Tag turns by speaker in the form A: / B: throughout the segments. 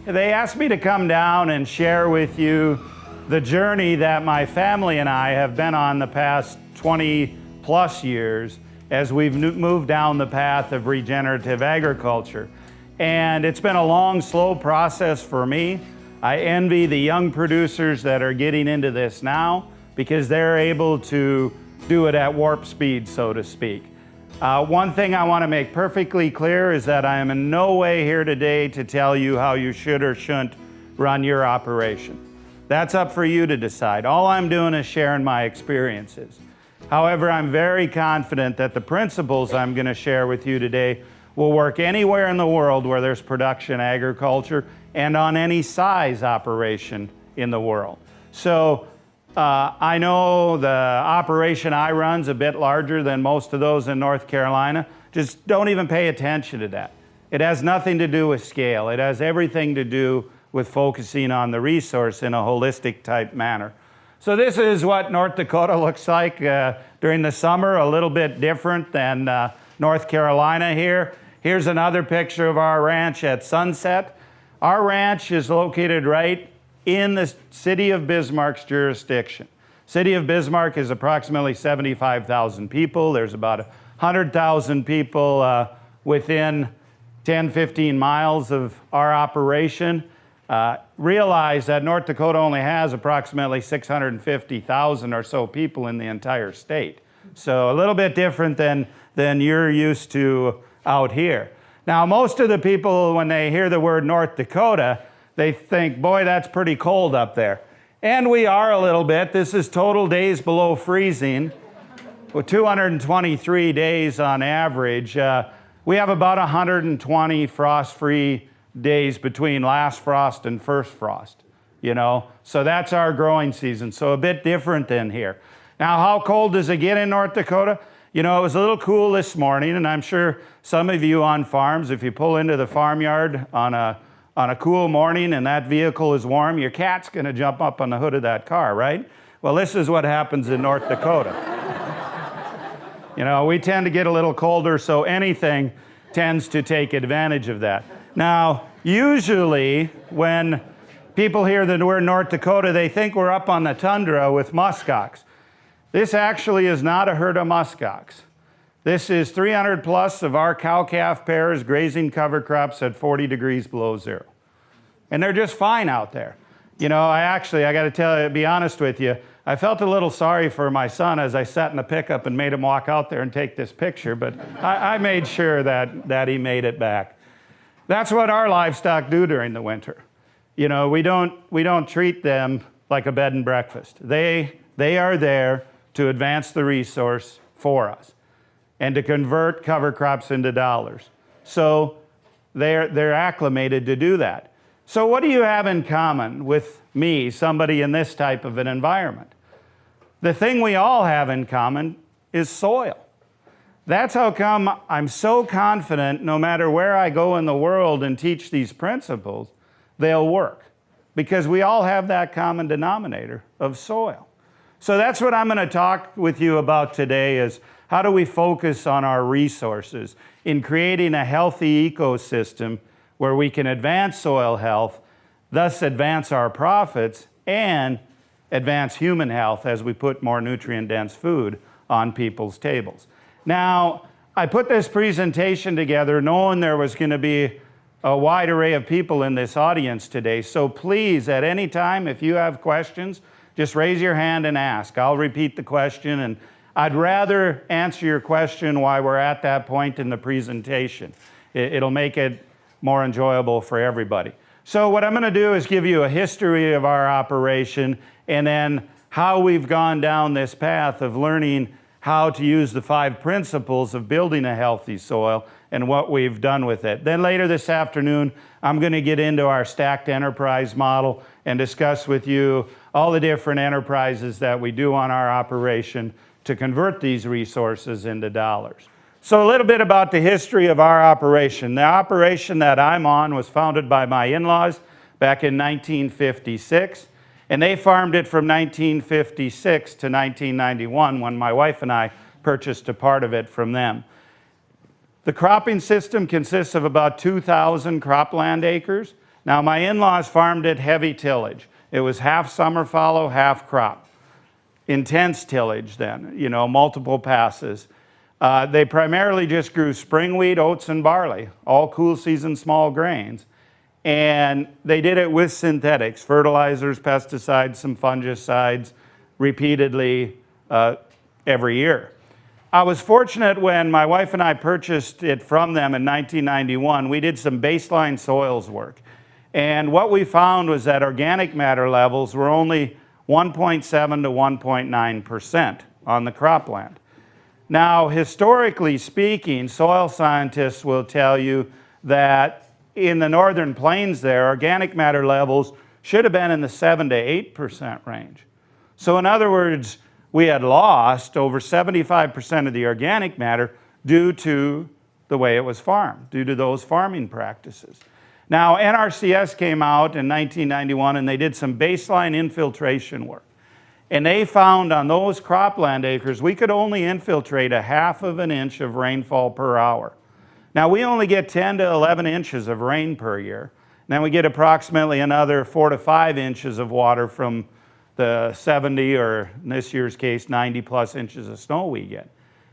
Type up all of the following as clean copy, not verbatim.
A: They asked me to come down and share with you the journey that my family and I have been on the past 20 plus years as we've moved down the path of regenerative agriculture. And it's been a long, slow process for me. I envy the young producers that are getting into this now because they're able to do it at warp speed, so to speak. One thing I want to make perfectly clear is that I am in no way here today to tell you how you should or shouldn't run your operation. That's up for you to decide. All I'm doing is sharing my experiences. However, I'm very confident that the principles I'm going to share with you today will work anywhere in the world where there's production agriculture and on any size operation in the world. So I know the operation I run's a bit larger than most of those in North Carolina. Just don't even pay attention to that. It has nothing to do with scale. It has everything to do with focusing on the resource in a holistic type manner. So this is what North Dakota looks like during the summer, a little bit different than North Carolina here. Here's another picture of our ranch at sunset. Our ranch is located right in the city of Bismarck's jurisdiction. City of Bismarck is approximately 75,000 people. There's about 100,000 people within 10, 15 miles of our operation. Realize that North Dakota only has approximately 650,000 or so people in the entire state. So a little bit different than you're used to out here. Now, most of the people, when they hear the word North Dakota, they think, boy, that's pretty cold up there. And we are a little bit. This is total days below freezing, with 223 days on average. We have about 120 frost-free days between last frost and first frost, you know? So that's our growing season, so a bit different than here. Now, how cold does it get in North Dakota? You know, it was a little cool this morning, and I'm sure some of you on farms, if you pull into the farmyard on a cool morning and that vehicle is warm, your cat's gonna jump up on the hood of that car, right? Well, this is what happens in North Dakota. You know, we tend to get a little colder, so anything tends to take advantage of that. Now, usually when people hear the word North Dakota, they think we're up on the tundra with muskox. This actually is not a herd of muskox. This is 300 plus of our cow-calf pairs grazing cover crops at 40 degrees below zero. And they're just fine out there. You know, I got to tell you, be honest with you, I felt a little sorry for my son as I sat in the pickup and made him walk out there and take this picture, but I made sure that he made it back. That's what our livestock do during the winter. You know, we don't treat them like a bed and breakfast. They are there to advance the resource for us and to convert cover crops into dollars. So they're acclimated to do that. So what do you have in common with me, somebody in this type of an environment? The thing we all have in common is soil. That's how come I'm so confident no matter where I go in the world and teach these principles, they'll work. Because we all have that common denominator of soil. So that's what I'm going to talk with you about today is how do we focus on our resources in creating a healthy ecosystem where we can advance soil health, thus advance our profits, and advance human health as we put more nutrient-dense food on people's tables. Now, I put this presentation together knowing there was going to be a wide array of people in this audience today, so please, at any time, if you have questions, just raise your hand and ask. I'll repeat the question, and I'd rather answer your question while we're at that point in the presentation. It'll make it more enjoyable for everybody. So what I'm going to do is give you a history of our operation and then how we've gone down this path of learning how to use the 5 principles of building a healthy soil and what we've done with it. Then later this afternoon, I'm going to get into our stacked enterprise model and discuss with you all the different enterprises that we do on our operation to convert these resources into dollars. So a little bit about the history of our operation. The operation that I'm on was founded by my in-laws back in 1956, and they farmed it from 1956 to 1991 when my wife and I purchased a part of it from them. The cropping system consists of about 2,000 cropland acres. Now, my in-laws farmed it heavy tillage. It was half summer fallow, half crop. Intense tillage then, multiple passes. They primarily just grew spring wheat, oats, and barley, all cool season small grains. And they did it with synthetics, fertilizers, pesticides, some fungicides, repeatedly every year. I was fortunate when my wife and I purchased it from them in 1991. We did some baseline soils work. And what we found was that organic matter levels were only 1.7 to 1.9% on the cropland. Now, historically speaking, soil scientists will tell you that in the northern plains there, organic matter levels should have been in the 7 to 8% range. So in other words, we had lost over 75% of the organic matter due to the way it was farmed, due to those farming practices. Now, NRCS came out in 1991 and they did some baseline infiltration work. And they found on those cropland acres, we could only infiltrate a half of an inch of rainfall per hour. Now, we only get 10 to 11 inches of rain per year. Then we get approximately another 4 to 5 inches of water from the 70, or in this year's case, 90 plus inches of snow we get.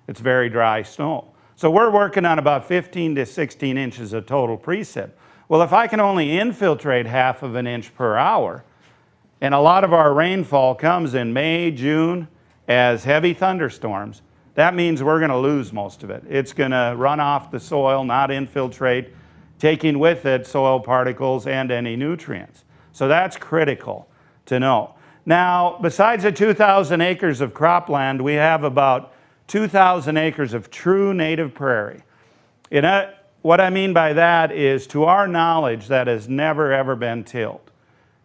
A: It's very dry snow. So we're working on about 15 to 16 inches of total precip. Well, if I can only infiltrate half of an inch per hour, and a lot of our rainfall comes in May, June as heavy thunderstorms, that means we're going to lose most of it. It's going to run off the soil, not infiltrate, taking with it soil particles and any nutrients. So that's critical to know. Now, besides the 2,000 acres of cropland, we have about 2,000 acres of true native prairie. What I mean by that is, to our knowledge, that has never ever been tilled.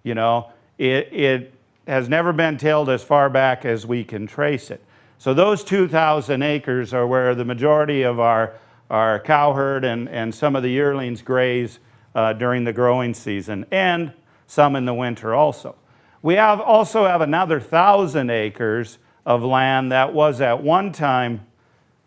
A: It has never been tilled as far back as we can trace it. So those 2,000 acres are where the majority of our cow herd and some of the yearlings graze during the growing season, and some in the winter also. We also have another 1,000 acres of land that was at one time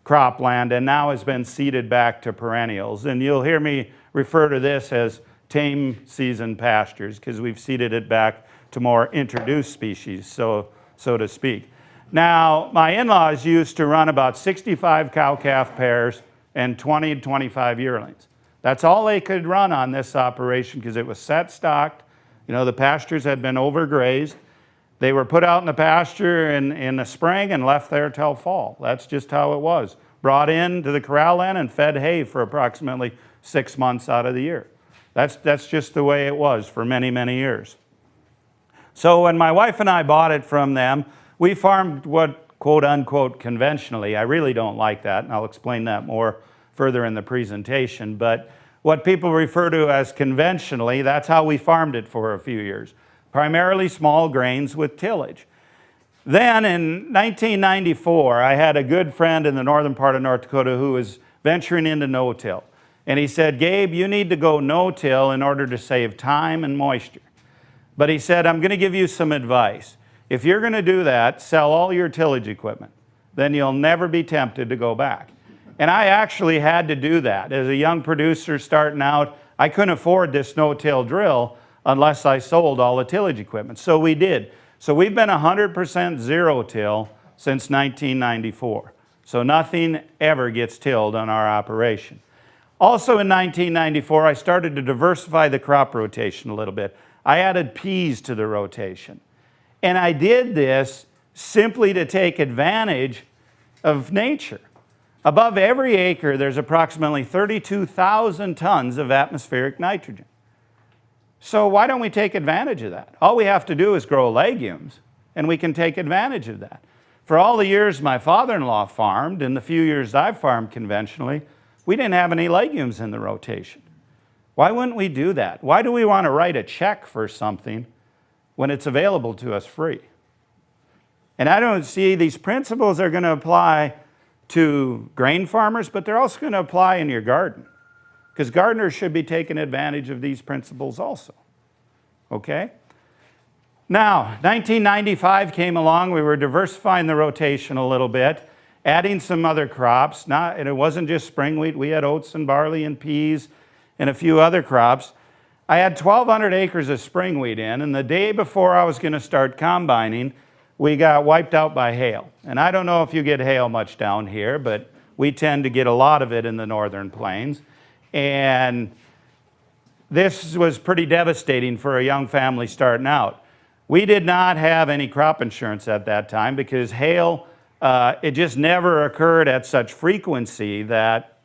A: cropland and now has been seeded back to perennials. And you'll hear me refer to this as tame season pastures, because we've seeded it back to more introduced species, so to speak. Now, my in-laws used to run about 65 cow-calf pairs and 20 to 25 yearlings. That's all they could run on this operation, because it was set stocked. The pastures had been overgrazed. They were put out in the pasture in the spring and left there till fall. That's just how it was. Brought in to the corral land and fed hay for approximately 6 months out of the year. That's just the way it was for many, many years. So when my wife and I bought it from them, we farmed what, quote unquote, conventionally. I really don't like that, and I'll explain that more further in the presentation. But what people refer to as conventionally, that's how we farmed it for a few years. Primarily small grains with tillage. Then in 1994, I had a good friend in the northern part of North Dakota who was venturing into no-till. And he said, Gabe, you need to go no-till in order to save time and moisture. But he said, I'm going to give you some advice. If you're going to do that, sell all your tillage equipment. Then you'll never be tempted to go back. And I actually had to do that. As a young producer starting out, I couldn't afford this no-till drill unless I sold all the tillage equipment. So we did. So we've been 100% zero-till since 1994. So nothing ever gets tilled on our operation. Also in 1994, I started to diversify the crop rotation a little bit. I added peas to the rotation. And I did this simply to take advantage of nature. Above every acre, there's approximately 32,000 tons of atmospheric nitrogen. So why don't we take advantage of that? All we have to do is grow legumes, and we can take advantage of that. For all the years my father-in-law farmed, and the few years I've farmed conventionally, we didn't have any legumes in the rotation. Why wouldn't we do that? Why do we want to write a check for something when it's available to us free? And I don't see these principles are going to apply to grain farmers, but they're also going to apply in your garden, because gardeners should be taking advantage of these principles also. Okay? Now, 1995 came along. We were diversifying the rotation a little bit, adding some other crops. And it wasn't just spring wheat. We had oats and barley and peas and a few other crops. I had 1,200 acres of spring wheat in, and the day before I was going to start combining, we got wiped out by hail. And I don't know if you get hail much down here, but we tend to get a lot of it in the northern plains. And this was pretty devastating for a young family starting out. We did not have any crop insurance at that time because hail, it just never occurred at such frequency that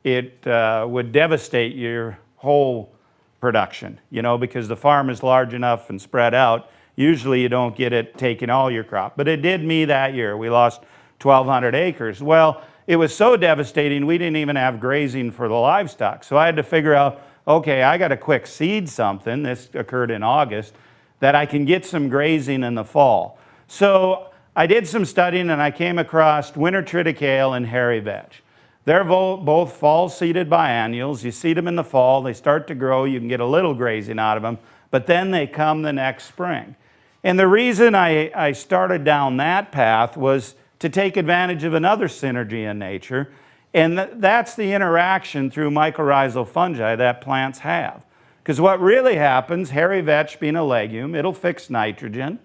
A: it would devastate your whole production, because the farm is large enough and spread out. Usually you don't get it taking all your crop, but it did me that year. We lost 1,200 acres. Well, it was so devastating we didn't even have grazing for the livestock. So I had to figure out, okay, I got to quick seed something, this occurred in August, that I can get some grazing in the fall. So I did some studying and I came across winter triticale and hairy vetch. They're both fall-seeded biennials. You seed them in the fall, they start to grow, you can get a little grazing out of them, but then they come the next spring. And the reason I started down that path was to take advantage of another synergy in nature, and that's the interaction through mycorrhizal fungi that plants have. Because what really happens, hairy vetch being a legume, it'll fix nitrogen,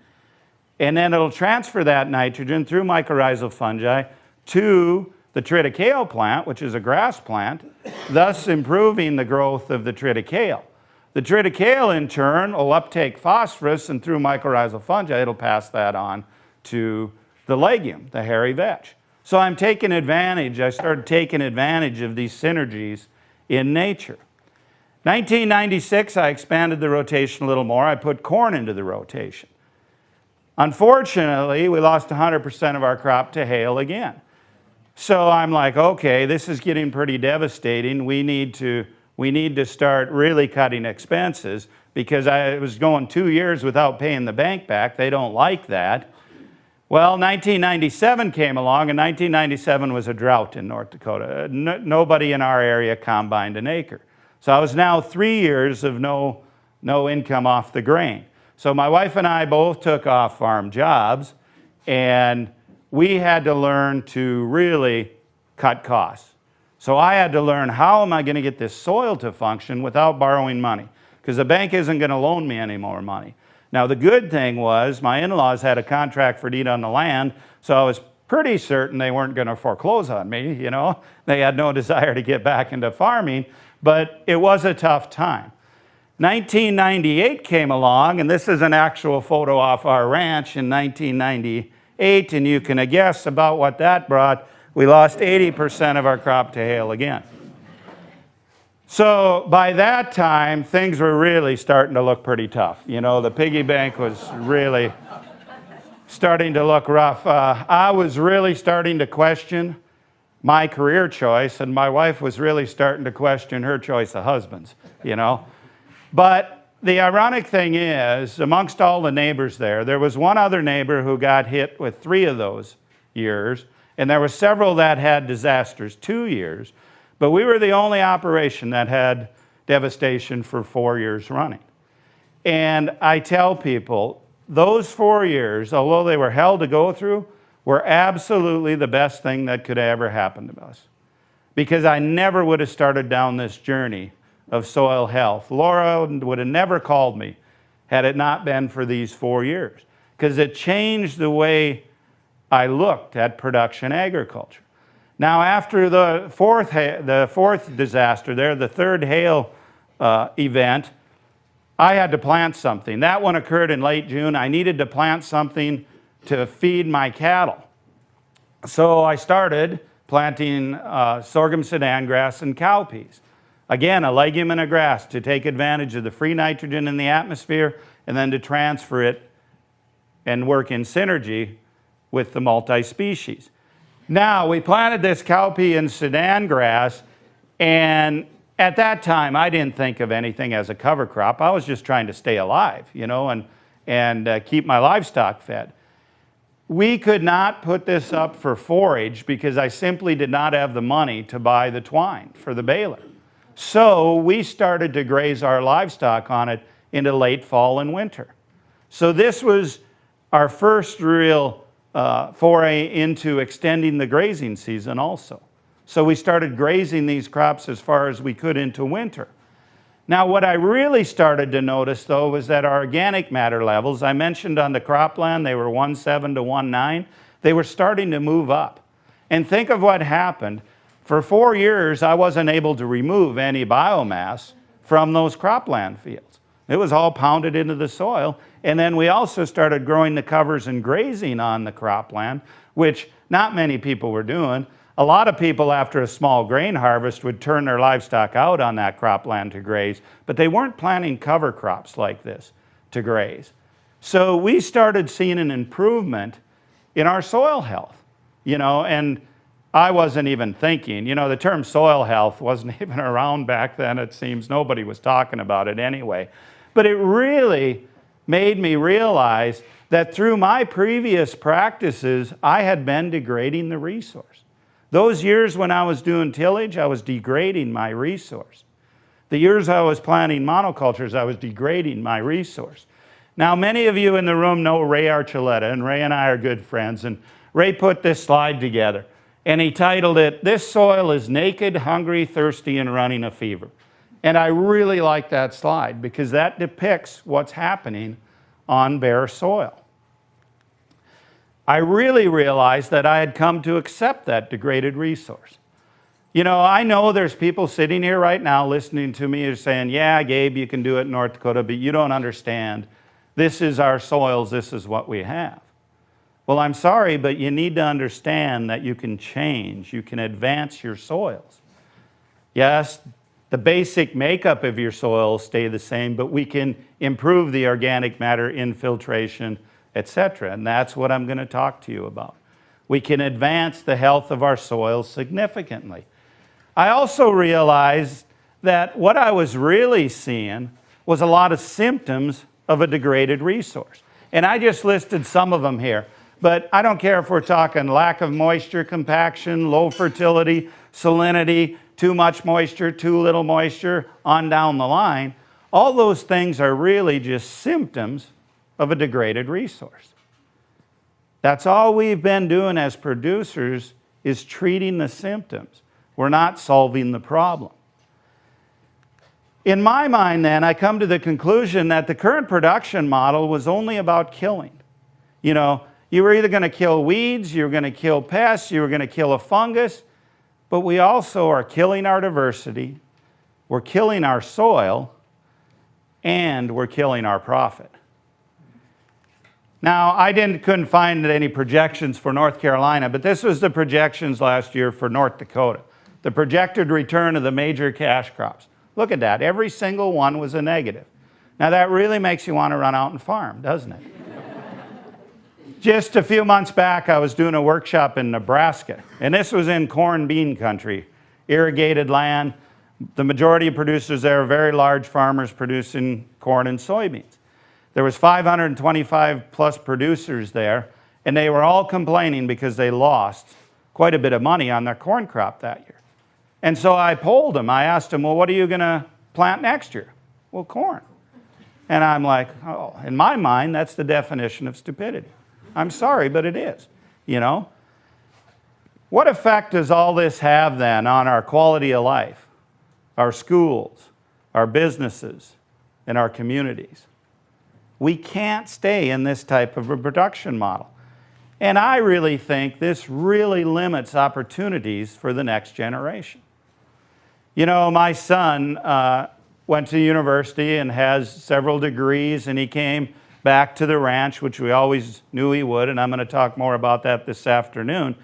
A: and then it'll transfer that nitrogen through mycorrhizal fungi to the triticale plant, which is a grass plant, thus improving the growth of the triticale. The triticale, in turn, will uptake phosphorus, and through mycorrhizal fungi, it'll pass that on to the legume, the hairy vetch. So I started taking advantage of these synergies in nature. 1996, I expanded the rotation a little more. I put corn into the rotation. Unfortunately, we lost 100% of our crop to hail again. So I'm like, okay, this is getting pretty devastating. We need to start really cutting expenses because I was going 2 years without paying the bank back. They don't like that. Well, 1997 came along, and 1997 was a drought in North Dakota. Nobody in our area combined an acre. So I was now 3 years of no income off the grain. So my wife and I both took off-farm jobs, and we had to learn to really cut costs. So I had to learn, how am I going to get this soil to function without borrowing money? Because the bank isn't going to loan me any more money. Now, the good thing was my in-laws had a contract for deed on the land, so I was pretty certain they weren't going to foreclose on me, They had no desire to get back into farming, but it was a tough time. 1998 came along, and this is an actual photo off our ranch in 1998, and you can guess about what that brought. We lost 80% of our crop to hail again. So by that time, things were really starting to look pretty tough. The piggy bank was really starting to look rough. I was really starting to question my career choice, and my wife was really starting to question her choice of husbands, But the ironic thing is, amongst all the neighbors there was one other neighbor who got hit with 3 of those years, and there were several that had disasters 2 years. But we were the only operation that had devastation for 4 years running. And I tell people, those 4 years, although they were hell to go through, were absolutely the best thing that could ever happen to us. Because I never would have started down this journey of soil health. Laura would have never called me had it not been for these 4 years. Because it changed the way I looked at production agriculture. Now, after the fourth disaster there, the third hail event, I had to plant something. That one occurred in late June. I needed to plant something to feed my cattle. So I started planting sorghum Sudan grass and cowpeas. Again, a legume and a grass to take advantage of the free nitrogen in the atmosphere and then to transfer it and work in synergy with the multi-species. Now, we planted this cowpea and Sudan grass, and at that time, I didn't think of anything as a cover crop. I was just trying to stay alive, and keep my livestock fed. We could not put this up for forage because I simply did not have the money to buy the twine for the baler. So we started to graze our livestock on it into late fall and winter. So this was our first real foray into extending the grazing season also. So we started grazing these crops as far as we could into winter. Now, what I really started to notice, though, was that our organic matter levels, I mentioned on the cropland, they were 1.7 to 1.9. They were starting to move up. And think of what happened. For 4 years, I wasn't able to remove any biomass from those cropland fields. It was all pounded into the soil. And then we also started growing the covers and grazing on the cropland, which not many people were doing. A lot of people, after a small grain harvest, would turn their livestock out on that cropland to graze, but they weren't planting cover crops like this to graze. So we started seeing an improvement in our soil health, and I wasn't even thinking. The term soil health wasn't even around back then, it seems. Nobody was talking about it anyway. But it really made me realize that through my previous practices, I had been degrading the resource. Those years when I was doing tillage, I was degrading my resource. The years I was planting monocultures, I was degrading my resource. Now, many of you in the room know Ray Archuleta, and Ray and I are good friends, and Ray put this slide together, and he titled it, "This Soil is Naked, Hungry, Thirsty, and Running a Fever." And I really like that slide because that depicts what's happening on bare soil. I really realized that I had come to accept that degraded resource. I know there's people sitting here right now listening to me who are saying, yeah, Gabe, you can do it in North Dakota, but you don't understand. This is our soils, this is what we have. Well, I'm sorry, but you need to understand that you can change, you can advance your soils. Yes, the basic makeup of your soil stay the same, but we can improve the organic matter infiltration, etc. And that's what I'm going to talk to you about. We can advance the health of our soils significantly. I also realized that what I was really seeing was a lot of symptoms of a degraded resource. And I just listed some of them here. But I don't care if we're talking lack of moisture, compaction, low fertility, salinity, too much moisture, too little moisture, on down the line. All those things are really just symptoms of a degraded resource. That's all we've been doing as producers is treating the symptoms. We're not solving the problem. In my mind then, I come to the conclusion that the current production model was only about killing. You were either going to kill weeds, you were going to kill pests, you were going to kill a fungus, but we also are killing our diversity, we're killing our soil, and we're killing our profit. Now, I couldn't find any projections for North Carolina, but this was the projections last year for North Dakota. The projected return of the major cash crops. Look at that. Every single one was a negative. Now, that really makes you want to run out and farm, doesn't it? Just a few months back, I was doing a workshop in Nebraska, and this was in corn bean country, irrigated land. The majority of producers there are very large farmers producing corn and soybeans. There was 525 plus producers there, and they were all complaining because they lost quite a bit of money on their corn crop that year. And so I polled them. I asked them, well, what are you going to plant next year? Well, corn. And I'm like, oh, in my mind, that's the definition of stupidity. I'm sorry, but it is, What effect does all this have then on our quality of life, our schools, our businesses, and our communities? We can't stay in this type of a production model. And I really think this really limits opportunities for the next generation. My son went to university and has several degrees, and he came back to the ranch, which we always knew he would, and I'm going to talk more about that this afternoon.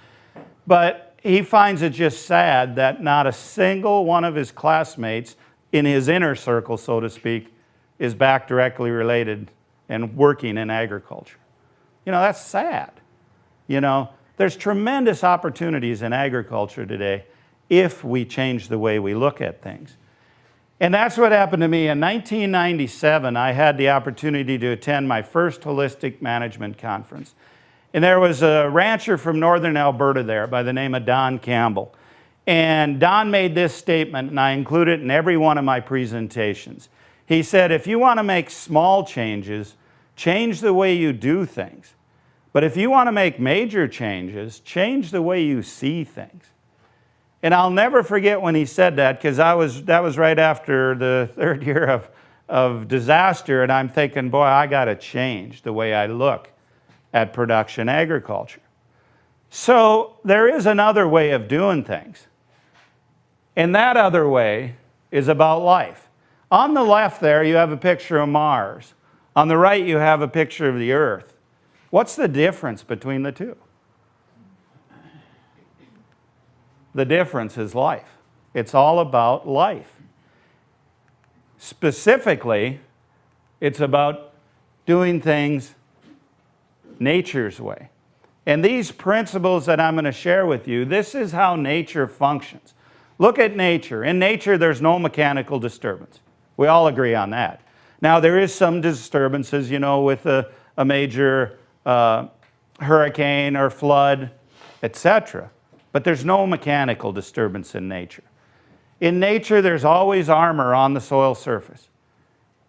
A: But he finds it just sad that not a single one of his classmates in his inner circle, so to speak, is back directly related and working in agriculture. That's sad. There's tremendous opportunities in agriculture today if we change the way we look at things. And that's what happened to me. In 1997, I had the opportunity to attend my first holistic management conference. And there was a rancher from northern Alberta there by the name of Don Campbell. And Don made this statement, and I include it in every one of my presentations. He said, if you want to make small changes, change the way you do things. But if you want to make major changes, change the way you see things. And I'll never forget when he said that, because that was right after the third year of disaster, and I'm thinking, boy, I got to change the way I look at production agriculture. So there is another way of doing things. And that other way is about life. On the left there, you have a picture of Mars. On the right, you have a picture of the Earth. What's the difference between the two? The difference is life. It's all about life. Specifically, it's about doing things nature's way. And these principles that I'm going to share with you, this is how nature functions. Look at nature. In nature, there's no mechanical disturbance. We all agree on that. Now, there is some disturbances, with a major hurricane or flood, etc. But there's no mechanical disturbance in nature. In nature, there's always armor on the soil surface.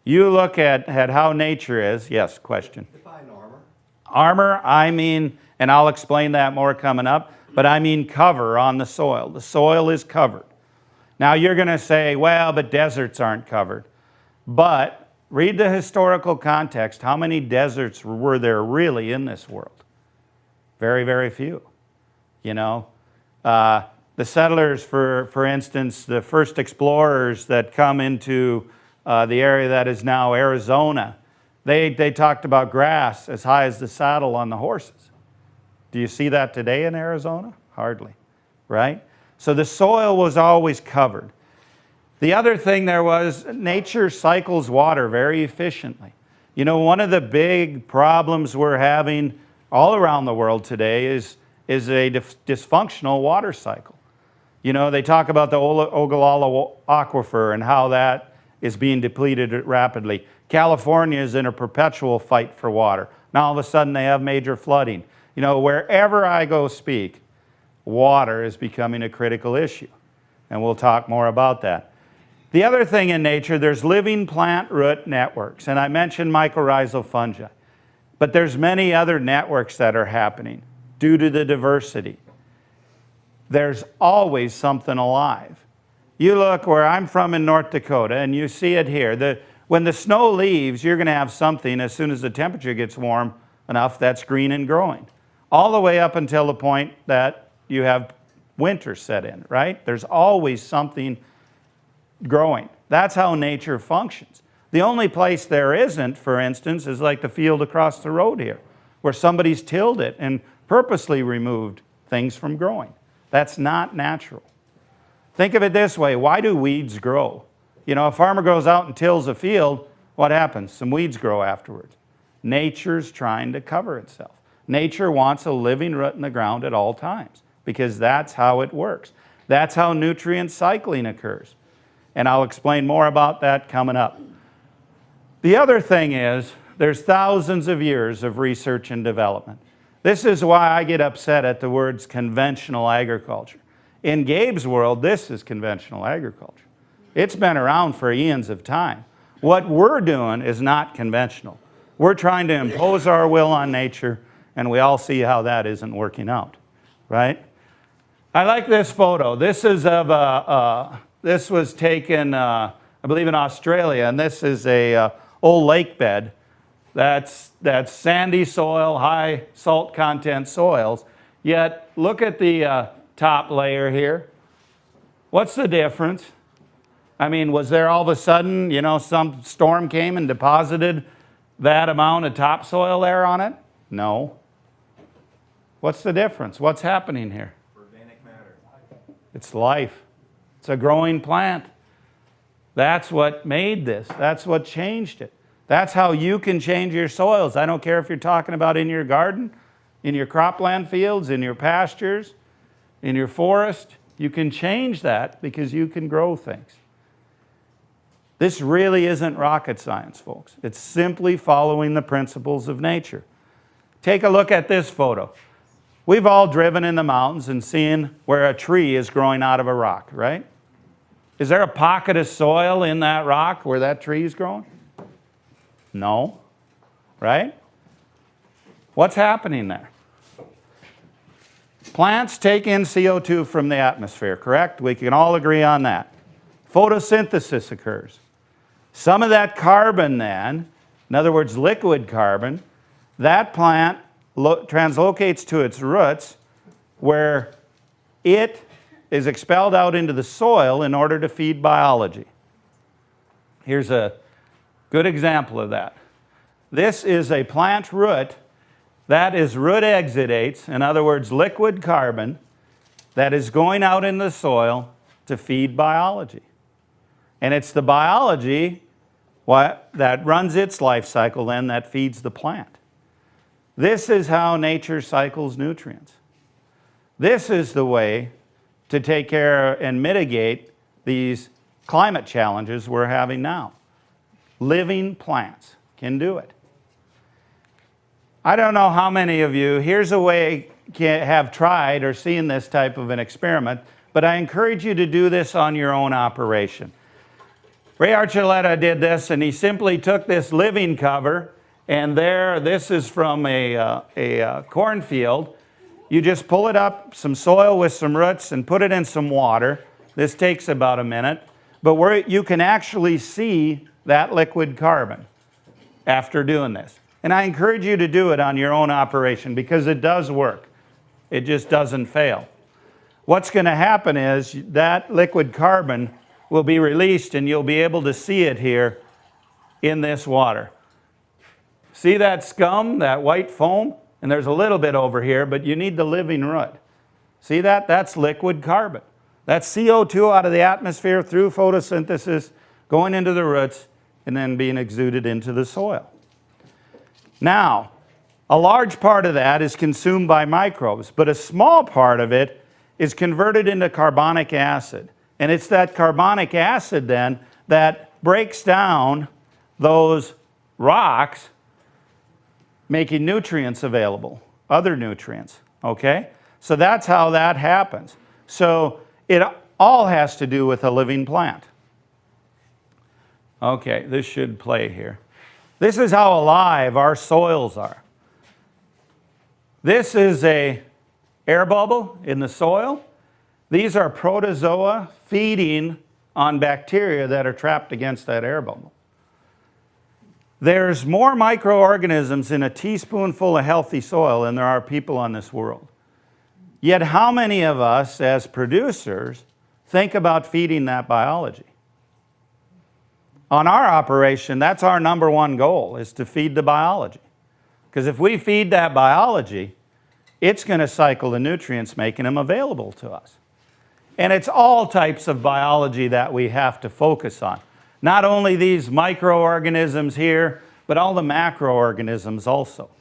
A: You look at how nature is. Yes, question.
B: Define armor.
A: Armor, I mean, and I'll explain that more coming up, but I mean cover on the soil. The soil is covered. Now you're going to say, well, but deserts aren't covered. But read the historical context. How many deserts were there really in this world? Very, very few. The settlers, for instance, the first explorers that come into the area that is now Arizona, they talked about grass as high as the saddle on the horses. Do you see that today in Arizona? Hardly, right? So the soil was always covered. The other thing there was, nature cycles water very efficiently. One of the big problems we're having all around the world today is a dysfunctional water cycle. They talk about the Ogallala Aquifer and how that is being depleted rapidly. California is in a perpetual fight for water. Now all of a sudden they have major flooding. Wherever I go speak, water is becoming a critical issue. And we'll talk more about that. The other thing in nature, there's living plant root networks. And I mentioned mycorrhizal fungi. But there's many other networks that are happening due to the diversity. There's always something alive. You look where I'm from in North Dakota, and you see it here. When the snow leaves, you're going to have something as soon as the temperature gets warm enough that's green and growing. All the way up until the point that you have winter set in, right? There's always something growing. That's how nature functions. The only place there isn't, for instance, is like the field across the road here, where somebody's tilled it and purposely removed things from growing. That's not natural. Think of it this way. Why do weeds grow? A farmer goes out and tills a field, what happens? Some weeds grow afterwards. Nature's trying to cover itself. Nature wants a living root in the ground at all times because that's how it works. That's how nutrient cycling occurs. And I'll explain more about that coming up. The other thing is, there's thousands of years of research and development. This is why I get upset at the words conventional agriculture. In Gabe's world, this is conventional agriculture. It's been around for eons of time. What we're doing is not conventional. We're trying to impose our will on nature, and we all see how that isn't working out, right? I like this photo. This is this was taken, I believe, in Australia, and this is a old lake bed. That's sandy soil, high salt content soils. Yet, look at the top layer here. What's the difference? I mean, was there all of a sudden, some storm came and deposited that amount of topsoil there on it? No. What's the difference? What's happening here?
B: Organic matter.
A: It's life. It's a growing plant. That's what made this. That's what changed it. That's how you can change your soils. I don't care if you're talking about in your garden, in your cropland fields, in your pastures, in your forest. You can change that because you can grow things. This really isn't rocket science, folks. It's simply following the principles of nature. Take a look at this photo. We've all driven in the mountains and seen where a tree is growing out of a rock, right? Is there a pocket of soil in that rock where that tree is growing? No, right? What's happening there? Plants take in CO2 from the atmosphere, correct? We can all agree on that. Photosynthesis occurs. Some of that carbon then, in other words, liquid carbon, that plant translocates to its roots where it is expelled out into the soil in order to feed biology. Here's a good example of that. This is a plant root. That is root exudates, in other words, liquid carbon, that is going out in the soil to feed biology. And it's the biology that runs its life cycle then that feeds the plant. This is how nature cycles nutrients. This is the way to take care and mitigate these climate challenges we're having now. Living plants can do it. I don't know how many of you, here's a way have tried or seen this type of an experiment, but I encourage you to do this on your own operation. Ray Archuleta did this, and he simply took this living cover, and this is from a cornfield. You just pull it up, some soil with some roots, and put it in some water. This takes about a minute, but where you can actually see that liquid carbon after doing this. And I encourage you to do it on your own operation because it does work. It just doesn't fail. What's going to happen is that liquid carbon will be released and you'll be able to see it here in this water. See that scum, that white foam? And there's a little bit over here, but you need the living root. See that? That's liquid carbon. That's CO2 out of the atmosphere through photosynthesis, going into the roots, and then being exuded into the soil. Now, a large part of that is consumed by microbes, but a small part of it is converted into carbonic acid. And it's that carbonic acid then that breaks down those rocks, making nutrients available, other nutrients, okay? So that's how that happens. So it all has to do with a living plant. Okay, this should play here. This is how alive our soils are. This is an air bubble in the soil. These are protozoa feeding on bacteria that are trapped against that air bubble. There's more microorganisms in a teaspoonful of healthy soil than there are people on this world. Yet how many of us as producers think about feeding that biology? On our operation, that's our number one goal, is to feed the biology. Because if we feed that biology, it's going to cycle the nutrients, making them available to us. And it's all types of biology that we have to focus on. Not only these microorganisms here, but all the macroorganisms also.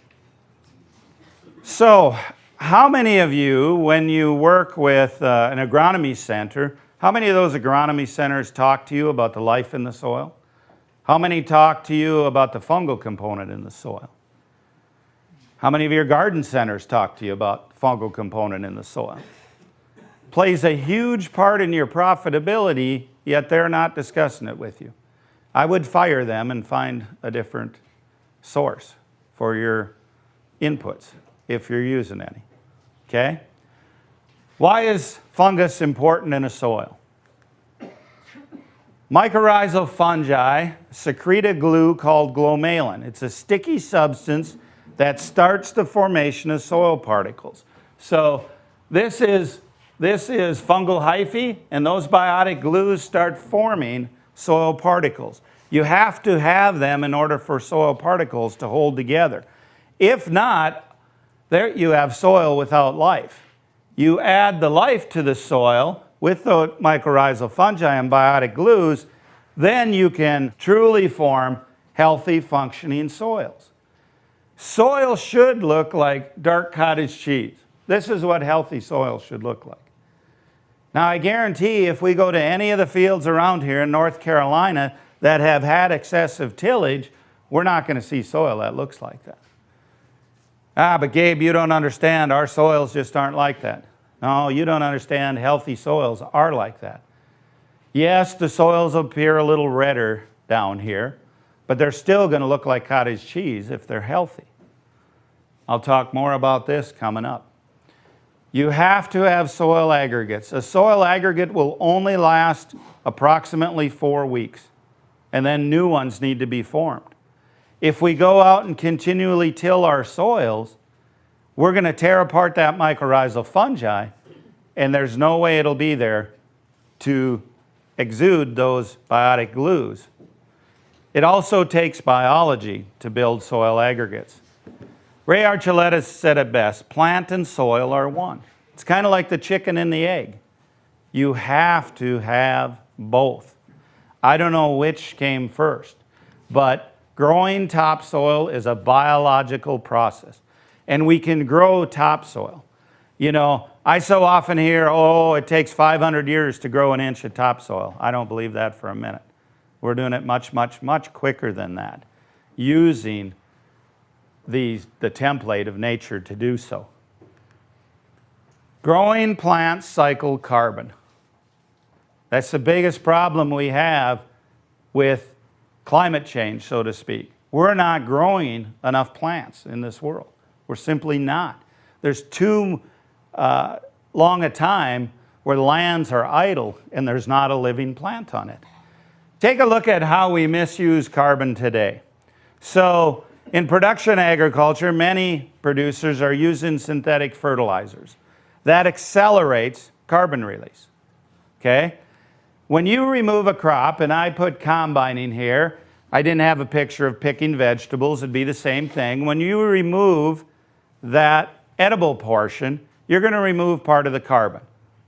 A: So, how many of you, when you work with an agronomy center, how many of those agronomy centers talk to you about the life in the soil? How many talk to you about the fungal component in the soil? How many of your garden centers talk to you about fungal component in the soil? Plays a huge part in your profitability, yet they're not discussing it with you. I would fire them and find a different source for your inputs if you're using any. Okay? Why is fungus important in a soil? Mycorrhizal fungi secrete a glue called glomalin. It's a sticky substance that starts the formation of soil particles. So this is fungal hyphae, and those biotic glues start forming soil particles. You have to have them in order for soil particles to hold together. If not, there you have soil without life. You add the life to the soil with the mycorrhizal fungi and biotic glues, then you can truly form healthy, functioning soils. Soil should look like dark cottage cheese. This is what healthy soil should look like. Now, I guarantee if we go to any of the fields around here in North Carolina that have had excessive tillage, we're not going to see soil that looks like that. But Gabe, you don't understand. Our soils just aren't like that. No, you don't understand. Healthy soils are like that. Yes, the soils appear a little redder down here, but they're still going to look like cottage cheese if they're healthy. I'll talk more about this coming up. You have to have soil aggregates. A soil aggregate will only last approximately 4 weeks, and then new ones need to be formed. If we go out and continually till our soils, we're going to tear apart that mycorrhizal fungi, and there's no way it'll be there to exude those biotic glues. It also takes biology to build soil aggregates. Ray Archuleta said it best, plant and soil are one. It's kind of like the chicken and the egg. You have to have both. I don't know which came first, but growing topsoil is a biological process. And we can grow topsoil. You know, I so often hear, oh, it takes 500 years to grow an inch of topsoil. I don't believe that for a minute. We're doing it much, much, much quicker than that, using the template of nature to do so. Growing plants cycle carbon. That's the biggest problem we have with climate change, so to speak. We're not growing enough plants in this world. We're simply not. There's too long a time where lands are idle and there's not a living plant on it. Take a look at how we misuse carbon today. So in production agriculture, many producers are using synthetic fertilizers. That accelerates carbon release, okay? When you remove a crop, and I put combining here, I didn't have a picture of picking vegetables, it'd be the same thing. When you remove that edible portion, you're going to remove part of the carbon.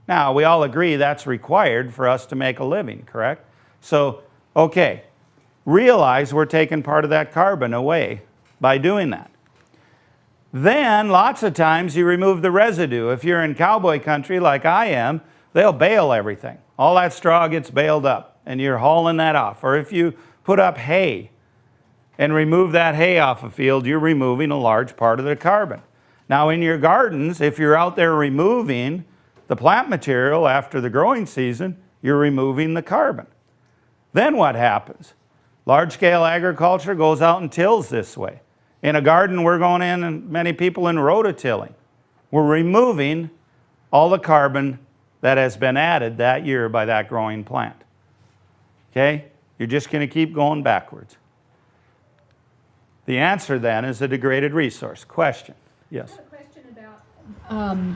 A: Now, we all agree that's required for us to make a living, correct? So, okay, realize we're taking part of that carbon away by doing that. Then, lots of times you remove the residue. If you're in cowboy country like I am, they'll bale everything. All that straw gets baled up, and you're hauling that off. Or if you put up hay and remove that hay off a field, you're removing a large part of the carbon. Now in your gardens, if you're out there removing the plant material after the growing season, you're removing the carbon. Then what happens? Large-scale agriculture goes out and tills this way. In a garden, we're going in, and many people in rototilling. We're removing all the carbon that has been added that year by that growing plant. Okay? You're just going to keep going backwards. The answer then is a degraded resource. Question? Yes?
B: I have a question about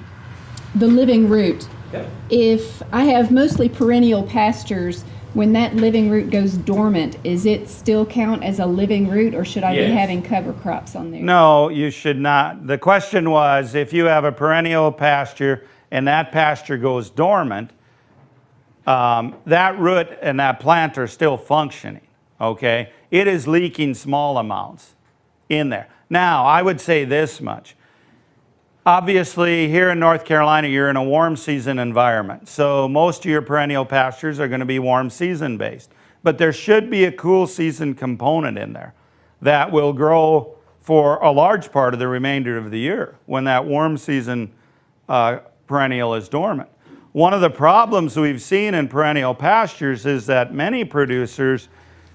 B: the living root.
A: Okay.
B: If I have mostly perennial pastures, when that living root goes dormant, is it still count as a living root, or should I be having cover crops on there?
A: No, you should not. The question was, if you have a perennial pasture and that pasture goes dormant, that root and that plant are still functioning, okay? It is leaking small amounts in there. Now, I would say this much. Obviously, here in North Carolina, you're in a warm season environment. So most of your perennial pastures are going to be warm season based. But there should be a cool season component in there that will grow for a large part of the remainder of the year when that warm season perennial is dormant. One of the problems we've seen in perennial pastures is that many producers,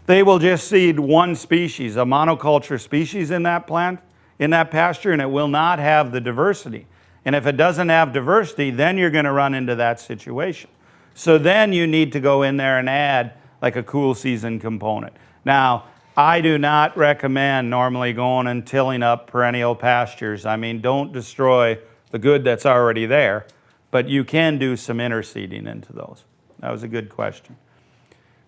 A: they will just seed one species, a monoculture species in that plant, in that pasture, and it will not have the diversity. And if it doesn't have diversity, then you're going to run into that situation. So then you need to go in there and add like a cool season component. Now, I do not recommend normally going and tilling up perennial pastures. I mean, don't destroy the good that's already there, but you can do some interseeding into those. That was a good question.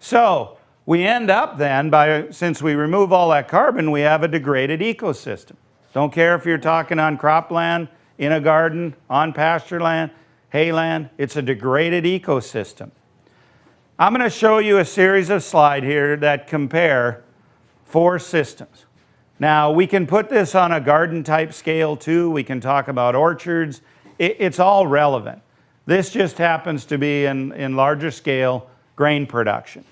A: So we end up then, since we remove all that carbon, we have a degraded ecosystem. Don't care if you're talking on cropland, in a garden, on pasture land, hayland, it's a degraded ecosystem. I'm going to show you a series of slides here that compare 4 systems. Now, we can put this on a garden type scale too. We can talk about orchards. It's all relevant. This just happens to be in larger scale grain production.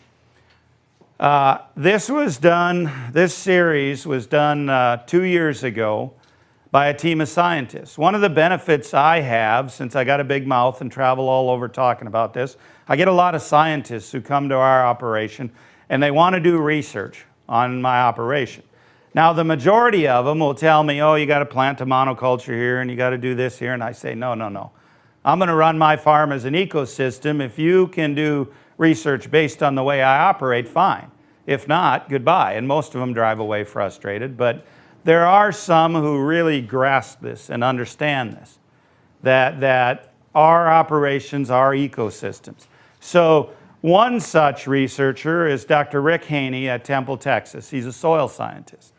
A: This series was done 2 years ago by a team of scientists. One of the benefits I have, since I got a big mouth and travel all over talking about this, I get a lot of scientists who come to our operation and they want to do research on my operation. Now, the majority of them will tell me, oh, you got to plant a monoculture here and you got to do this here. And I say, no, no, no. I'm going to run my farm as an ecosystem. If you can do research based on the way I operate, fine. If not, goodbye. And most of them drive away frustrated. But there are some who really grasp this and understand this, that our operations are ecosystems. So one such researcher is Dr. Rick Haney at Temple, Texas. He's a soil scientist.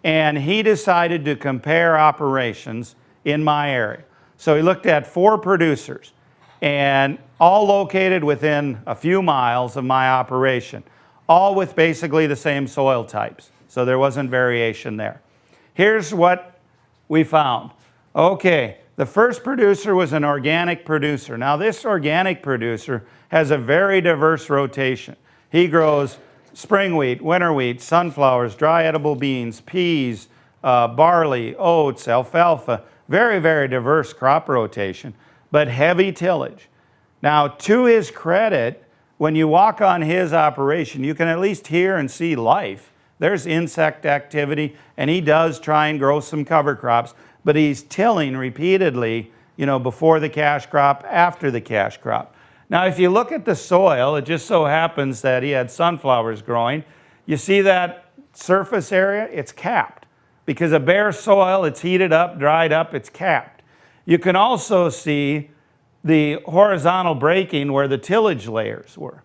A: And he decided to compare operations in my area. So he looked at 4 producers, and all located within a few miles of my operation, all with basically the same soil types. So there wasn't variation there. Here's what we found. Okay, the first producer was an organic producer. Now this organic producer has a very diverse rotation. He grows spring wheat, winter wheat, sunflowers, dry edible beans, peas, barley, oats, alfalfa. Very, very diverse crop rotation, but heavy tillage. Now, to his credit, when you walk on his operation, you can at least hear and see life. There's insect activity, and he does try and grow some cover crops, but he's tilling repeatedly, before the cash crop, after the cash crop. Now, if you look at the soil, it just so happens that he had sunflowers growing. You see that surface area? It's capped. Because a bare soil, it's heated up, dried up, it's capped. You can also see the horizontal breaking where the tillage layers were.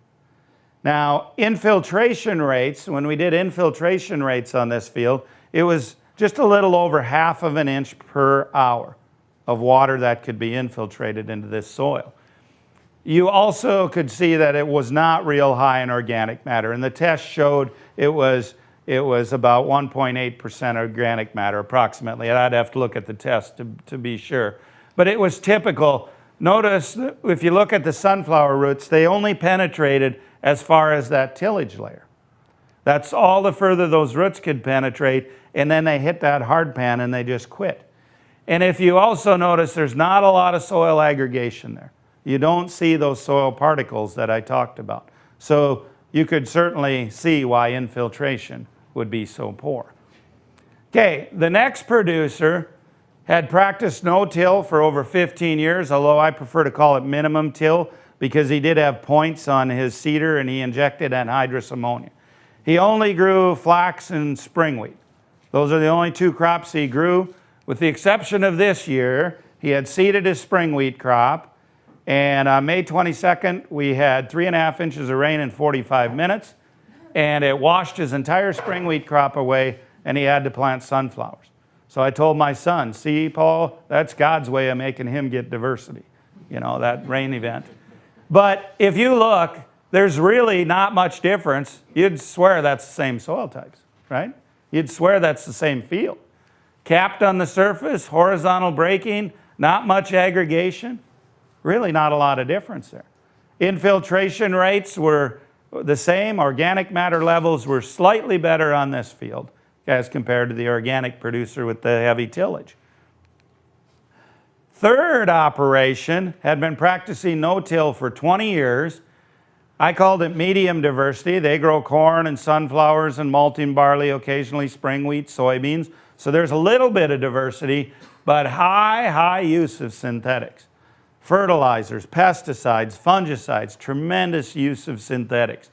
A: Now, infiltration rates, when we did infiltration rates on this field, it was just a little over 1/2 an inch per hour of water that could be infiltrated into this soil. You also could see that it was not real high in organic matter, and the test showed it was about 1.8% organic matter approximately. And I'd have to look at the test to be sure. But it was typical. Notice that if you look at the sunflower roots, they only penetrated as far as that tillage layer. That's all the further those roots could penetrate, and then they hit that hard pan and they just quit. And if you also notice, there's not a lot of soil aggregation there. You don't see those soil particles that I talked about. So you could certainly see why infiltration would be so poor. Okay, the next producer had practiced no-till for over 15 years, although I prefer to call it minimum till because he did have points on his seeder and he injected anhydrous ammonia. He only grew flax and spring wheat. Those are the only 2 crops he grew. With the exception of this year, he had seeded his spring wheat crop, and on May 22nd, we had 3.5 inches of rain in 45 minutes, and it washed his entire spring wheat crop away, and he had to plant sunflowers. So I told my son, see, Paul, that's God's way of making him get diversity, that rain event. But if you look, there's really not much difference. You'd swear that's the same soil types, right? You'd swear that's the same field. Capped on the surface, horizontal breaking, not much aggregation. Really not a lot of difference there. Infiltration rates were the same. Organic matter levels were slightly better on this field as compared to the organic producer with the heavy tillage. Third operation had been practicing no-till for 20 years. I called it medium diversity. They grow corn and sunflowers and malting barley, occasionally spring wheat, soybeans. So there's a little bit of diversity, but high use of synthetics. Fertilizers, pesticides, fungicides, tremendous use of synthetics.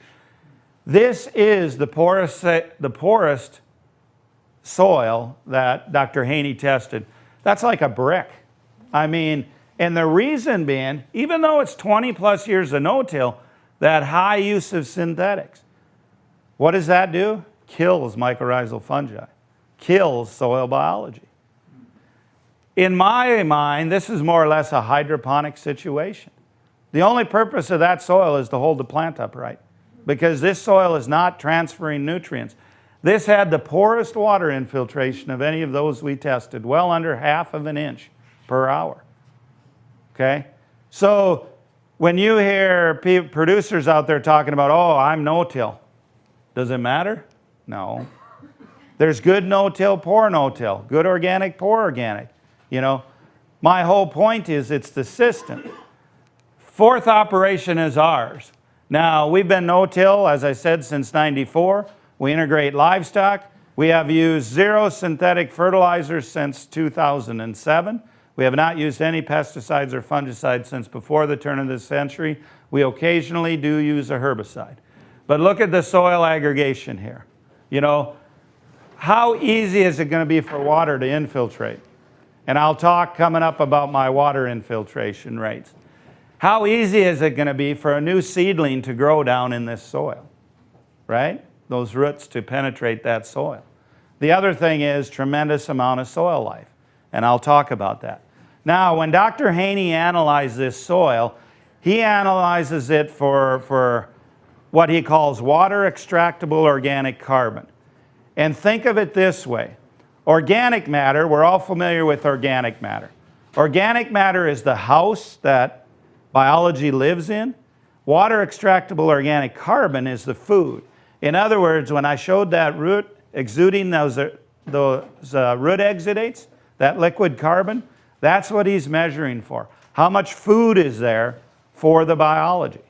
A: This is the poorest soil that Dr. Haney tested. That's like a brick. And the reason being, even though it's 20 plus years of no-till, that high use of synthetics, what does that do? Kills mycorrhizal fungi, kills soil biology. In my mind, this is more or less a hydroponic situation. The only purpose of that soil is to hold the plant upright because this soil is not transferring nutrients. This had the poorest water infiltration of any of those we tested, well under 1/2 an inch per hour. Okay? So when you hear producers out there talking about, oh, I'm no-till, does it matter? No. There's good no-till, poor no-till, good organic, poor organic. My whole point is it's the system. Fourth operation is ours. Now, we've been no-till, as I said, since '94. We integrate livestock. We have used 0 synthetic fertilizers since 2007. We have not used any pesticides or fungicides since before the turn of the century. We occasionally do use a herbicide. But look at the soil aggregation here. You know, how easy is it going to be for water to infiltrate? And I'll talk coming up about my water infiltration rates. How easy is it going to be for a new seedling to grow down in this soil, right? Those roots to penetrate that soil. The other thing is tremendous amount of soil life, and I'll talk about that. Now, when Dr. Haney analyzed this soil, he analyzes it for what he calls water extractable organic carbon. And think of it this way. Organic matter, we're all familiar with organic matter. Organic matter is the house that biology lives in. Water extractable organic carbon is the food. In other words, when I showed that root exuding those root exudates, that liquid carbon, that's what he's measuring for. How much food is there for the biology?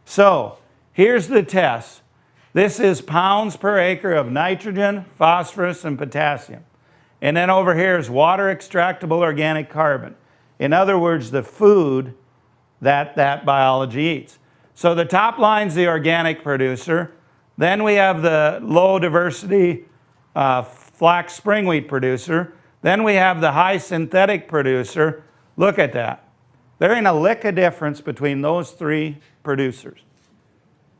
A: So here's the test. This is pounds per acre of nitrogen, phosphorus, and potassium. And then over here is water extractable organic carbon. In other words, the food that biology eats. So the top line's the organic producer. Then we have the low diversity flax spring wheat producer. Then we have the high synthetic producer. Look at that. There ain't a lick of difference between those three producers.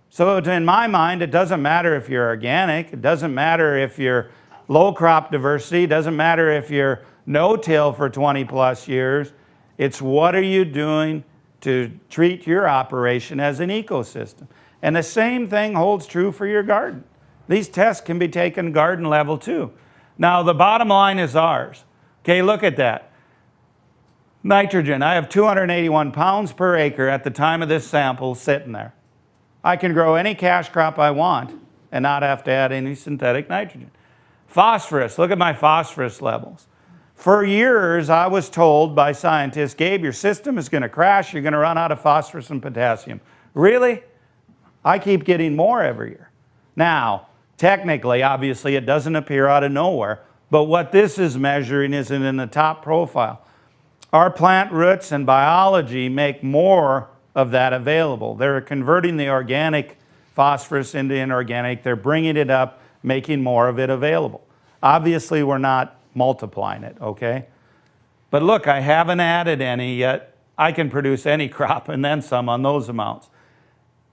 A: So in my mind, it doesn't matter if you're organic. It doesn't matter if you're low crop diversity. It doesn't matter if you're no-till for 20 plus years. It's what are you doing to treat your operation as an ecosystem. And the same thing holds true for your garden. These tests can be taken garden level too. Now the bottom line is ours. Okay, look at that. Nitrogen, I have 281 pounds per acre at the time of this sample sitting there. I can grow any cash crop I want and not have to add any synthetic nitrogen. Phosphorus, look at my phosphorus levels. For years, I was told by scientists, Gabe, your system is going to crash. You're going to run out of phosphorus and potassium. Really? I keep getting more every year. Now, technically, obviously, it doesn't appear out of nowhere. But what this is measuring is in the top profile. Our plant roots and biology make more of that available. They're converting the organic phosphorus into inorganic. They're bringing it up, making more of it available. Obviously, we're not multiplying it, okay? But look, I haven't added any yet. I can produce any crop and then some on those amounts.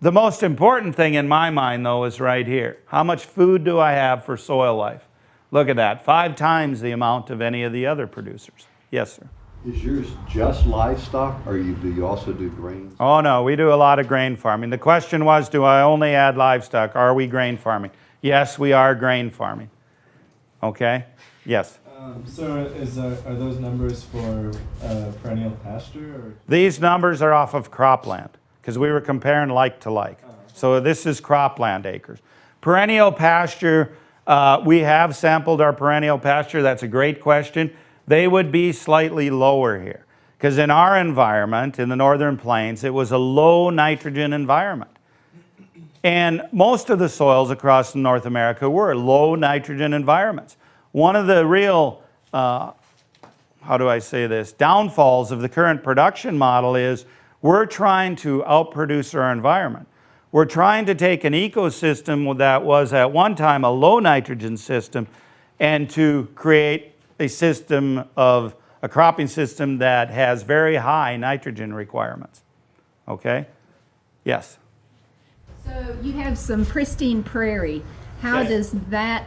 A: The most important thing in my mind, though, is right here. How much food do I have for soil life? Look at that, 5 times the amount of any of the other producers. Yes, sir.
C: Is yours just livestock, or do you also do grains?
A: Oh, no, we do a lot of grain farming. The question was, do I only add livestock? Are we grain farming? Yes, we are grain farming. Okay? Yes?
D: So are those numbers for perennial pasture? Or?
A: These numbers are off of cropland, because we were comparing like to like. So this is cropland acres. Perennial pasture, we have sampled our perennial pasture. That's a great question. They would be slightly lower here, because in our environment, in the northern plains, it was a low nitrogen environment. And most of the soils across North America were low nitrogen environments. One of the real, how do I say this, downfalls of the current production model is we're trying to outproduce our environment. We're trying to take an ecosystem that was at one time a low nitrogen system and to create a system of a cropping system that has very high nitrogen requirements. Okay? Yes?
B: So you have some pristine prairie. How
A: Yes.
B: does that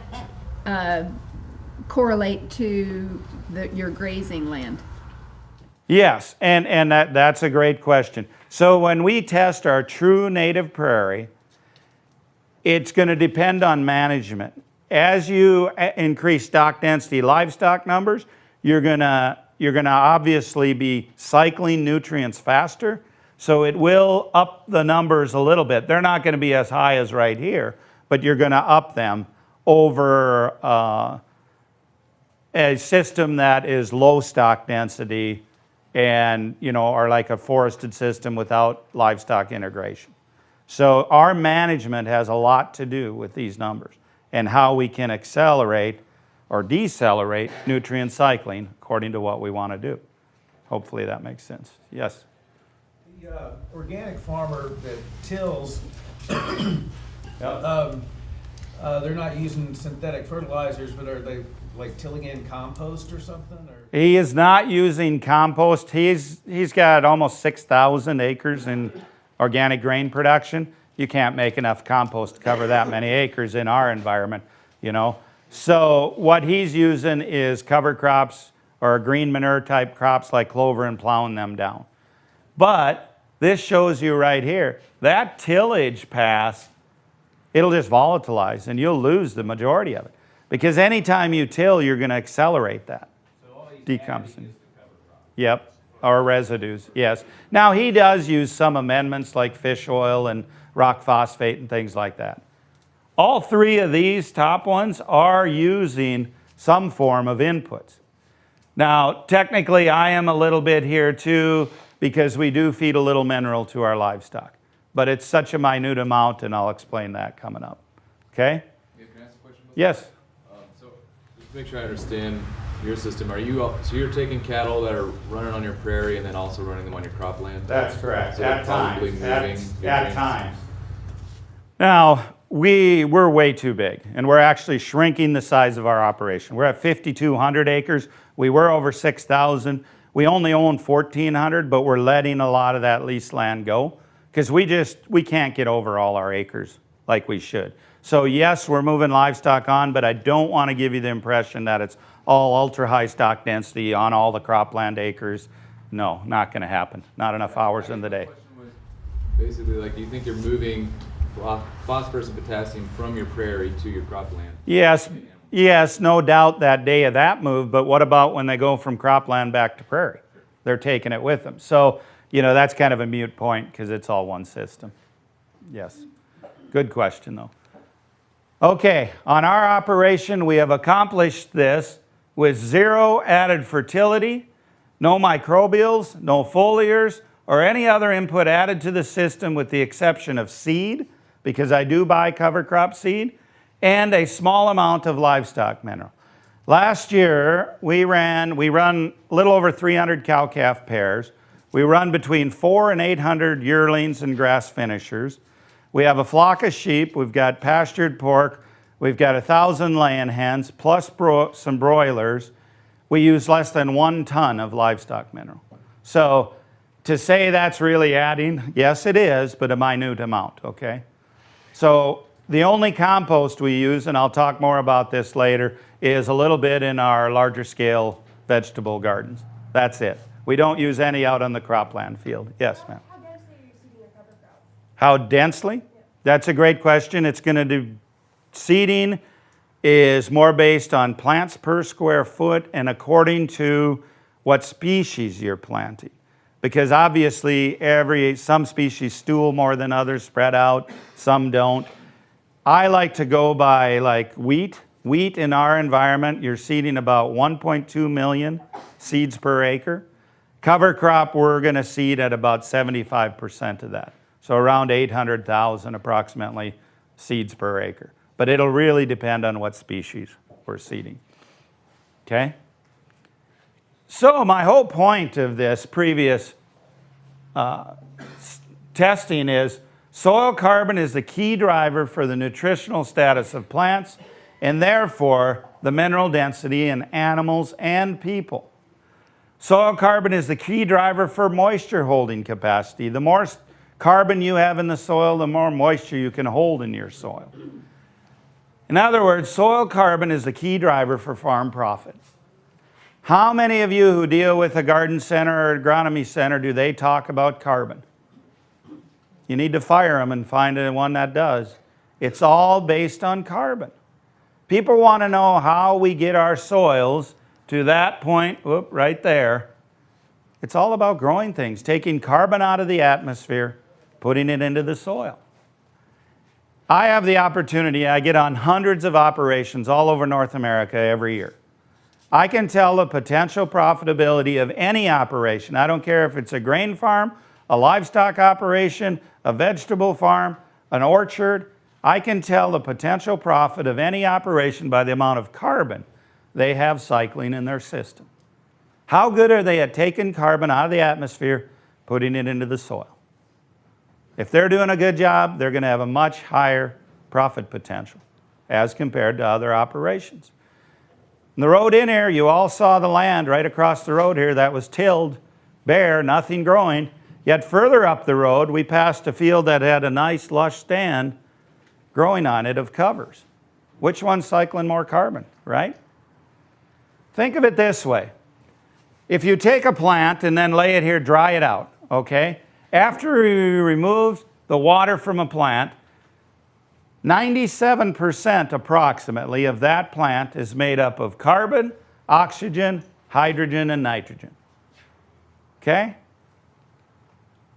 B: correlate to your grazing land?
A: Yes, and that's a great question. So when we test our true native prairie, it's going to depend on management. As you increase stock density livestock numbers, you're gonna obviously be cycling nutrients faster, so it will up the numbers a little bit. They're not going to be as high as right here, but you're going to up them over a system that is low stock density and, or like a forested system without livestock integration. So our management has a lot to do with these numbers and how we can accelerate or decelerate nutrient cycling according to what we want to do. Hopefully that makes sense. Yes?
E: The organic farmer that tills,
A: Yep.
E: they're not using synthetic fertilizers, but are they like tilling in compost or something? Or?
A: He is not using compost. He's got almost 6,000 acres in organic grain production. You can't make enough compost to cover that many acres in our environment, you know. So what he's using is cover crops or green manure type crops like clover and plowing them down. But this shows you right here, that tillage pass, it'll just volatilize and you'll lose the majority of it. Because anytime you till, you're going to accelerate that.
E: So all he's
A: Decomposing.
E: adding is the cover crop.
A: Yep, or residues, yes. Now he does use some amendments like fish oil and rock phosphate and things like that. All three of these top ones are using some form of inputs. Now, technically I am a little bit here too because we do feed a little mineral to our livestock. But it's such a minute amount and I'll explain that coming up. Okay?
F: Yeah, can I ask a question about
A: Yes.
F: So just to make sure I understand your system, so you're taking cattle that are running on your prairie and then also running them on your cropland?
A: That's correct.
F: So
A: At
F: probably
A: times.
F: moving your
A: At
F: grains.
A: times. Now, we're way too big, and we're actually shrinking the size of our operation. We're at 5,200 acres. We were over 6,000. We only own 1,400, but we're letting a lot of that leased land go because we can't get over all our acres like we should. So yes, we're moving livestock on, but I don't want to give you the impression that it's all ultra high stock density on all the cropland acres. No, not going to happen. Not enough hours in the day.
F: My question was basically, like, do you think you're moving phosphorus and potassium from your prairie to your cropland?
A: Yes, no doubt that day of that move, but what about when they go from cropland back to prairie? They're taking it with them. So, you know, that's kind of a moot point because it's all one system. Yes. Good question, though. Okay, on our operation, we have accomplished this with zero added fertility, no microbials, no foliars, or any other input added to the system with the exception of seed, because I do buy cover crop seed, and a small amount of livestock mineral. Last year, we run a little over 300 cow-calf pairs. We run between 400 and 800 yearlings and grass finishers. We have a flock of sheep. We've got pastured pork. We've got 1,000 laying hens, plus some broilers. We use less than 1 ton of livestock mineral. So to say that's really adding, yes, it is, but a minute amount, okay? So the only compost we use, and I'll talk more about this later, is a little bit in our larger scale vegetable gardens. That's it. We don't use any out on the cropland field. Yes, ma'am.
G: How densely are you seeding a cover crop?
A: How densely? Yeah. That's a great question. It's going to do, seeding is more based on plants per square foot and according to what species you're planting. Because obviously some species stool more than others, spread out, some don't. I like to go by like wheat. Wheat in our environment, you're seeding about 1.2 million seeds per acre. Cover crop, we're going to seed at about 75% of that. So around 800,000 approximately seeds per acre. But it'll really depend on what species we're seeding. Okay? So my whole point of this previous testing is soil carbon is the key driver for the nutritional status of plants and therefore the mineral density in animals and people. Soil carbon is the key driver for moisture holding capacity. The more carbon you have in the soil, the more moisture you can hold in your soil. In other words, soil carbon is the key driver for farm profit. How many of you who deal with a garden center or agronomy center do they talk about carbon? You need to fire them and find one that does. It's all based on carbon. People want to know how we get our soils to that point, right there. It's all about growing things, taking carbon out of the atmosphere, putting it into the soil. I have the opportunity, I get on hundreds of operations all over North America every year. I can tell the potential profitability of any operation. I don't care if it's a grain farm, a livestock operation, a vegetable farm, an orchard. I can tell the potential profit of any operation by the amount of carbon they have cycling in their system. How good are they at taking carbon out of the atmosphere, putting it into the soil? If they're doing a good job, they're going to have a much higher profit potential as compared to other operations. And the road in here, you all saw the land right across the road here that was tilled, bare, nothing growing. Yet further up the road, we passed a field that had a nice lush stand growing on it of covers. Which one's cycling more carbon, right? Think of it this way. If you take a plant and then lay it here, dry it out, okay? After you remove the water from a plant, 97% approximately of that plant is made up of carbon, oxygen, hydrogen, and nitrogen. Okay?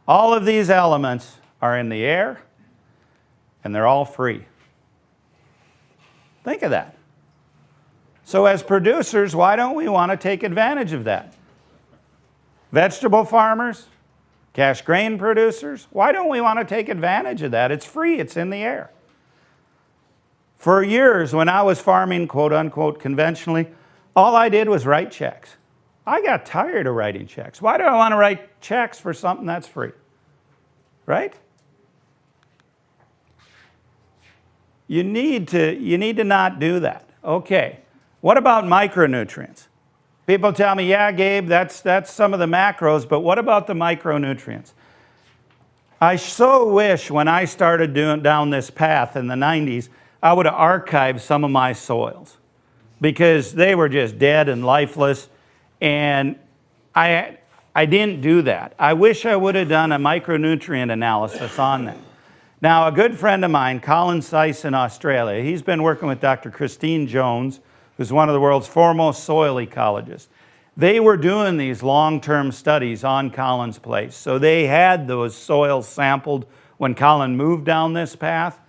A: All of these elements are in the air, and they're all free. Think of that. So as producers, why don't we want to take advantage of that? Vegetable farmers, cash grain producers, why don't we want to take advantage of that? It's free, it's in the air. For years, when I was farming, quote unquote, conventionally, all I did was write checks. I got tired of writing checks. Why do I want to write checks for something that's free? Right? You need to not do that. Okay. What about micronutrients? People tell me, yeah, Gabe, that's some of the macros, but what about the micronutrients? I so wish when I started down this path in the 90s, I would have archived some of my soils because they were just dead and lifeless, and I didn't do that. I wish I would have done a micronutrient analysis on that. Now, a good friend of mine, Colin Seiss in Australia, he's been working with Dr. Christine Jones, who's one of the world's foremost soil ecologists. They were doing these long-term studies on Colin's place. So they had those soils sampled when Colin moved down this path,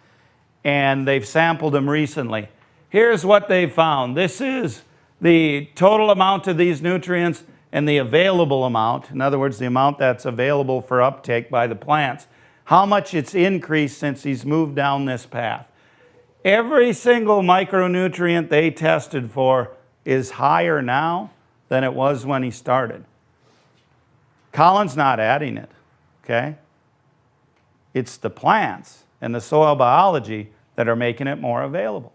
A: and they've sampled them recently. Here's what they found. This is the total amount of these nutrients and the available amount, in other words, the amount that's available for uptake by the plants, how much it's increased since he's moved down this path. Every single micronutrient they tested for is higher now than it was when he started. Colin's not adding it, okay? It's the plants and the soil biology that are making it more available.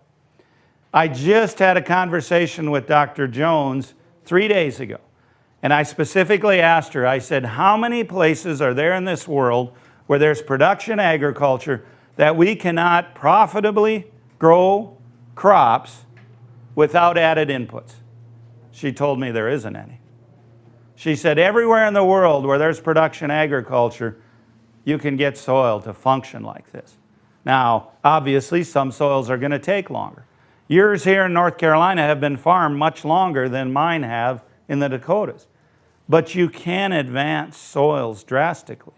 A: I just had a conversation with Dr. Jones 3 days ago, and I specifically asked her, I said, how many places are there in this world where there's production agriculture that we cannot profitably grow crops without added inputs? She told me there isn't any. She said everywhere in the world where there's production agriculture, you can get soil to function like this. Now, obviously, some soils are going to take longer. Yours here in North Carolina have been farmed much longer than mine have in the Dakotas. But you can advance soils drastically.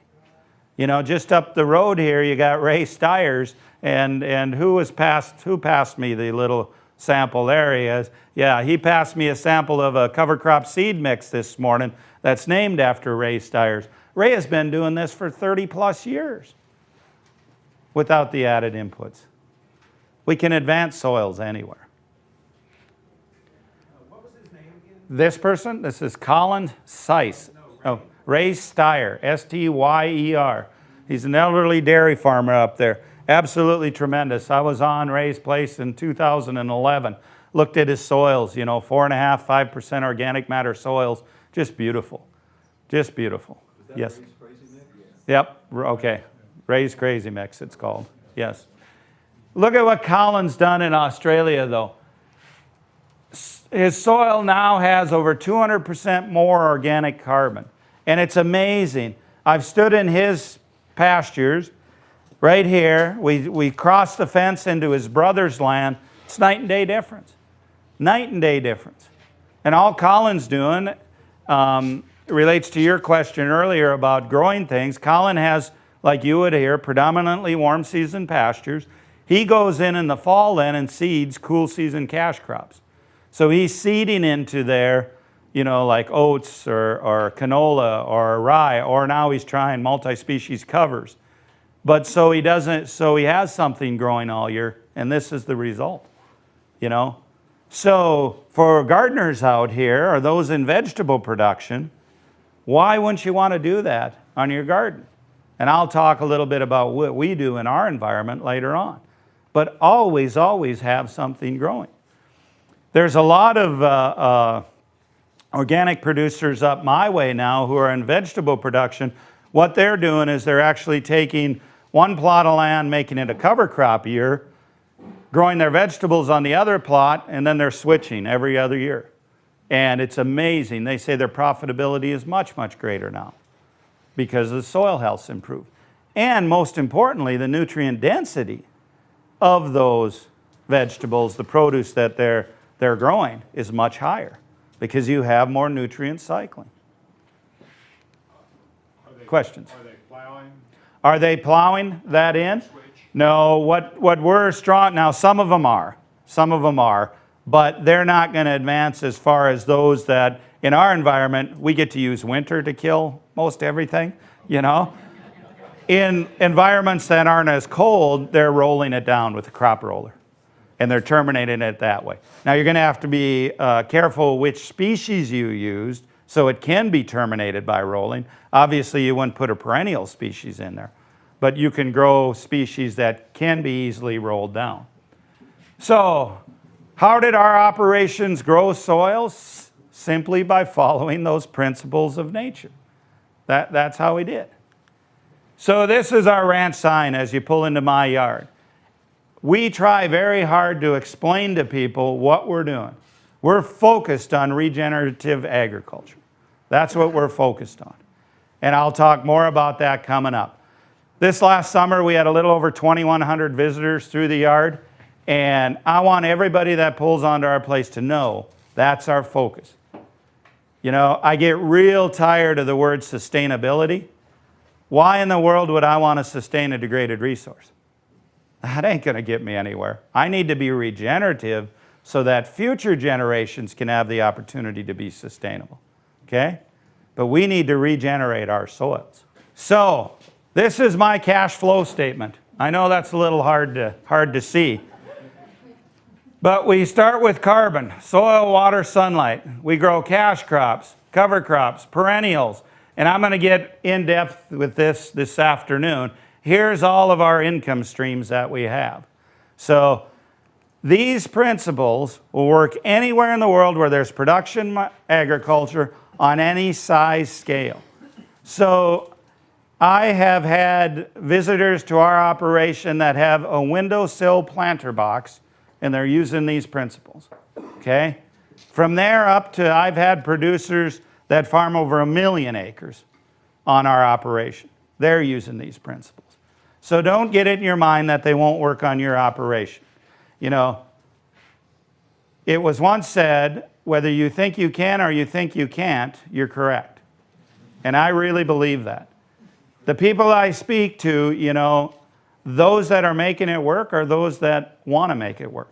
A: You know, just up the road here, you got Ray Stiers, and who passed me the little sample there? Yeah, he passed me a sample of a cover crop seed mix this morning that's named after Ray Stiers. Ray has been doing this for 30 plus years without the added inputs. We can advance soils anywhere.
E: What was his name again?
A: This person, this is Colin Seiss. Oh, Ray Stier, S-T-Y-E-R. He's an elderly dairy farmer up there. Absolutely tremendous. I was on Ray's place in 2011. Looked at his soils, 4.5%, 5% organic matter soils. Just beautiful. Just beautiful. Yes.
C: Ray's Crazy Mix?
A: Yep. Okay. Ray's Crazy Mix, it's called. Yes. Look at what Colin's done in Australia, though. His soil now has over 200% more organic carbon. And it's amazing. I've stood in his pastures right here. We crossed the fence into his brother's land. It's night and day difference. Night and day difference. And all Colin's doing relates to your question earlier about growing things. Colin has, like you would hear, predominantly warm season pastures. He goes in the fall then and seeds cool season cash crops. So he's seeding into there, like oats or canola or rye, or now he's trying multi-species covers. But so he has something growing all year, and this is the result. So for gardeners out here, or those in vegetable production, why wouldn't you want to do that on your garden? And I'll talk a little bit about what we do in our environment later on. But always, always have something growing. There's a lot of organic producers up my way now who are in vegetable production. What they're doing is they're actually taking one plot of land, making it a cover crop year, growing their vegetables on the other plot, and then they're switching every other year. And it's amazing. They say their profitability is much, much greater now because the soil health's improved. And most importantly, the nutrient density of those vegetables, the produce that they're growing, is much higher because you have more nutrient cycling. Questions?
H: Are they plowing?
A: Are they plowing that in? No, what we're strong, now some of them are, but they're not going to advance as far as those that, in our environment, we get to use winter to kill most everything, you know. In environments that aren't as cold, they're rolling it down with a crop roller, and they're terminating it that way. Now you're going to have to be careful which species you used, so it can be terminated by rolling. Obviously, you wouldn't put a perennial species in there, but you can grow species that can be easily rolled down. So, how did our operations grow soils? Simply by following those principles of nature. That's how we did. So this is our ranch sign as you pull into my yard. We try very hard to explain to people what we're doing. We're focused on regenerative agriculture. That's what we're focused on. And I'll talk more about that coming up. This last summer, we had a little over 2,100 visitors through the yard, and I want everybody that pulls onto our place to know that's our focus. You know, I get real tired of the word sustainability. Why in the world would I want to sustain a degraded resource? That ain't going to get me anywhere. I need to be regenerative so that future generations can have the opportunity to be sustainable. Okay? But we need to regenerate our soils. So, this is my cash flow statement. I know that's a little hard to see. But we start with carbon, soil, water, sunlight. We grow cash crops, cover crops, perennials. And I'm going to get in depth with this afternoon. Here's all of our income streams that we have. So these principles will work anywhere in the world where there's production agriculture on any size scale. So I have had visitors to our operation that have a windowsill planter box, and they're using these principles, okay? From there up to, I've had producers that farm over 1 million acres on our operation. They're using these principles. So don't get it in your mind that they won't work on your operation. You know, it was once said, whether you think you can or you think you can't, you're correct. And I really believe that. The people I speak to, you know, those that are making it work are those that want to make it work.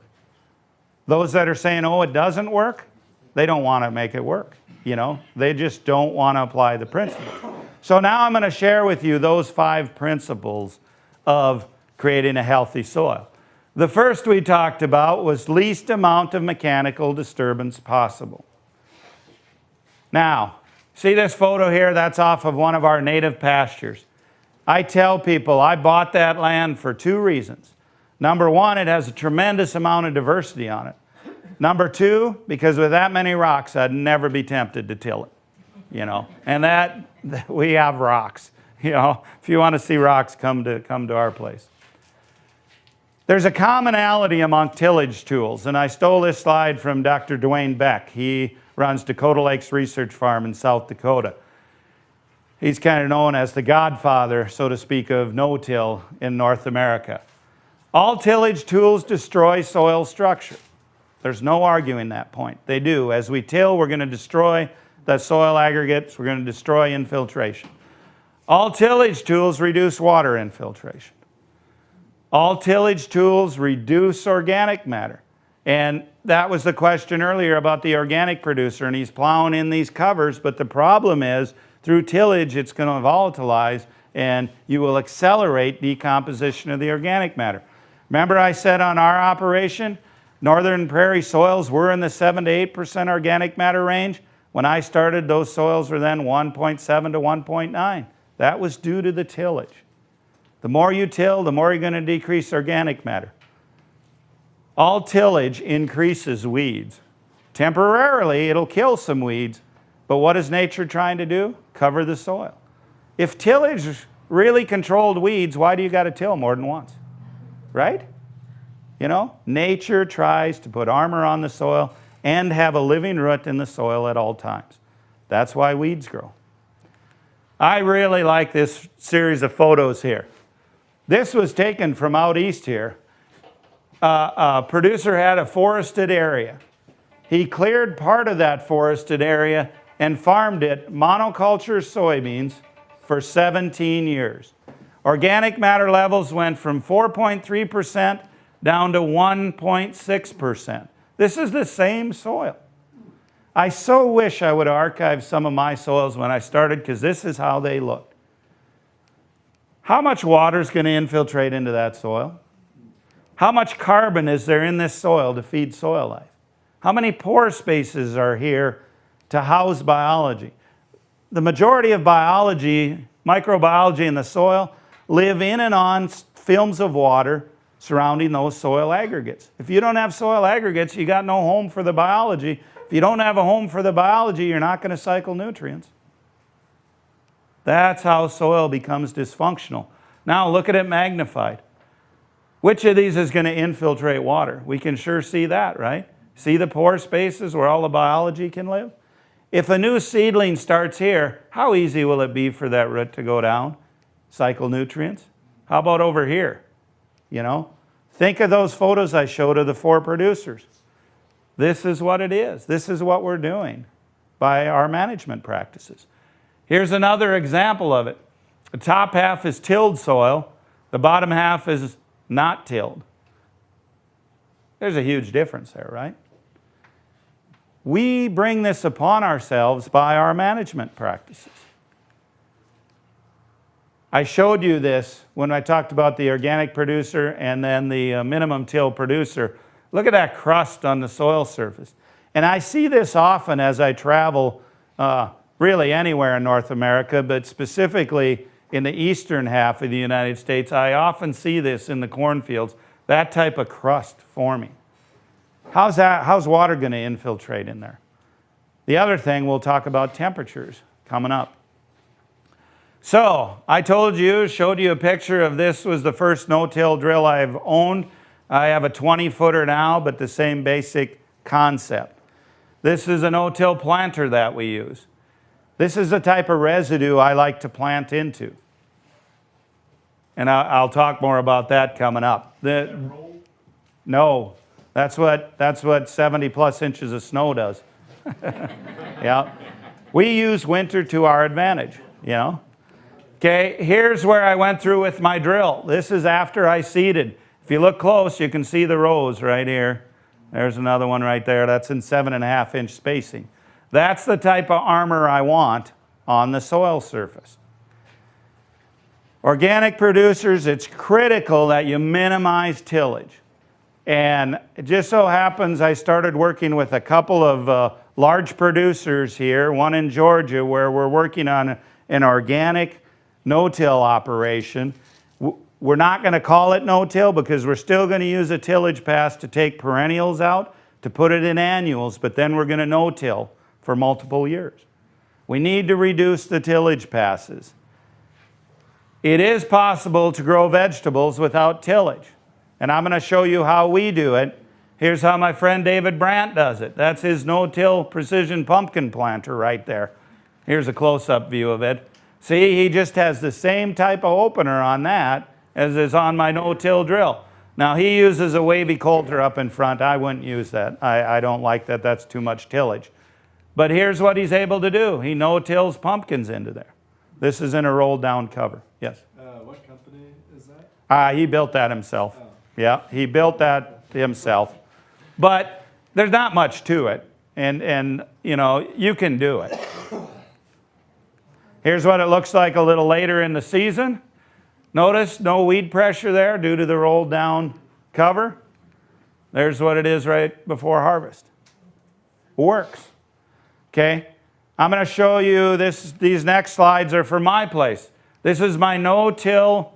A: Those that are saying, oh, it doesn't work, they don't want to make it work. You know, they just don't want to apply the principles. So now I'm going to share with you those 5 principles of creating a healthy soil. The first we talked about was least amount of mechanical disturbance possible. Now, see this photo here? That's off of one of our native pastures. I tell people I bought that land for 2 reasons. Number 1, it has a tremendous amount of diversity on it. Number 2, because with that many rocks, I'd never be tempted to till it, you know. And that we have rocks, you know. If you want to see rocks, come to our place. There's a commonality among tillage tools, and I stole this slide from Dr. Dwayne Beck. He runs Dakota Lakes Research Farm in South Dakota. He's kind of known as the godfather, so to speak, of no-till in North America. All tillage tools destroy soil structure. There's no arguing that point. They do. As we till, we're going to destroy the soil aggregates. We're going to destroy infiltration. All tillage tools reduce water infiltration. All tillage tools reduce organic matter. And that was the question earlier about the organic producer, and he's plowing in these covers, but the problem is, through tillage, it's going to volatilize, and you will accelerate decomposition of the organic matter. Remember I said on our operation, Northern prairie soils were in the 7 to 8% organic matter range. When I started, those soils were then 1.7 to 1.9. That was due to the tillage. The more you till, the more you're going to decrease organic matter. All tillage increases weeds. Temporarily, it'll kill some weeds, but what is nature trying to do? Cover the soil. If tillage really controlled weeds, why do you got to till more than once? Right? You know, nature tries to put armor on the soil and have a living root in the soil at all times. That's why weeds grow. I really like this series of photos here. This was taken from out east here. A producer had a forested area. He cleared part of that forested area and farmed it monoculture soybeans for 17 years. Organic matter levels went from 4.3% down to 1.6%. This is the same soil. I so wish I would archive some of my soils when I started, because this is how they looked. How much water is going to infiltrate into that soil? How much carbon is there in this soil to feed soil life? How many pore spaces are here to house biology? The majority of biology, microbiology in the soil, live in and on films of water surrounding those soil aggregates. If you don't have soil aggregates, you got no home for the biology. If you don't have a home for the biology, you're not going to cycle nutrients. That's how soil becomes dysfunctional. Now look at it magnified. Which of these is going to infiltrate water? We can sure see that, right? See the pore spaces where all the biology can live? If a new seedling starts here, how easy will it be for that root to go down, cycle nutrients? How about over here? You know, think of those photos I showed of the 4 producers. This is what it is. This is what we're doing by our management practices. Here's another example of it. The top half is tilled soil. The bottom half is not tilled. There's a huge difference there, right? We bring this upon ourselves by our management practices. I showed you this when I talked about the organic producer and then the minimum till producer. Look at that crust on the soil surface. And I see this often as I travel really anywhere in North America, but specifically in the eastern half of the United States. I often see this in the cornfields, that type of crust forming. How's water going to infiltrate in there? The other thing, we'll talk about temperatures coming up. So, I showed you a picture of this was the first no-till drill I've owned. I have a 20-footer now, but the same basic concept. This is a no-till planter that we use. This is the type of residue I like to plant into. And I'll talk more about that coming up. No, that's what 70 plus inches of snow does. Yeah. We use winter to our advantage, you know. Okay, here's where I went through with my drill. This is after I seeded. If you look close, you can see the rows right here. There's another one right there. That's in 7.5 inch spacing. That's the type of armor I want on the soil surface. Organic producers, it's critical that you minimize tillage. And it just so happens I started working with a couple of large producers here, one in Georgia, where we're working on an organic no-till operation. We're not going to call it no-till because we're still going to use a tillage pass to take perennials out, to put it in annuals, but then we're going to no-till for multiple years. We need to reduce the tillage passes. It is possible to grow vegetables without tillage, and I'm going to show you how we do it. Here's how my friend David Brandt does it. That's his no-till precision pumpkin planter right there. Here's a close-up view of it. See, he just has the same type of opener on that as is on my no-till drill. Now, he uses a wavy coulter up in front. I wouldn't use that. I don't like that. That's too much tillage. But here's what he's able to do. He no-tills pumpkins into there. This is in a rolled down cover. Yes?
D: What company is that?
A: He built that himself.
D: Oh.
A: Yeah, he built that himself. But there's not much to it. And you know, you can do it. Here's what it looks like a little later in the season. Notice no weed pressure there due to the rolled down cover. There's what it is right before harvest. Works. Okay? I'm going to show you this. These next slides are for my place. This is my no-till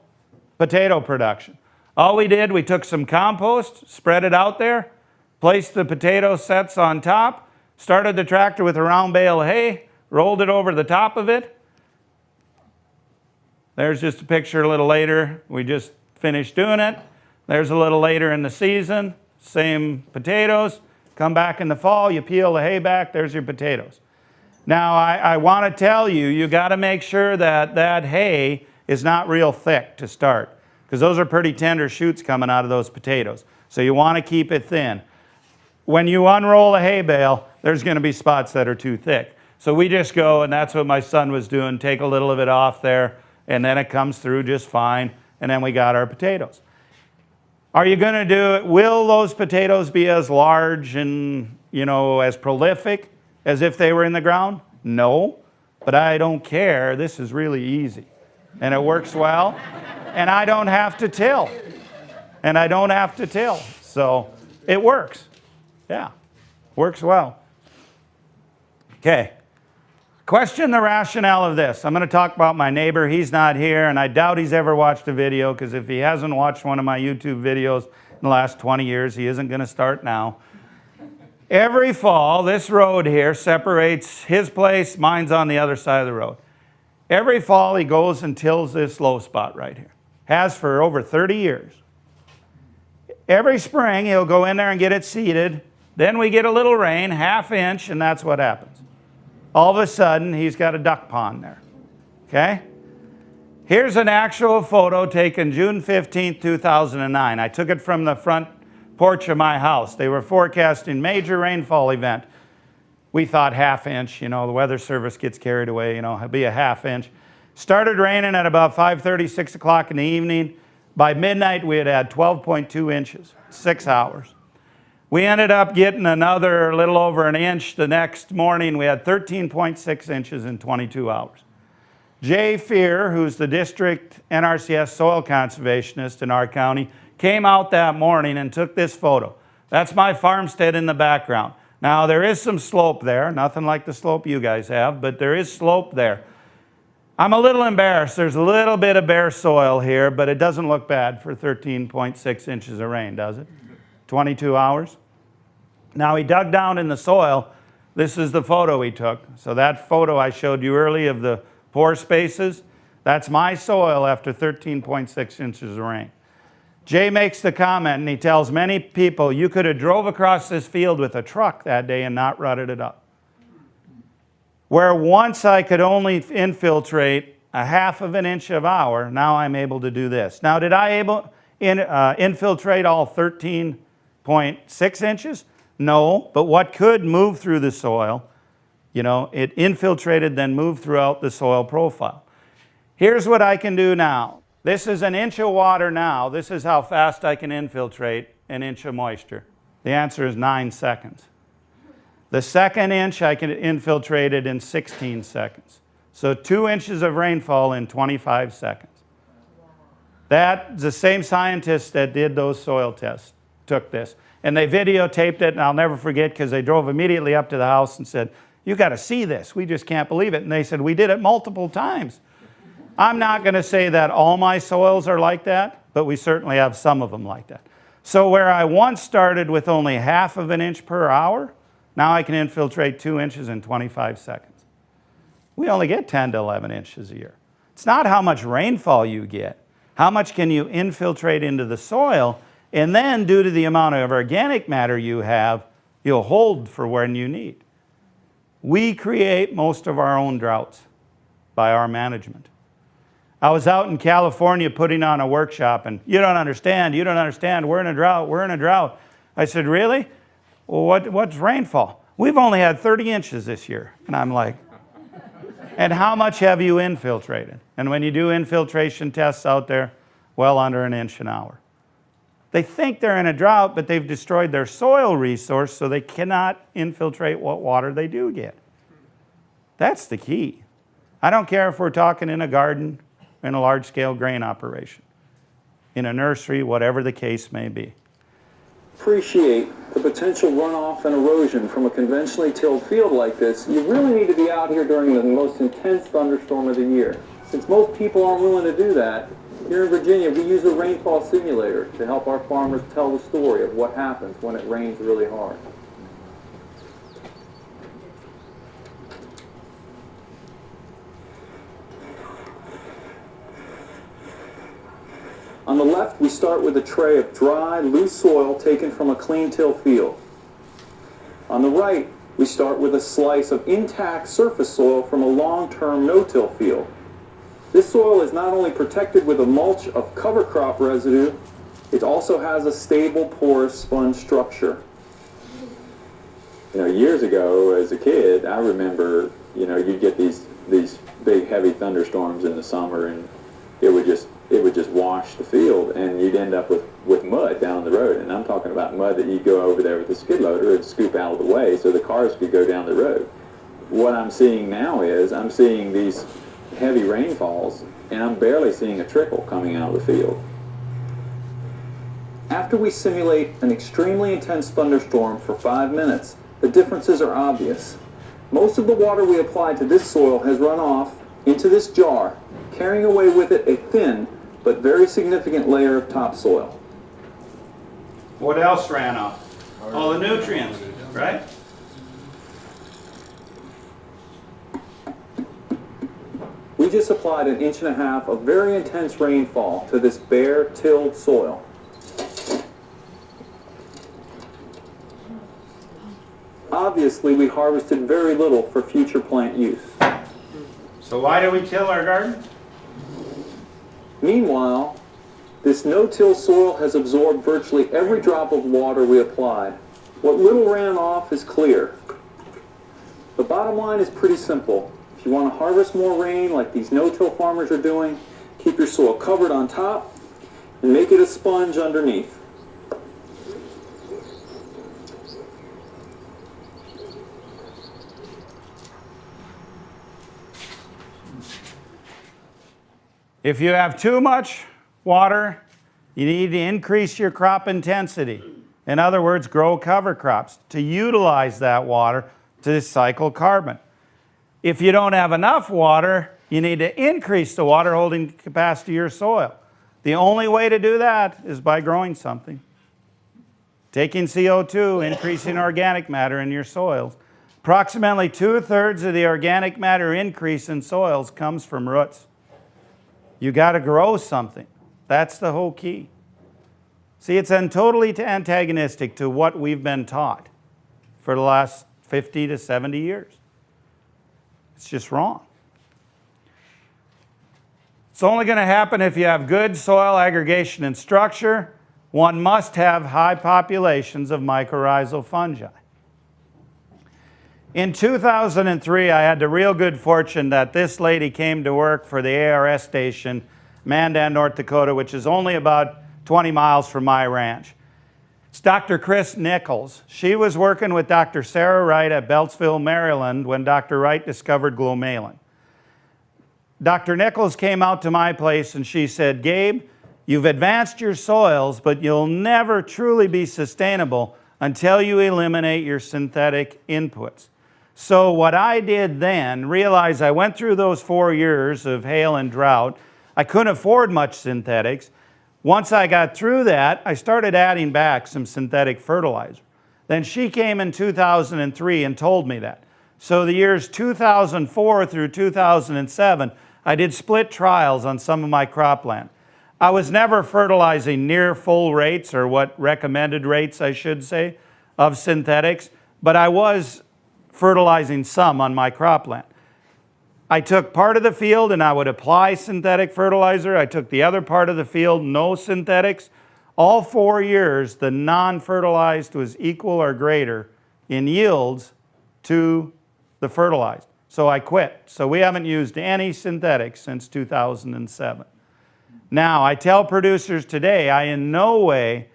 A: potato production. All we did, we took some compost, spread it out there, placed the potato sets on top, started the tractor with a round bale of hay, rolled it over the top of it. There's just a picture a little later. We just finished doing it. There's a little later in the season, same potatoes. Come back in the fall, you peel the hay back, there's your potatoes. Now, I want to tell you, you got to make sure that that hay is not real thick to start, because those are pretty tender shoots coming out of those potatoes. So you want to keep it thin. When you unroll a hay bale, there's going to be spots that are too thick. So we just go, and that's what my son was doing, take a little of it off there, and then it comes through just fine, and then we got our potatoes. Are you going to do it? Will those potatoes be as large and, as prolific as if they were in the ground? No, but I don't care. This is really easy, and it works well, and I don't have to till, so it works. Yeah, works well. Okay. Question the rationale of this. I'm going to talk about my neighbor. He's not here, and I doubt he's ever watched a video, because if he hasn't watched one of my YouTube videos in the last 20 years, he isn't going to start now. Every fall, this road here separates his place, mine's on the other side of the road. Every fall, he goes and tills this low spot right here. Has for over 30 years. Every spring, he'll go in there and get it seeded. Then we get a little rain, ½ inch, and that's what happens. All of a sudden, he's got a duck pond there, okay? Here's an actual photo taken June 15, 2009. I took it from the front porch of my house. They were forecasting major rainfall event. We thought ½ inch, the Weather Service gets carried away, it'll be a ½ inch. Started raining at about 5:30, 6 o'clock in the evening. By midnight, we had 12.2 inches, 6 hours. We ended up getting another little over an inch the next morning. We had 13.6 inches in 22 hours. Jay Fear, who's the district NRCS soil conservationist in our county, came out that morning and took this photo. That's my farmstead in the background. Now, there is some slope there, nothing like the slope you guys have, but there is slope there. I'm a little embarrassed. There's a little bit of bare soil here, but it doesn't look bad for 13.6 inches of rain, does it? 22 hours? Now, he dug down in the soil. This is the photo he took. So that photo I showed you earlier of the pore spaces, that's my soil after 13.6 inches of rain. Jay makes the comment, and he tells many people, you could have drove across this field with a truck that day and not rutted it up. Where once I could only infiltrate a ½ of an inch an hour, now I'm able to do this. Now, did I infiltrate all 13.6 inches? No, but what could move through the soil, it infiltrated, then moved throughout the soil profile. Here's what I can do now. This is an inch of water now. This is how fast I can infiltrate an inch of moisture. The answer is 9 seconds. The second inch, I can infiltrate it in 16 seconds. So 2 inches of rainfall in 25 seconds. That's the same scientists that did those soil tests took this. And they videotaped it, and I'll never forget, because they drove immediately up to the house and said, you got to see this. We just can't believe it. And they said, we did it multiple times. I'm not going to say that all my soils are like that, but we certainly have some of them like that. So where I once started with only ½ of an inch per hour, now I can infiltrate 2 inches in 25 seconds. We only get 10 to 11 inches a year. It's not how much rainfall you get. How much can you infiltrate into the soil? And then, due to the amount of organic matter you have, you'll hold for when you need. We create most of our own droughts by our management. I was out in California putting on a workshop, and you don't understand, we're in a drought. I said, really? Well, what's rainfall? We've only had 30 inches this year. And I'm like, and how much have you infiltrated? And when you do infiltration tests out there, well under an inch an hour. They think they're in a drought, but they've destroyed their soil resource, so they cannot infiltrate what water they do get. That's the key. I don't care if we're talking in a garden, in a large-scale grain operation, in a nursery, whatever the case may be.
H: appreciate the potential runoff and erosion from a conventionally tilled field like this, you really need to be out here during the most intense thunderstorm of the year. Since most people aren't willing to do that, here in Virginia we use a rainfall simulator to help our farmers tell the story of what happens when it rains really hard. On the left, we start with a tray of dry, loose soil taken from a clean till field. On the right, we start with a slice of intact surface soil from a long-term no-till field. This soil is not only protected with a mulch of cover crop residue, it also has a stable, porous sponge structure.
I: You know, years ago, as a kid, I remember, you know, you'd get these big, heavy thunderstorms in the summer, and it would just wash the field, and you'd end up with mud down the road. And I'm talking about mud that you'd go over there with a skid loader and scoop out of the way so the cars could go down the road. What I'm seeing now is I'm seeing these heavy rainfalls, and I'm barely seeing a trickle coming out of the field.
H: After we simulate an extremely intense thunderstorm for 5 minutes, the differences are obvious. Most of the water we applied to this soil has run off into this jar, carrying away with it a thin but very significant layer of topsoil.
A: What else ran off? All the nutrients, right?
H: We just applied 1.5 inches of very intense rainfall to this bare, tilled soil. Obviously, we harvested very little for future plant use.
A: So why do we till our garden?
H: Meanwhile, this no-till soil has absorbed virtually every drop of water we applied. What little ran off is clear. The bottom line is pretty simple. If you want to harvest more rain like these no-till farmers are doing, keep your soil covered on top and make it a sponge underneath.
A: If you have too much water, you need to increase your crop intensity. In other words, grow cover crops to utilize that water to cycle carbon. If you don't have enough water, you need to increase the water holding capacity of your soil. The only way to do that is by growing something. Taking CO2, increasing organic matter in your soils. Approximately 2/3 of the organic matter increase in soils comes from roots. You got to grow something. That's the whole key. See, it's totally antagonistic to what we've been taught for the last 50 to 70 years. It's just wrong. It's only going to happen if you have good soil aggregation and structure. One must have high populations of mycorrhizal fungi. In 2003, I had the real good fortune that this lady came to work for the ARS station, Mandan, North Dakota, which is only about 20 miles from my ranch. It's Dr. Chris Nichols. She was working with Dr. Sarah Wright at Beltsville, Maryland, when Dr. Wright discovered glomalin. Dr. Nichols came out to my place and she said, "Gabe, you've advanced your soils, but you'll never truly be sustainable until you eliminate your synthetic inputs." So what I did then, realized I went through those 4 years of hail and drought. I couldn't afford much synthetics. Once I got through that, I started adding back some synthetic fertilizer. Then she came in 2003 and told me that. So the years 2004 through 2007, I did split trials on some of my cropland. I was never fertilizing near full rates, or what recommended rates I should say, of synthetics, but I was fertilizing some on my cropland. I took part of the field and I would apply synthetic fertilizer. I took the other part of the field, no synthetics. All 4 years, the non-fertilized was equal or greater in yields to the fertilized. So I quit. So we haven't used any synthetics since 2007. Now, I tell producers today, I in no way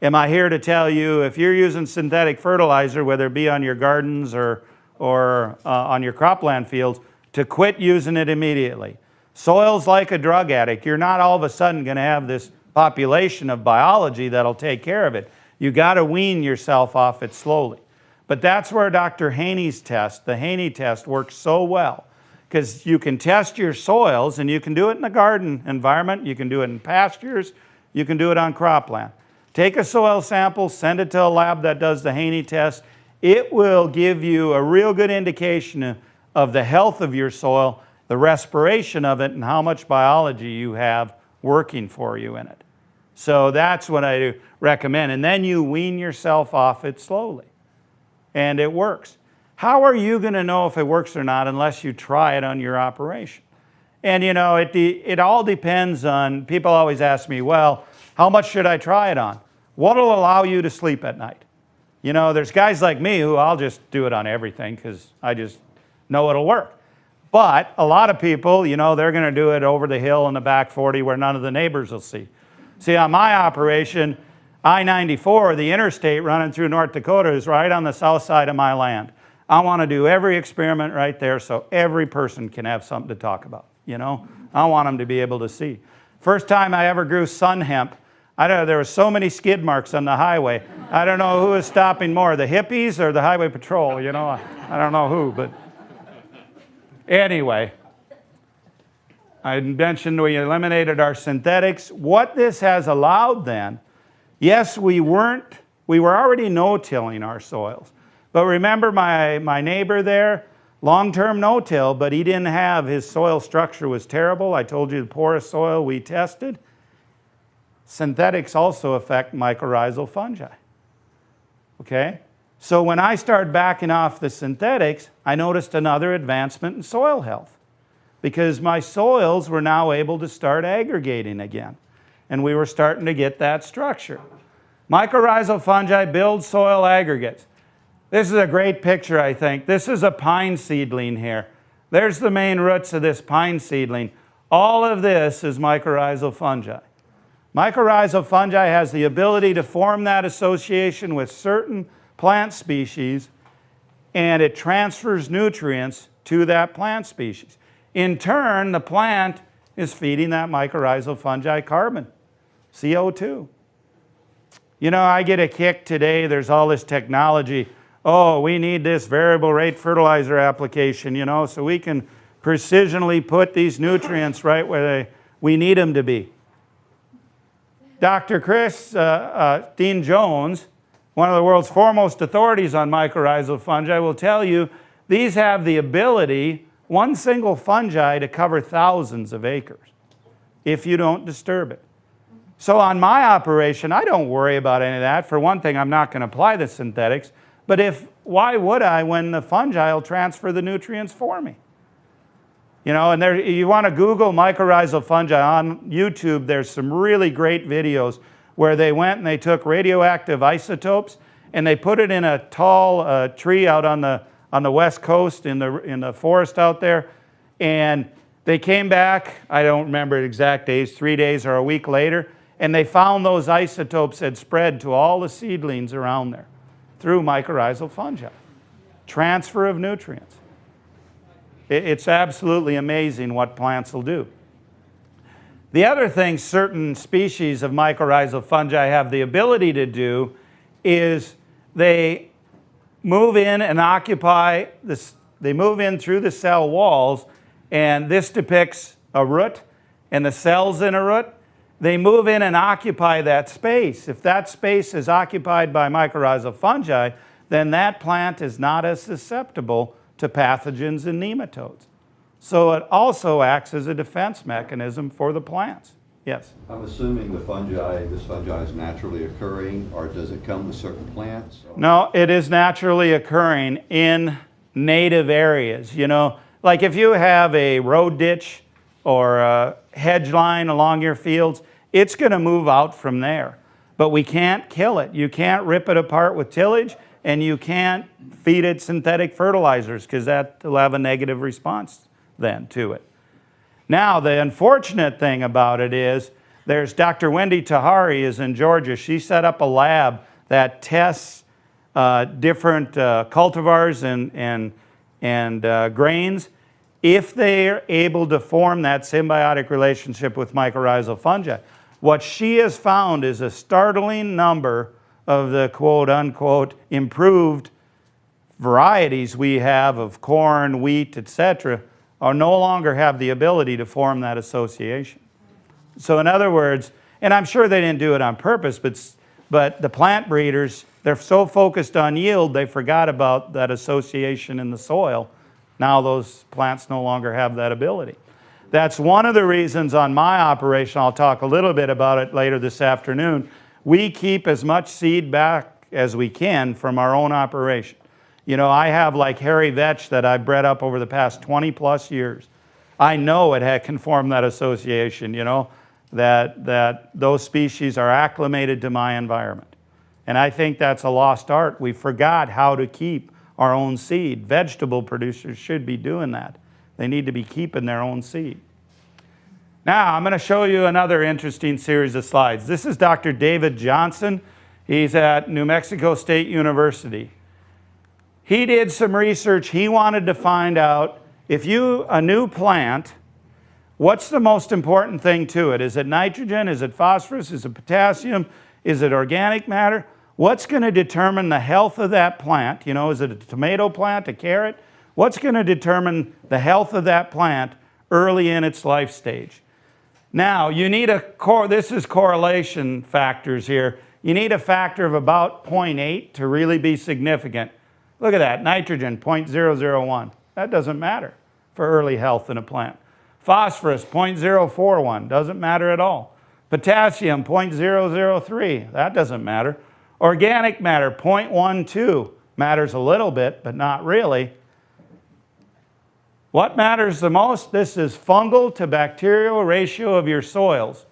A: am I here to tell you if you're using synthetic fertilizer, whether it be on your gardens or on your cropland fields, to quit using it immediately. Soil's like a drug addict. You're not all of a sudden going to have this population of biology that'll take care of it. You got to wean yourself off it slowly. But that's where Dr. Haney's test, the Haney test, works so well. Because you can test your soils, and you can do it in a garden environment, you can do it in pastures, you can do it on cropland. Take a soil sample, send it to a lab that does the Haney test. It will give you a real good indication of the health of your soil, the respiration of it, and how much biology you have working for you in it. So that's what I recommend. And then you wean yourself off it slowly. And it works. How are you going to know if it works or not unless you try it on your operation? And you know, it all depends on, people always ask me, well, how much should I try it on? What'll allow you to sleep at night? You know, there's guys like me who I'll just do it on everything because I just know it'll work. But a lot of people, you know, they're going to do it over the hill in the back 40 where none of the neighbors will see. See, on my operation, I-94, the interstate running through North Dakota, is right on the south side of my land. I want to do every experiment right there so every person can have something to talk about, you know? I want them to be able to see. First time I ever grew sun hemp, I don't know, there were so many skid marks on the highway. I don't know who was stopping more, the hippies or the highway patrol, you know? I don't know who, but anyway. I mentioned we eliminated our synthetics. What this has allowed then, yes, we were already no-tilling our soils. But remember my neighbor there, long-term no-till, but he didn't have, his soil structure was terrible. I told you the porous soil we tested. Synthetics also affect mycorrhizal fungi. Okay? So when I started backing off the synthetics, I noticed another advancement in soil health because my soils were now able to start aggregating again. And we were starting to get that structure. Mycorrhizal fungi build soil aggregates. This is a great picture, I think. This is a pine seedling here. There's the main roots of this pine seedling. All of this is mycorrhizal fungi. Mycorrhizal fungi has the ability to form that association with certain plant species, and it transfers nutrients to that plant species. In turn, the plant is feeding that mycorrhizal fungi carbon, CO2. You know, I get a kick today, there's all this technology. Oh, we need this variable rate fertilizer application, you know, so we can precisionally put these nutrients right where we need them to be. Dr. Chris Dean Jones, one of the world's foremost authorities on mycorrhizal fungi, will tell you these have the ability, one single fungi, to cover thousands of acres if you don't disturb it. So on my operation, I don't worry about any of that. For one thing, I'm not going to apply the synthetics. But why would I when the fungi will transfer the nutrients for me? You know, and you want to Google mycorrhizal fungi on YouTube. There's some really great videos where they went and they took radioactive isotopes and they put it in a tall tree out on the west coast in the forest out there, and they came back. I don't remember exact days, 3 days or a week later, and they found those isotopes had spread to all the seedlings around there through mycorrhizal fungi. Transfer of nutrients. It's absolutely amazing what plants will do. The other thing certain species of mycorrhizal fungi have the ability to do is they move in and occupy this. They move in through the cell walls, and this depicts a root and the cells in a root. They move in and occupy that space. If that space is occupied by mycorrhizal fungi, then that plant is not as susceptible to pathogens and nematodes. So it also acts as a defense mechanism for the plants. Yes?
C: I'm assuming this fungi is naturally occurring, or does it come with certain plants?
A: No, it is naturally occurring in native areas. You know, like if you have a road ditch or a hedge line along your fields, it's going to move out from there. But we can't kill it. You can't rip it apart with tillage, and you can't feed it synthetic fertilizers because that will have a negative response then to it. Now, the unfortunate thing about it is there's Dr. Wendy Tahari is in Georgia. She set up a lab that tests different cultivars and grains if they're able to form that symbiotic relationship with mycorrhizal fungi. What she has found is a startling number of the quote unquote improved varieties we have of corn, wheat, etc., are no longer have the ability to form that association. So in other words, and I'm sure they didn't do it on purpose, but the plant breeders, they're so focused on yield, they forgot about that association in the soil. Now those plants no longer have that ability. That's one of the reasons on my operation, I'll talk a little bit about it later this afternoon, we keep as much seed back as we can from our own operation. You know, I have like hairy vetch that I've bred up over the past 20 plus years. I know it can form that association, you know, that those species are acclimated to my environment. And I think that's a lost art. We forgot how to keep our own seed. Vegetable producers should be doing that. They need to be keeping their own seed. Now, I'm going to show you another interesting series of slides. This is Dr. David Johnson. He's at New Mexico State University. He did some research. He wanted to find out if a new plant, what's the most important thing to it? Is it nitrogen? Is it phosphorus? Is it potassium? Is it organic matter? What's going to determine the health of that plant? You know, is it a tomato plant, a carrot? What's going to determine the health of that plant early in its life stage? Now, you need this is correlation factors here. You need a factor of about 0.8 to really be significant. Look at that, nitrogen, 0.001. That doesn't matter for early health in a plant. Phosphorus, 0.041, doesn't matter at all. Potassium, 0.003, that doesn't matter. Organic matter, 0.12, matters a little bit, but not really. What matters the most? This is fungal to bacterial ratio of your soils.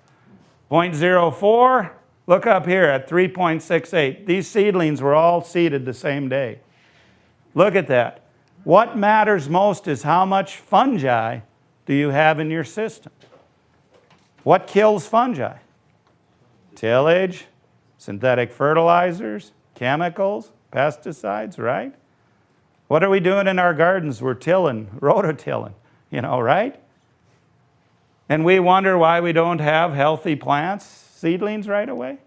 A: 0.04, look up here at 3.68. These seedlings were all seeded the same day. Look at that. What matters most is how much fungi do you have in your system. What kills fungi? Tillage, synthetic fertilizers, chemicals, pesticides, right? What are we doing in our gardens? We're tilling, rototilling, you know, right? And we wonder why we don't have healthy plants, seedlings right away.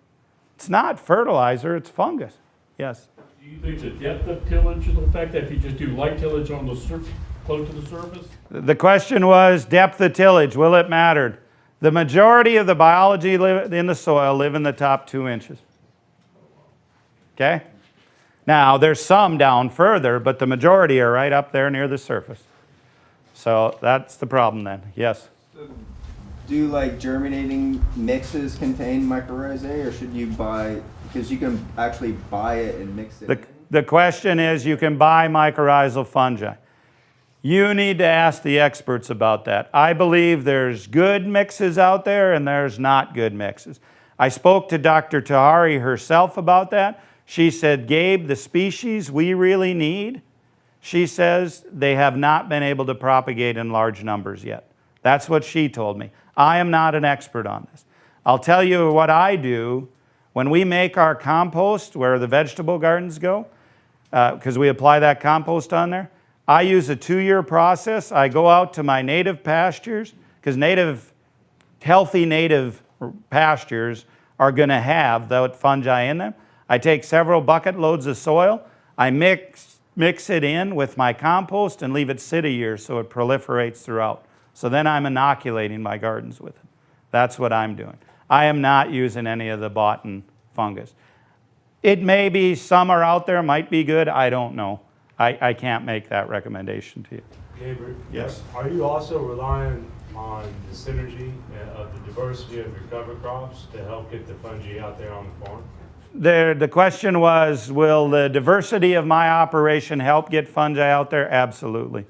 A: It's not fertilizer, it's fungus. Yes?
J: Do you think the depth of tillage will affect that if you just do light tillage on the close to the surface?
A: The question was depth of tillage, will it matter? The majority of the biology in the soil live in the top 2 inches. Okay? Now, there's some down further, but the majority are right up there near the surface. So that's the problem then. Yes?
K: So do like germinating mixes contain mycorrhizae, or should you buy, because you can actually buy it and mix it?
A: The question is, you can buy mycorrhizal fungi. You need to ask the experts about that. I believe there's good mixes out there and there's not good mixes. I spoke to Dr. Tahari herself about that. She said, Gabe, the species we really need, she says, they have not been able to propagate in large numbers yet. That's what she told me. I am not an expert on this. I'll tell you what I do when we make our compost, where the vegetable gardens go, because we apply that compost on there. I use a 2-year process. I go out to my native pastures, because healthy native pastures are going to have that fungi in them. I take several bucket loads of soil. I mix it in with my compost and leave it sit a year so it proliferates throughout. So then I'm inoculating my gardens with it. That's what I'm doing. I am not using any of the bought-in fungus. It may be, some are out there, might be good, I don't know. I can't make that recommendation to you.
J: Gabriel,
A: Yes.
J: Are you also relying on the synergy of the diversity of your cover crops to help get the fungi out there on the farm?
A: The question was, will the diversity of my operation help get fungi out there? Absolutely.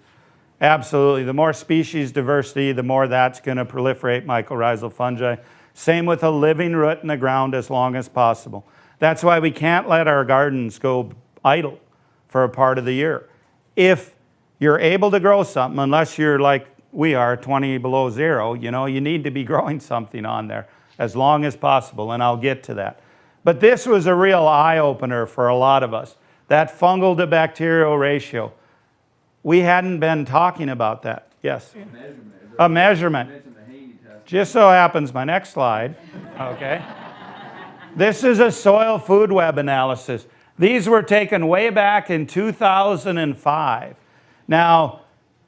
A: Absolutely. The more species diversity, the more that's going to proliferate mycorrhizal fungi. Same with a living root in the ground as long as possible. That's why we can't let our gardens go idle for a part of the year. If you're able to grow something, unless you're like we are, 20 below zero, you know, you need to be growing something on there as long as possible, and I'll get to that. But this was a real eye-opener for a lot of us, that fungal to bacterial ratio. We hadn't been talking about that. Yes? A measurement. Just so happens, my next slide, okay? This is a soil food web analysis. These were taken way back in 2005. Now,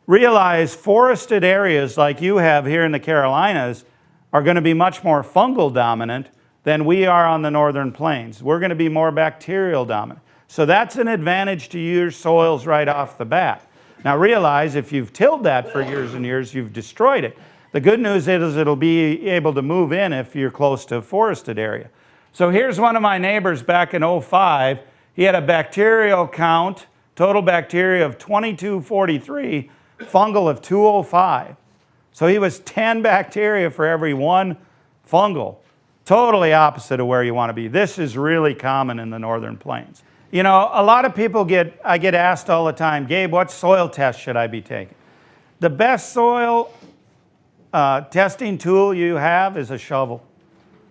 A: realize forested areas like you have here in the Carolinas are going to be much more fungal dominant than we are on the northern plains. We're going to be more bacterial dominant. So that's an advantage to your soils right off the bat. Now realize if you've tilled that for years and years, you've destroyed it. The good news is it'll be able to move in if you're close to a forested area. So here's one of my neighbors back in '05. He had a bacterial count, total bacteria of 2243, fungal of 205. So he was 10 bacteria for every one fungal. Totally opposite of where you want to be. This is really common in the northern plains. You know, a lot of people I get asked all the time, Gabe, what soil test should I be taking? The best soil testing tool you have is a shovel.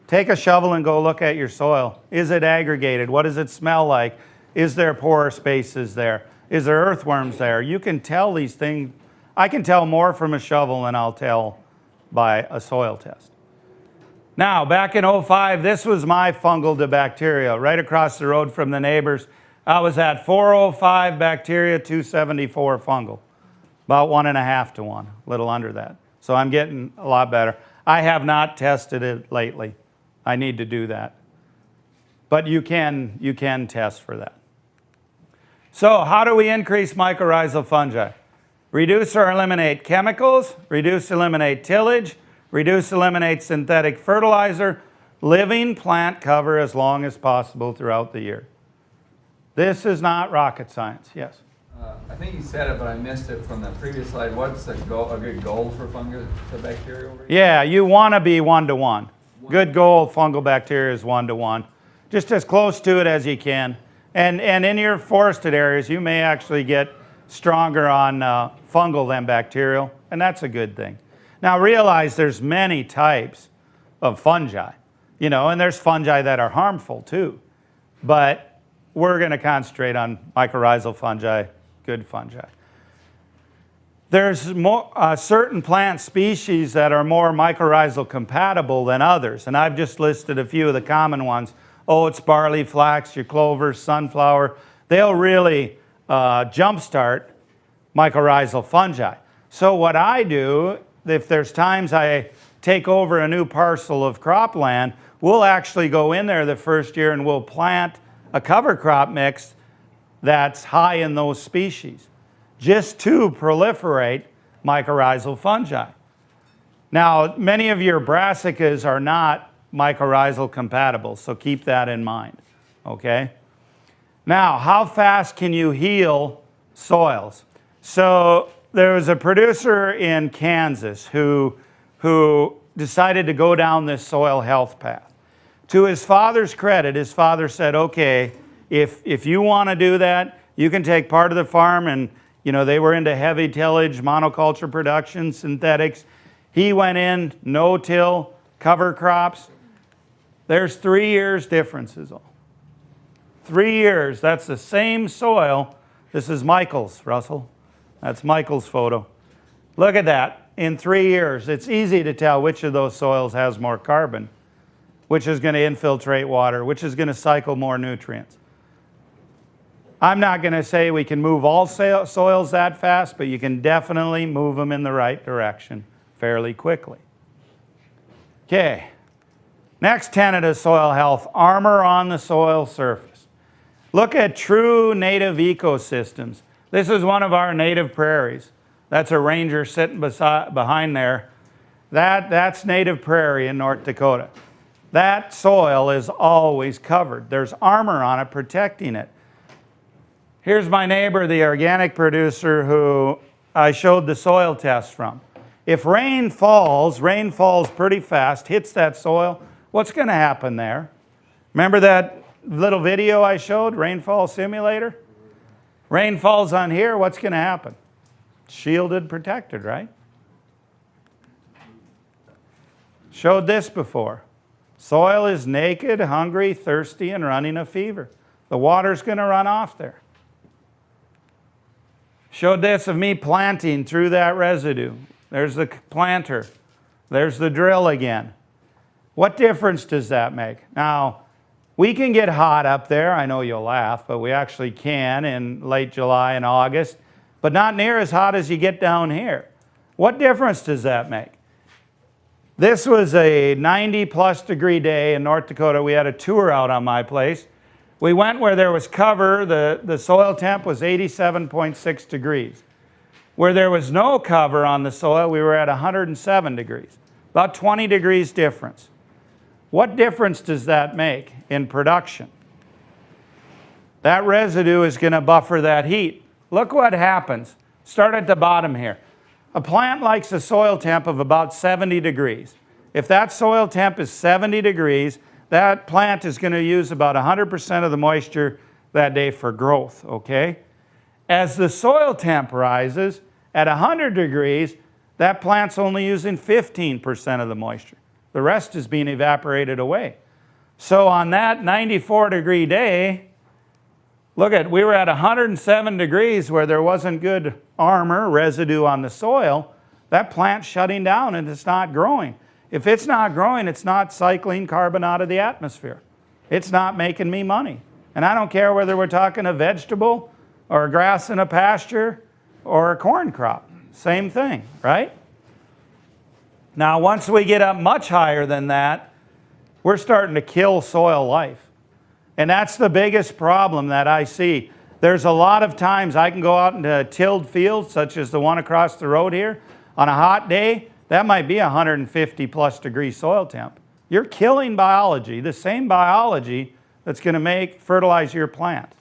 A: Take a shovel and go look at your soil. Is it aggregated? What does it smell like? Is there pore spaces there? Is there earthworms there? You can tell these things. I can tell more from a shovel than I'll tell by a soil test. Now, back in '05, this was my fungal to bacteria, right across the road from the neighbors. I was at 405 bacteria, 274 fungal. About 1.5 to 1, a little under that. So I'm getting a lot better. I have not tested it lately. I need to do that. But you can test for that. So how do we increase mycorrhizal fungi? Reduce or eliminate chemicals, reduce, eliminate tillage, reduce, eliminate synthetic fertilizer, living plant cover as long as possible throughout the year. This is not rocket science. Yes?
L: I think you said it, but I missed it from the previous slide. What's a good goal for fungal to bacterial?
A: Yeah, you want to be 1-to-1. Good goal, fungal bacteria is 1-to-1. Just as close to it as you can. And in your forested areas, you may actually get stronger on fungal than bacterial, and that's a good thing. Now realize there's many types of fungi, you know, and there's fungi that are harmful too. But we're going to concentrate on mycorrhizal fungi, good fungi. There's certain plant species that are more mycorrhizal compatible than others, and I've just listed a few of the common ones. Oats, barley, flax, your clover, sunflower. They'll really jumpstart mycorrhizal fungi. So what I do, if there's times I take over a new parcel of cropland, we'll actually go in there the first year and we'll plant a cover crop mix that's high in those species, just to proliferate mycorrhizal fungi. Now, many of your brassicas are not mycorrhizal compatible, so keep that in mind, okay? Now, how fast can you heal soils? So there was a producer in Kansas who decided to go down this soil health path. To his father's credit, his father said, okay, if you want to do that, you can take part of the farm, and you know, they were into heavy tillage, monoculture production, synthetics. He went in, no-till, cover crops. There's 3 years differences. 3 years, that's the same soil. This is Michael's, Russell. That's Michael's photo. Look at that, in 3 years. It's easy to tell which of those soils has more carbon, which is going to infiltrate water, which is going to cycle more nutrients. I'm not going to say we can move all soils that fast, but you can definitely move them in the right direction fairly quickly. Okay. Next tenet of soil health, armor on the soil surface. Look at true native ecosystems. This is one of our native prairies. That's a ranger sitting behind there. That's native prairie in North Dakota. That soil is always covered. There's armor on it protecting it. Here's my neighbor, the organic producer, who I showed the soil test from. If rain falls pretty fast, hits that soil, what's going to happen there? Remember that little video I showed, rainfall simulator? Rain falls on here, what's going to happen? Shielded, protected, right? Showed this before. Soil is naked, hungry, thirsty, and running a fever. The water's going to run off there. Showed this of me planting through that residue. There's the planter. There's the drill again. What difference does that make? Now, We can get hot up there. I know you'll laugh, but we actually can in late July and August, but not near as hot as you get down here. What difference does that make? This was a 90-plus degree day in North Dakota. We had a tour out on my place. We went where there was cover. The soil temp was 87.6 degrees. Where there was no cover on the soil, we were at 107 degrees. About 20 degrees difference. What difference does that make in production? That residue is going to buffer that heat. Look what happens. Start at the bottom here. A plant likes a soil temp of about 70 degrees. If that soil temp is 70 degrees, that plant is going to use about 100% of the moisture that day for growth, okay? As the soil temp rises, at 100 degrees, that plant's only using 15% of the moisture. The rest is being evaporated away. So on that 94-degree day, look at, we were at 107 degrees where there wasn't good armor, residue on the soil. That plant's shutting down and it's not growing. If it's not growing, it's not cycling carbon out of the atmosphere. It's not making me money. And I don't care whether we're talking a vegetable or a grass in a pasture or a corn crop. Same thing, right? Now, once we get up much higher than that, we're starting to kill soil life. And that's the biggest problem that I see. There's a lot of times I can go out into tilled fields, such as the one across the road here. On a hot day, that might be 150-plus degree soil temp. You're killing biology, the same biology that's going to fertilize your plant.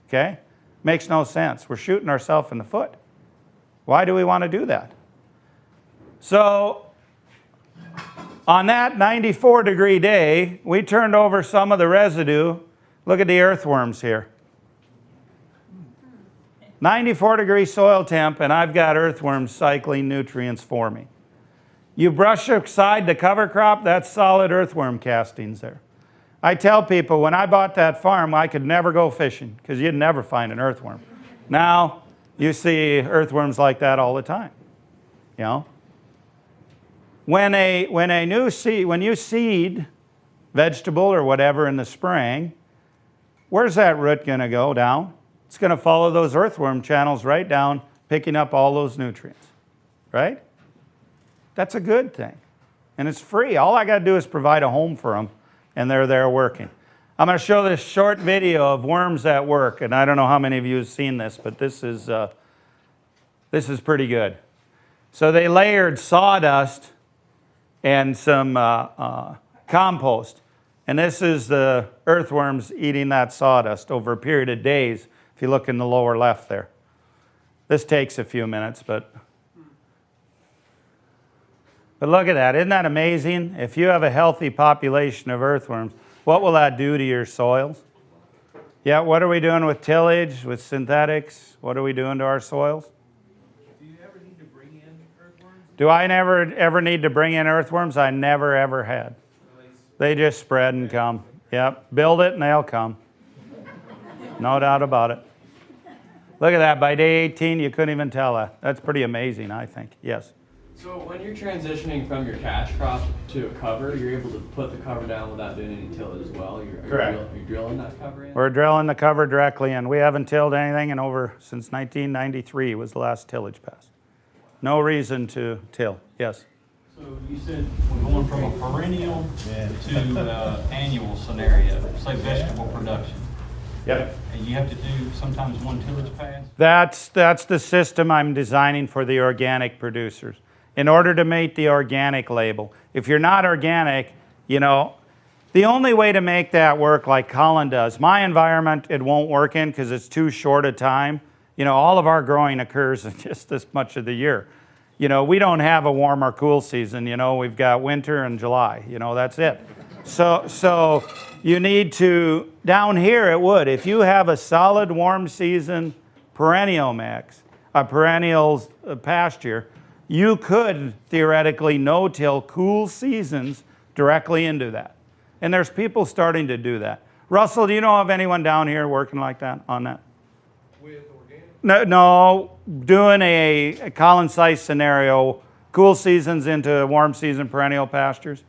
A: Okay? Makes no sense. We're shooting ourselves in the foot. Why do we want to do that? So, on that 94-degree day, we turned over some of the residue. Look at the earthworms here. 94-degree soil temp, and I've got earthworms cycling nutrients for me. You brush aside the cover crop, that's solid earthworm castings there. I tell people, when I bought that farm, I could never go fishing because you'd never find an earthworm. Now, you see earthworms like that all the time, you know. When you seed vegetable or whatever in the spring, where's that root going to go down? It's going to follow those earthworm channels right down, picking up all those nutrients, right? That's a good thing. And it's free. All I got to do is provide a home for them, and they're there working. I'm going to show this short video of worms at work, and I don't know how many of you have seen this, but this is pretty good. So they layered sawdust and some compost. And this is the earthworms eating that sawdust over a period of days, if you look in the lower left there. This takes a few minutes, but look at that. Isn't that amazing? If you have a healthy population of earthworms, what will that do to your soils? Yeah, what are we doing with tillage, with synthetics? What are we doing to our soils? Do I ever need to bring in earthworms? I never, ever had. They just spread and come. Yep, build it and they'll come. No doubt about it. Look at that. By day 18, you couldn't even tell that. That's pretty amazing, I think. Yes?
M: So when you're transitioning from your cash crop to a cover, you're able to put the cover down without doing any tillage as well? Correct. You're drilling that cover in?
A: We're drilling the cover directly in. We haven't tilled anything since 1993 was the last tillage pass. No reason to till. Yes?
N: So you said we're going from a perennial to annual scenario, say vegetable production.
A: Yep.
N: And you have to do sometimes one tillage pass?
A: That's the system I'm designing for the organic producers. In order to meet the organic label. If you're not organic, you know, the only way to make that work like Colin does, my environment it won't work in because it's too short a time. You know, all of our growing occurs in just this much of the year. You know, we don't have a warm or cool season. You know, we've got winter and July. You know, that's it. So you need to, down here it would. If you have a solid warm season perennial mix, a perennial pasture, you could theoretically no-till cool seasons directly into that. And there's people starting to do that. Russell, do you know of anyone down here working like that, on that? No, doing a Colin size scenario, cool seasons into warm season perennial pastures.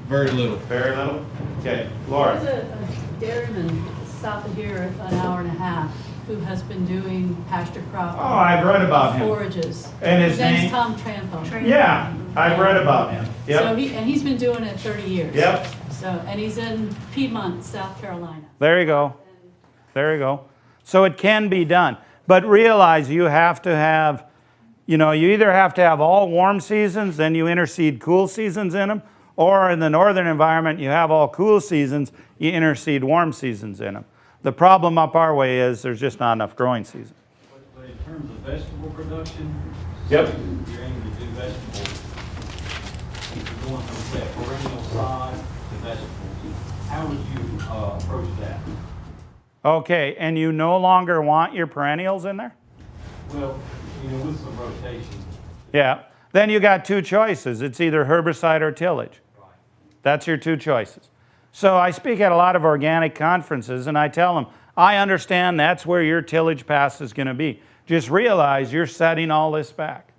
E: Very little.
A: Very little? Okay, Laura.
O: There's a dairyman south of here, an hour and a half, who has been doing pasture crop.
A: Oh, I've read about him.
O: Forages.
A: And his
O: name's
A: name?
O: Tom Trampo.
A: Yeah, I've read about him. Yep.
O: So he's been doing it 30 years.
A: Yep.
O: So, and he's in Piedmont, South Carolina.
A: There you go. There you go. So it can be done. But realize you have to have, you either have to have all warm seasons, then you interseed cool seasons in them, or in the northern environment, you have all cool seasons, you interseed warm seasons in them. The problem up our way is there's just not enough growing season.
N: But in terms of vegetable production,
A: Yep.
N: you're aiming to do vegetables. If you're going from that perennial side to vegetables, how would you approach that?
A: Okay, and you no longer want your perennials in there?
N: Well, with some rotation.
A: Yeah. Then you got two choices. It's either herbicide or tillage. That's your two choices. So I speak at a lot of organic conferences, and I tell them, I understand that's where your tillage pass is going to be. Just realize you're setting all this back.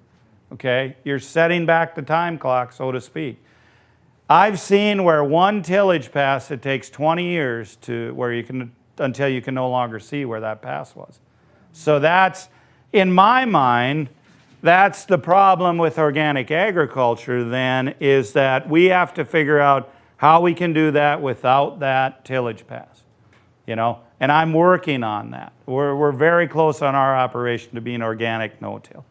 A: Okay? You're setting back the time clock, so to speak. I've seen where one tillage pass, it takes 20 years to where you can, until you can no longer see where that pass was. So that's, in my mind, that's the problem with organic agriculture then, is that we have to figure out how we can do that without that tillage pass, and I'm working on that. We're very close on our operation to being organic no-till.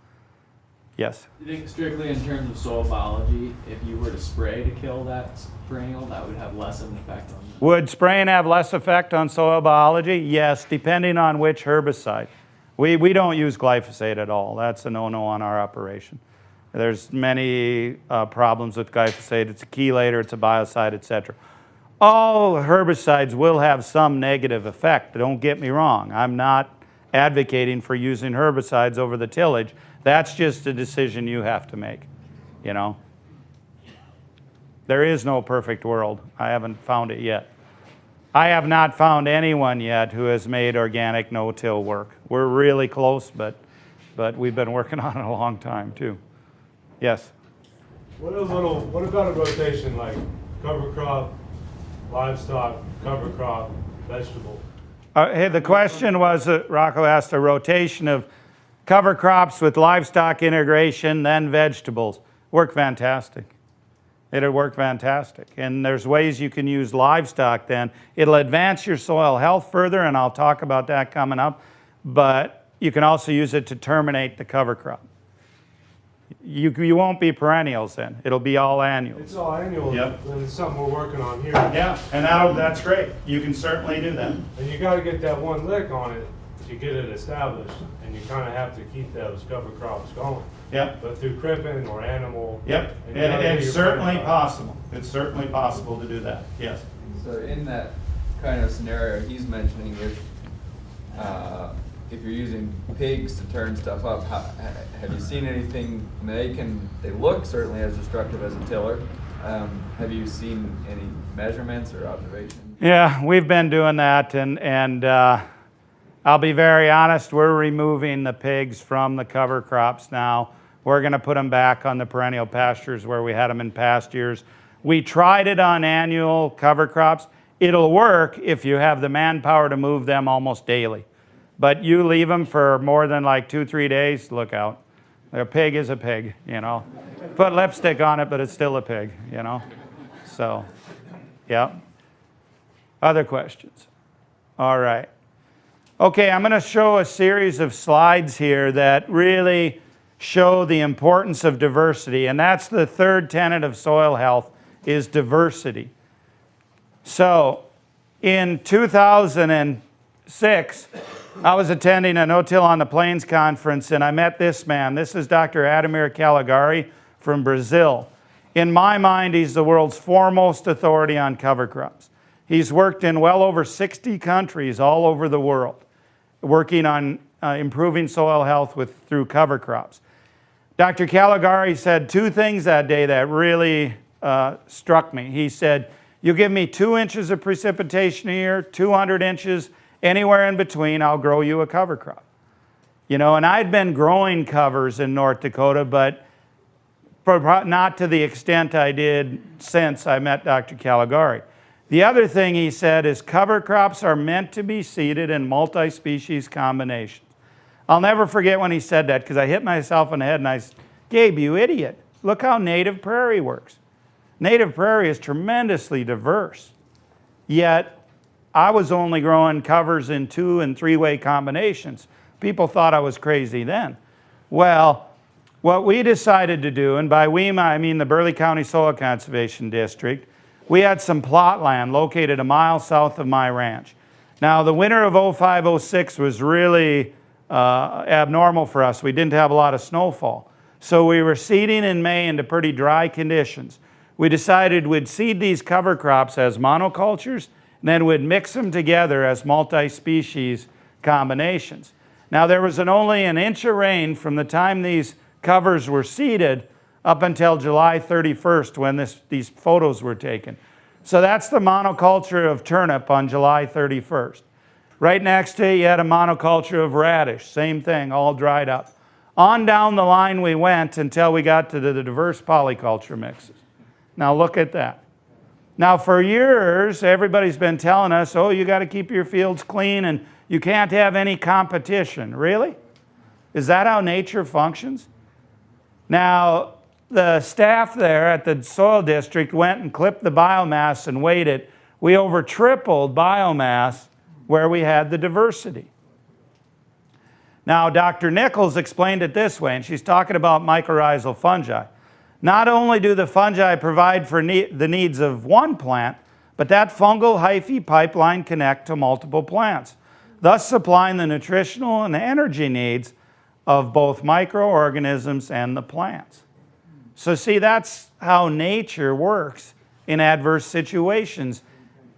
A: Yes?
M: Do you think strictly in terms of soil biology, if you were to spray to kill that perennial, that would have less of an effect on that?
A: Would spraying have less effect on soil biology? Yes, depending on which herbicide. We don't use glyphosate at all. That's a no-no on our operation. There's many problems with glyphosate. It's a chelator, it's a biocide, etc. All herbicides will have some negative effect. Don't get me wrong. I'm not advocating for using herbicides over the tillage. That's just a decision you have to make, There is no perfect world. I haven't found it yet. I have not found anyone yet who has made organic no-till work. We're really close, but we've been working on it a long time too. Yes?
J: What about a rotation like cover crop, livestock, cover crop, vegetable?
A: Hey, the question was, Rocco asked, a rotation of cover crops with livestock integration, then vegetables. Work fantastic. It'll work fantastic. And there's ways you can use livestock then. It'll advance your soil health further, and I'll talk about that coming up. But you can also use it to terminate the cover crop. You won't be perennials then. It'll be all annuals.
J: It's all annual.
A: Yep.
J: And it's something we're working on here.
A: Yeah, and that's great. You can certainly do that.
J: And you got to get that one lick on it to get it established. And you kind of have to keep those cover crops going.
A: Yep.
J: But through crimping or animal.
A: Yep, and it's certainly possible. It's certainly possible to do that, yes.
L: So in that kind of scenario he's mentioning, if you're using pigs to turn stuff up, have you seen anything? I mean, they look certainly as destructive as a tiller. Have you seen any measurements or observations?
A: Yeah, we've been doing that, and I'll be very honest, we're removing the pigs from the cover crops now. We're going to put them back on the perennial pastures where we had them in past years. We tried it on annual cover crops. It'll work if you have the manpower to move them almost daily. But you leave them for more than like 2-3 days, look out. A pig is a pig, Put lipstick on it, but it's still a pig, So, yeah. Other questions? All right. Okay, I'm going to show a series of slides here that really show the importance of diversity, and that's the third tenet of soil health, is diversity. So, in 2006, I was attending a No-Till on the Plains conference, and I met this man. This is Dr. Ademir Caligari from Brazil. In my mind, he's the world's foremost authority on cover crops. He's worked in well over 60 countries all over the world, working on improving soil health through cover crops. Dr. Caligari said two things that day that really struck me. He said, you give me 2 inches of precipitation a year, 200 inches, anywhere in between, I'll grow you a cover crop. And I'd been growing covers in North Dakota, but not to the extent I did since I met Dr. Caligari. The other thing he said is cover crops are meant to be seeded in multi-species combinations. I'll never forget when he said that, because I hit myself in the head and I said, Gabe, you idiot. Look how native prairie works. Native prairie is tremendously diverse. Yet, I was only growing covers in 2- and 3-way combinations. People thought I was crazy then. Well, what we decided to do, and by we I mean the Burleigh County Soil Conservation District, we had some plot land located a mile south of my ranch. Now, the winter of 05-06 was really abnormal for us. We didn't have a lot of snowfall. So we were seeding in May into pretty dry conditions. We decided we'd seed these cover crops as monocultures, and then we'd mix them together as multi-species combinations. Now, there was only an inch of rain from the time these covers were seeded up until July 31st when these photos were taken. So that's the monoculture of turnip on July 31st. Right next to it, you had a monoculture of radish. Same thing, all dried up. On down the line we went until we got to the diverse polyculture mixes. Now look at that. Now for years, everybody's been telling us, oh, you got to keep your fields clean and you can't have any competition. Really? Is that how nature functions? Now, the staff there at the soil district went and clipped the biomass and weighed it. We over tripled biomass where we had the diversity. Now, Dr. Nichols explained it this way, and she's talking about mycorrhizal fungi. Not only do the fungi provide for the needs of one plant, but that fungal hyphae pipeline connect to multiple plants, thus supplying the nutritional and energy needs of both microorganisms and the plants. So see, that's how nature works in adverse situations.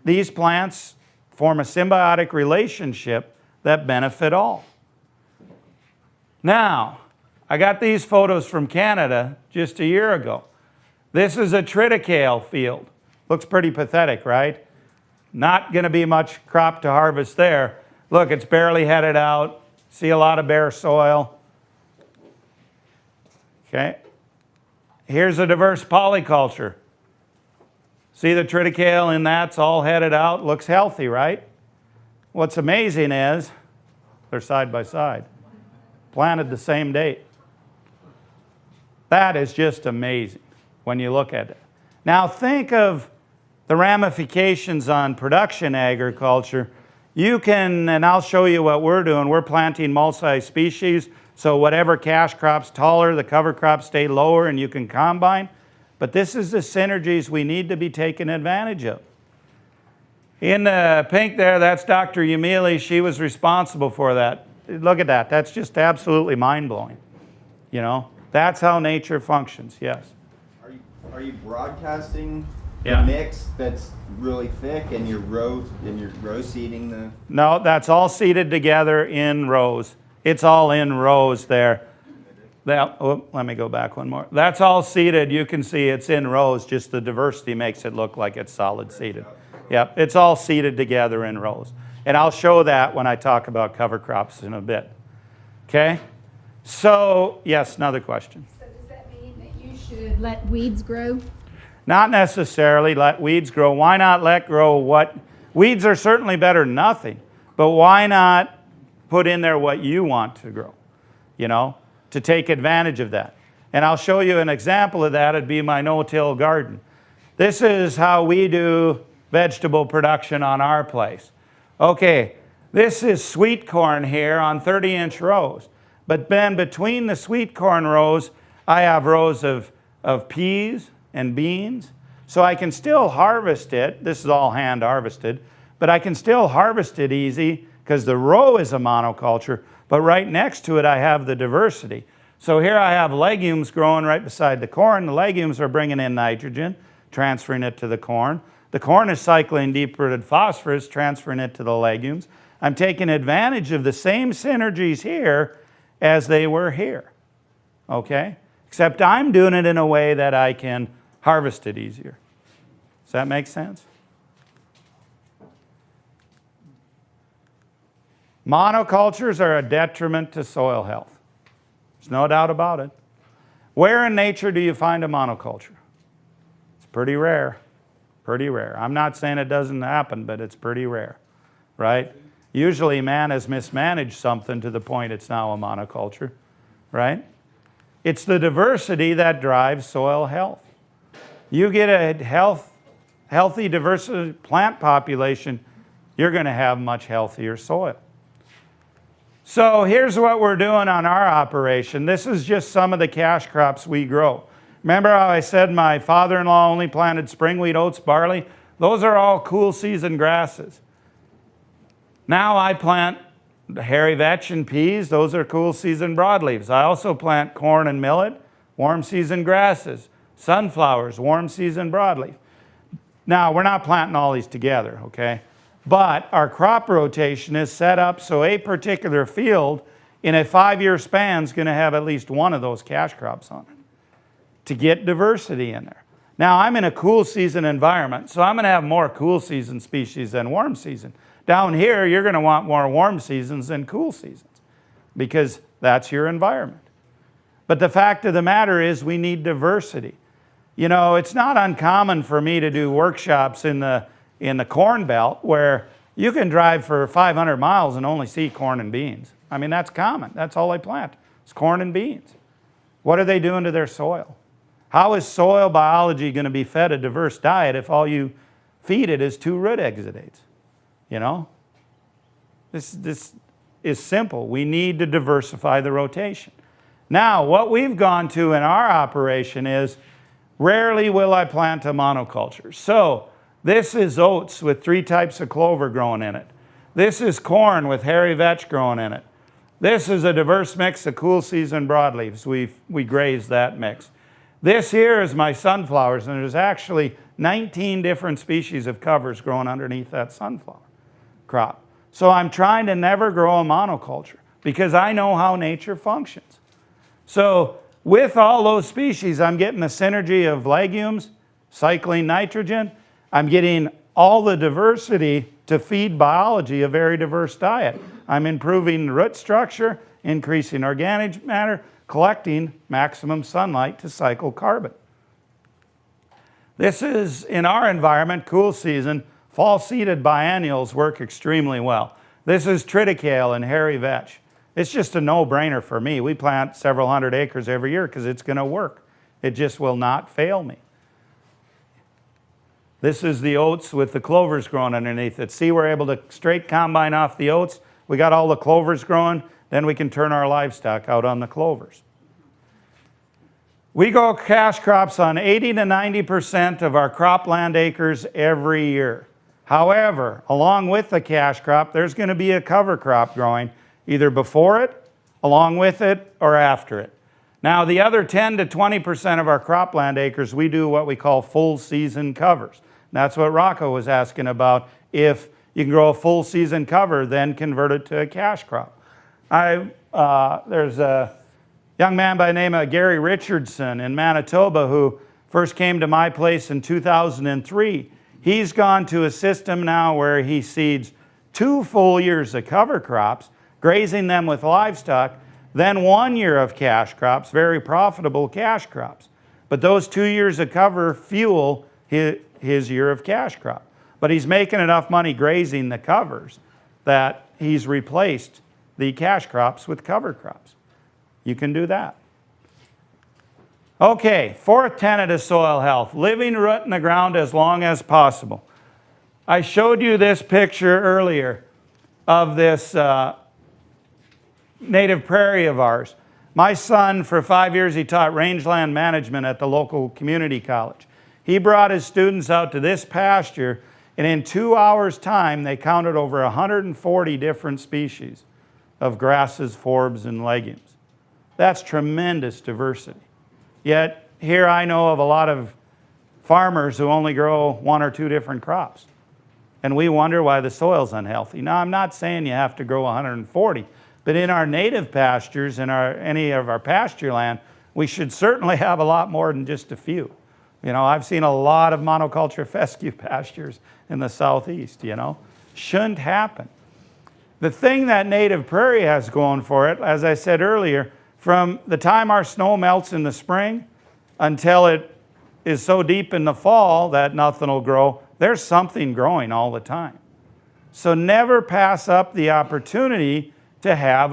A: These plants form a symbiotic relationship that benefit all. Now, I got these photos from Canada just a year ago. This is a triticale field. Looks pretty pathetic, right? Not going to be much crop to harvest there. Look, it's barely headed out. See a lot of bare soil. Okay. Here's a diverse polyculture. See the triticale in that's all headed out? Looks healthy, right? What's amazing is they're side by side. Planted the same date. That is just amazing when you look at it. Now think of the ramifications on production agriculture. You can, and I'll show you what we're doing. We're planting multi-species, so whatever cash crop's taller, the cover crops stay lower and you can combine. But this is the synergies we need to be taking advantage of. In the pink there, that's Dr. Yamili. She was responsible for that. Look at that. That's just absolutely mind-blowing. You know, that's how nature functions, yes.
K: Are you broadcasting
A: Yeah.
K: the mix that's really thick and you're row seeding the...
A: No, that's all seeded together in rows. It's all in rows there. Let me go back one more. That's all seeded. You can see it's in rows, just the diversity makes it look like it's solid seeded. Yep, it's all seeded together in rows. And I'll show that when I talk about cover crops in a bit. Okay? So, yes, another question.
B: So does that mean that you should let weeds grow?
A: Not necessarily let weeds grow. Why not let grow what? Weeds are certainly better than nothing. But why not put in there what you want to grow? You know, to take advantage of that. And I'll show you an example of that. It'd be my no-till garden. This is how we do vegetable production on our place. Okay, this is sweet corn here on 30-inch rows. But then between the sweet corn rows, I have rows of peas and beans. So I can still harvest it. This is all hand harvested. But I can still harvest it easy because the row is a monoculture. But right next to it, I have the diversity. So here I have legumes growing right beside the corn. The legumes are bringing in nitrogen, transferring it to the corn. The corn is cycling deep-rooted phosphorus, transferring it to the legumes. I'm taking advantage of the same synergies here as they were here, okay? Except I'm doing it in a way that I can harvest it easier. Does that make sense? Monocultures are a detriment to soil health. There's no doubt about it. Where in nature do you find a monoculture? It's pretty rare. Pretty rare. I'm not saying it doesn't happen, but it's pretty rare, right? Usually man has mismanaged something to the point it's now a monoculture, right? It's the diversity that drives soil health. You get a healthy, diverse plant population, you're going to have much healthier soil. So here's what we're doing on our operation. This is just some of the cash crops we grow. Remember how I said my father-in-law only planted spring wheat, oats, barley? Those are all cool season grasses. Now I plant hairy vetch and peas. Those are cool season broadleaves. I also plant corn and millet, warm season grasses, sunflowers, warm season broadleaf. Now we're not planting all these together, okay? But our crop rotation is set up so a particular field in a 5-year span is going to have at least one of those cash crops on it to get diversity in there. Now I'm in a cool season environment, so I'm going to have more cool season species than warm season. Down here, you're going to want more warm seasons than cool seasons because that's your environment. But the fact of the matter is we need diversity. You know, it's not uncommon for me to do workshops in the Corn Belt where you can drive for 500 miles and only see corn and beans. I mean, that's common. That's all they plant. It's corn and beans. What are they doing to their soil? How is soil biology going to be fed a diverse diet if all you feed it is 2 root exudates? You know? This is simple. We need to diversify the rotation. Now, what we've gone to in our operation is rarely will I plant a monoculture. So, this is oats with 3 types of clover growing in it. This is corn with hairy vetch growing in it. This is a diverse mix of cool season broadleaves. We graze that mix. This here is my sunflowers, and there's actually 19 different species of covers growing underneath that sunflower crop. So I'm trying to never grow a monoculture because I know how nature functions. So with all those species, I'm getting the synergy of legumes, cycling nitrogen. I'm getting all the diversity to feed biology a very diverse diet. I'm improving root structure, increasing organic matter, collecting maximum sunlight to cycle carbon. This is, in our environment, cool season. Fall-seeded biennials work extremely well. This is triticale and hairy vetch. It's just a no-brainer for me. We plant several hundred acres every year because it's going to work. It just will not fail me. This is the oats with the clovers growing underneath it. See, we're able to straight combine off the oats. We got all the clovers growing. Then we can turn our livestock out on the clovers. We grow cash crops on 80 to 90% of our cropland acres every year. However, along with the cash crop, there's going to be a cover crop growing either before it, along with it, or after it. Now, the other 10 to 20% of our cropland acres, we do what we call full season covers. That's what Rocco was asking about. If you can grow a full season cover, then convert it to a cash crop. There's a young man by the name of Gary Richardson in Manitoba who first came to my place in 2003. He's gone to a system now where he seeds 2 full years of cover crops, grazing them with livestock, then 1 year of cash crops, very profitable cash crops. But those 2 years of cover fuel his year of cash crop. But he's making enough money grazing the covers that he's replaced the cash crops with cover crops. You can do that. Okay, 4th tenet of soil health, living root in the ground as long as possible. I showed you this picture earlier of this native prairie of ours. My son, for 5 years, he taught rangeland management at the local community college. He brought his students out to this pasture, and in 2 hours' time, they counted over 140 different species of grasses, forbs, and legumes. That's tremendous diversity. Yet, here I know of a lot of farmers who only grow 1 or 2 different crops. And we wonder why the soil's unhealthy. Now, I'm not saying you have to grow 140, but in our native pastures, in any of our pasture land, we should certainly have a lot more than just a few. You know, I've seen a lot of monoculture fescue pastures in the southeast, you know. Shouldn't happen. The thing that native prairie has going for it, as I said earlier, from the time our snow melts in the spring until it is so deep in the fall that nothing will grow, there's something growing all the time. So never pass up the opportunity to have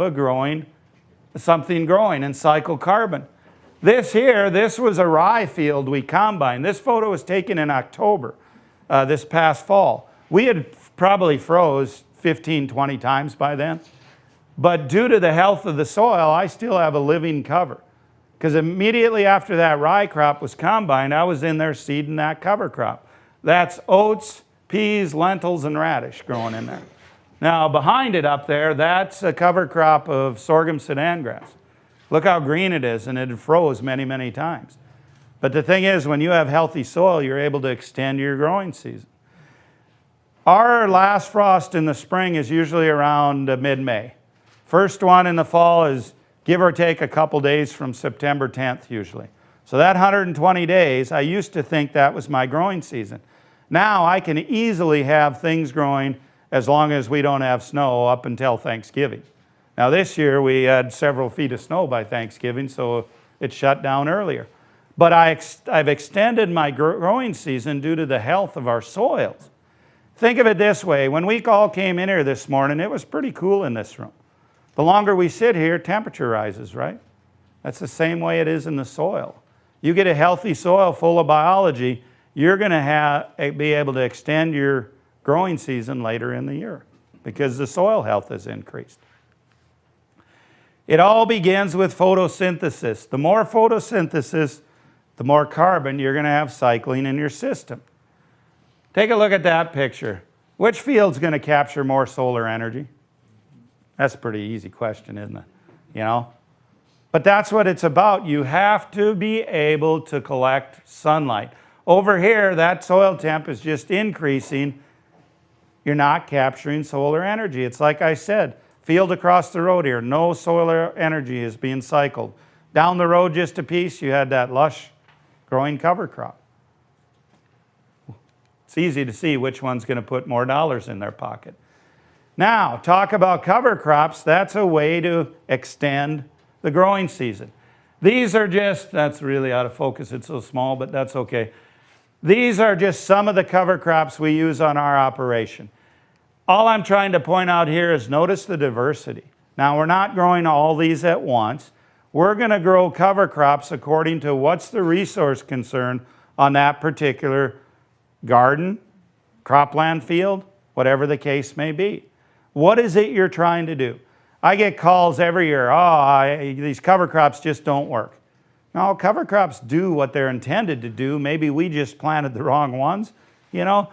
A: something growing and cycle carbon. This was a rye field we combined. This photo was taken in October, this past fall. We had probably froze 15, 20 times by then. But due to the health of the soil, I still have a living cover. Because immediately after that rye crop was combined, I was in there seeding that cover crop. That's oats, peas, lentils, and radish growing in there. Now behind it up there, that's a cover crop of sorghum sudan grass. Look how green it is, and it froze many, many times. But the thing is, when you have healthy soil, you're able to extend your growing season. Our last frost in the spring is usually around mid-May. First one in the fall is give or take a couple days from September 10th usually. So that 120 days, I used to think that was my growing season. Now I can easily have things growing as long as we don't have snow up until Thanksgiving. Now this year we had several feet of snow by Thanksgiving, so it shut down earlier. But I've extended my growing season due to the health of our soils. Think of it this way, when we all came in here this morning, it was pretty cool in this room. The longer we sit here, temperature rises, right? That's the same way it is in the soil. You get a healthy soil full of biology, you're going to be able to extend your growing season later in the year because the soil health has increased. It all begins with photosynthesis. The more photosynthesis, the more carbon you're going to have cycling in your system. Take a look at that picture. Which field's going to capture more solar energy? That's a pretty easy question, isn't it? You know? But that's what it's about. You have to be able to collect sunlight. Over here, that soil temp is just increasing. You're not capturing solar energy. It's like I said, field across the road here, no solar energy is being cycled. Down the road just a piece, you had that lush growing cover crop. It's easy to see which one's going to put more dollars in their pocket. Now, talk about cover crops. That's a way to extend the growing season. These are just, that's really out of focus, it's so small, but that's okay. These are just some of the cover crops we use on our operation. All I'm trying to point out here is notice the diversity. Now, we're not growing all these at once. We're going to grow cover crops according to what's the resource concern on that particular garden, cropland field, whatever the case may be. What is it you're trying to do? I get calls every year, these cover crops just don't work. No, cover crops do what they're intended to do. Maybe we just planted the wrong ones, you know.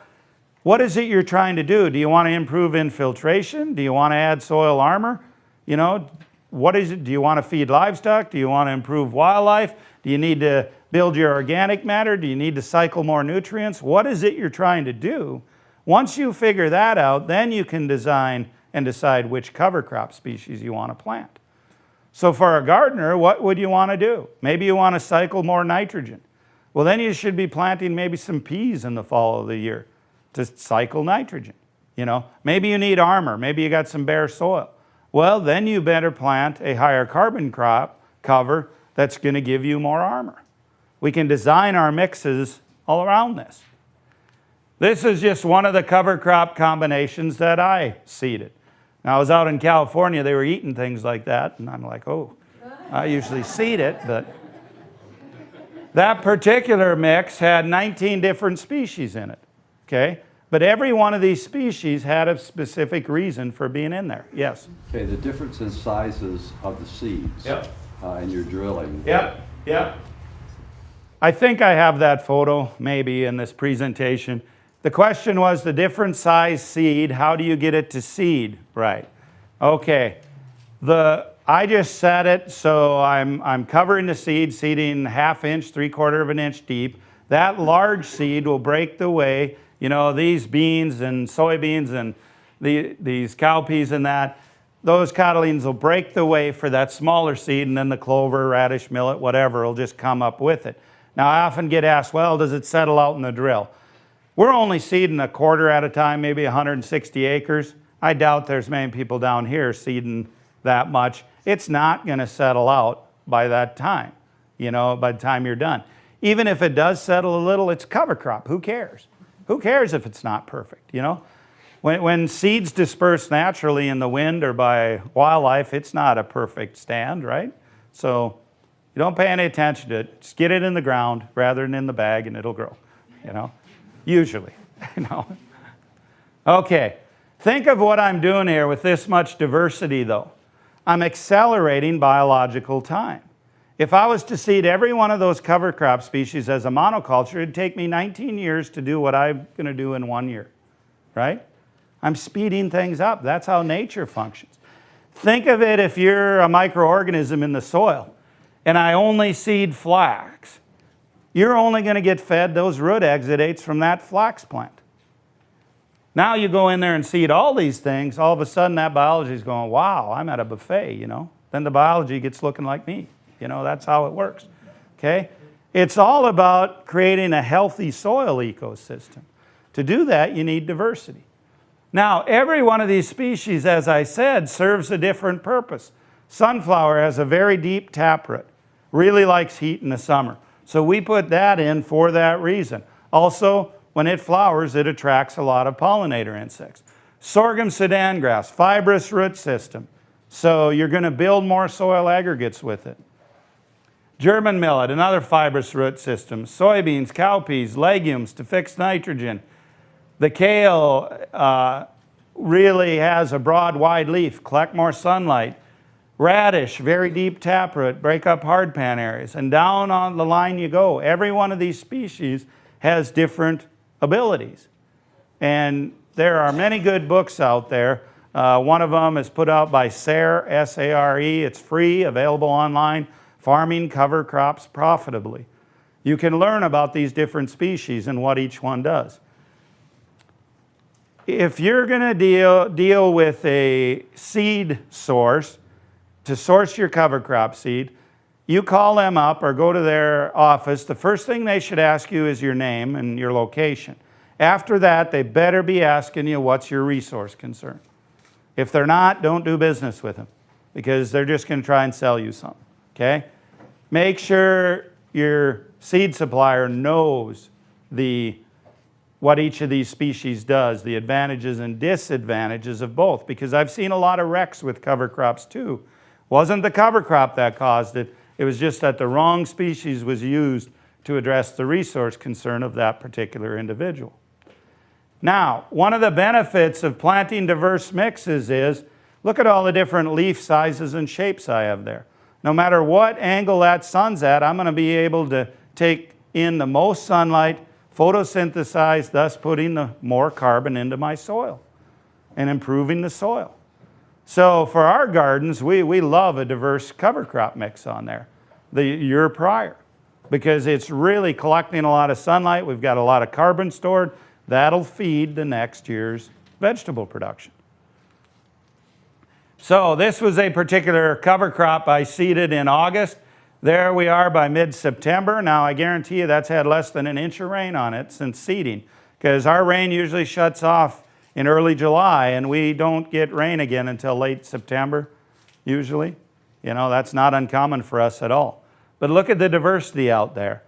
A: What is it you're trying to do? Do you want to improve infiltration? Do you want to add soil armor? You know, what is it? Do you want to feed livestock? Do you want to improve wildlife? Do you need to build your organic matter? Do you need to cycle more nutrients? What is it you're trying to do? Once you figure that out, then you can design and decide which cover crop species you want to plant. So for a gardener, what would you want to do? Maybe you want to cycle more nitrogen. Well, then you should be planting maybe some peas in the fall of the year to cycle nitrogen. You know, maybe you need armor. Maybe you got some bare soil. Well, then you better plant a higher carbon crop cover that's going to give you more armor. We can design our mixes all around this. This is just one of the cover crop combinations that I seeded. Now, I was out in California, they were eating things like that, and I'm like, oh, I usually seed it, but that particular mix had 19 different species in it, okay? But every one of these species had a specific reason for being in there. Yes?
C: Okay, the difference in sizes of the seeds in your drilling.
A: Yep. I think I have that photo maybe in this presentation. The question was the different size seed, how do you get it to seed right? Okay, I just set it so I'm covering the seed, seeding 1/2 inch, 3/4 of an inch deep. That large seed will break the way. You know, these beans and soybeans and these cowpeas and that, those cotyledons will break the way for that smaller seed, and then the clover, radish, millet, whatever will just come up with it. Now, I often get asked, well, does it settle out in the drill? We're only seeding 1/4 at a time, maybe 160 acres. I doubt there's many people down here seeding that much. It's not going to settle out by that time, by the time you're done. Even if it does settle a little, it's cover crop. Who cares? Who cares if it's not perfect, When seeds disperse naturally in the wind or by wildlife, it's not a perfect stand, right? So you don't pay any attention to it. Just get it in the ground rather than in the bag and it'll grow, usually, Okay, think of what I'm doing here with this much diversity though. I'm accelerating biological time. If I was to seed every one of those cover crop species as a monoculture, it'd take me 19 years to do what I'm going to do in 1 year, right? I'm speeding things up. That's how nature functions. Think of it if you're a microorganism in the soil and I only seed flax. You're only going to get fed those root exudates from that flax plant. Now you go in there and seed all these things, all of a sudden that biology is going, wow, I'm at a buffet, Then the biology gets looking like me. That's how it works, okay? It's all about creating a healthy soil ecosystem. To do that, you need diversity. Now, every one of these species, as I said, serves a different purpose. Sunflower has a very deep taproot, really likes heat in the summer. So we put that in for that reason. Also, when it flowers, it attracts a lot of pollinator insects. Sorghum sudan grass, fibrous root system. So you're going to build more soil aggregates with it. German millet, another fibrous root system. Soybeans, cowpeas, legumes to fix nitrogen. The kale really has a broad, wide leaf, collect more sunlight. Radish, very deep taproot, break up hardpan areas. And down on the line you go. Every one of these species has different abilities. And there are many good books out there. One of them is put out by SARE, S-A-R-E. It's free, available online. Farming Cover Crops Profitably. You can learn about these different species and what each one does. If you're going to deal with a seed source, to source your cover crop seed, you call them up or go to their office. The first thing they should ask you is your name and your location. After that, they better be asking you what's your resource concern. If they're not, don't do business with them because they're just going to try and sell you something. Okay? Make sure your seed supplier knows what each of these species does, the advantages and disadvantages of both, because I've seen a lot of wrecks with cover crops too. Wasn't the cover crop that caused it, it was just that the wrong species was used to address the resource concern of that particular individual. Now, one of the benefits of planting diverse mixes is, look at all the different leaf sizes and shapes I have there. No matter what angle that sun's at, I'm going to be able to take in the most sunlight, photosynthesize, thus putting the more carbon into my soil and improving the soil. So for our gardens, we love a diverse cover crop mix on there, the year prior, because it's really collecting a lot of sunlight. We've got a lot of carbon stored. That'll feed the next year's vegetable production. So this was a particular cover crop I seeded in August. There we are by mid-September. Now I guarantee you that's had less than an inch of rain on it since seeding, because our rain usually shuts off in early July and we don't get rain again until late September, usually. That's not uncommon for us at all. But look at the diversity out there.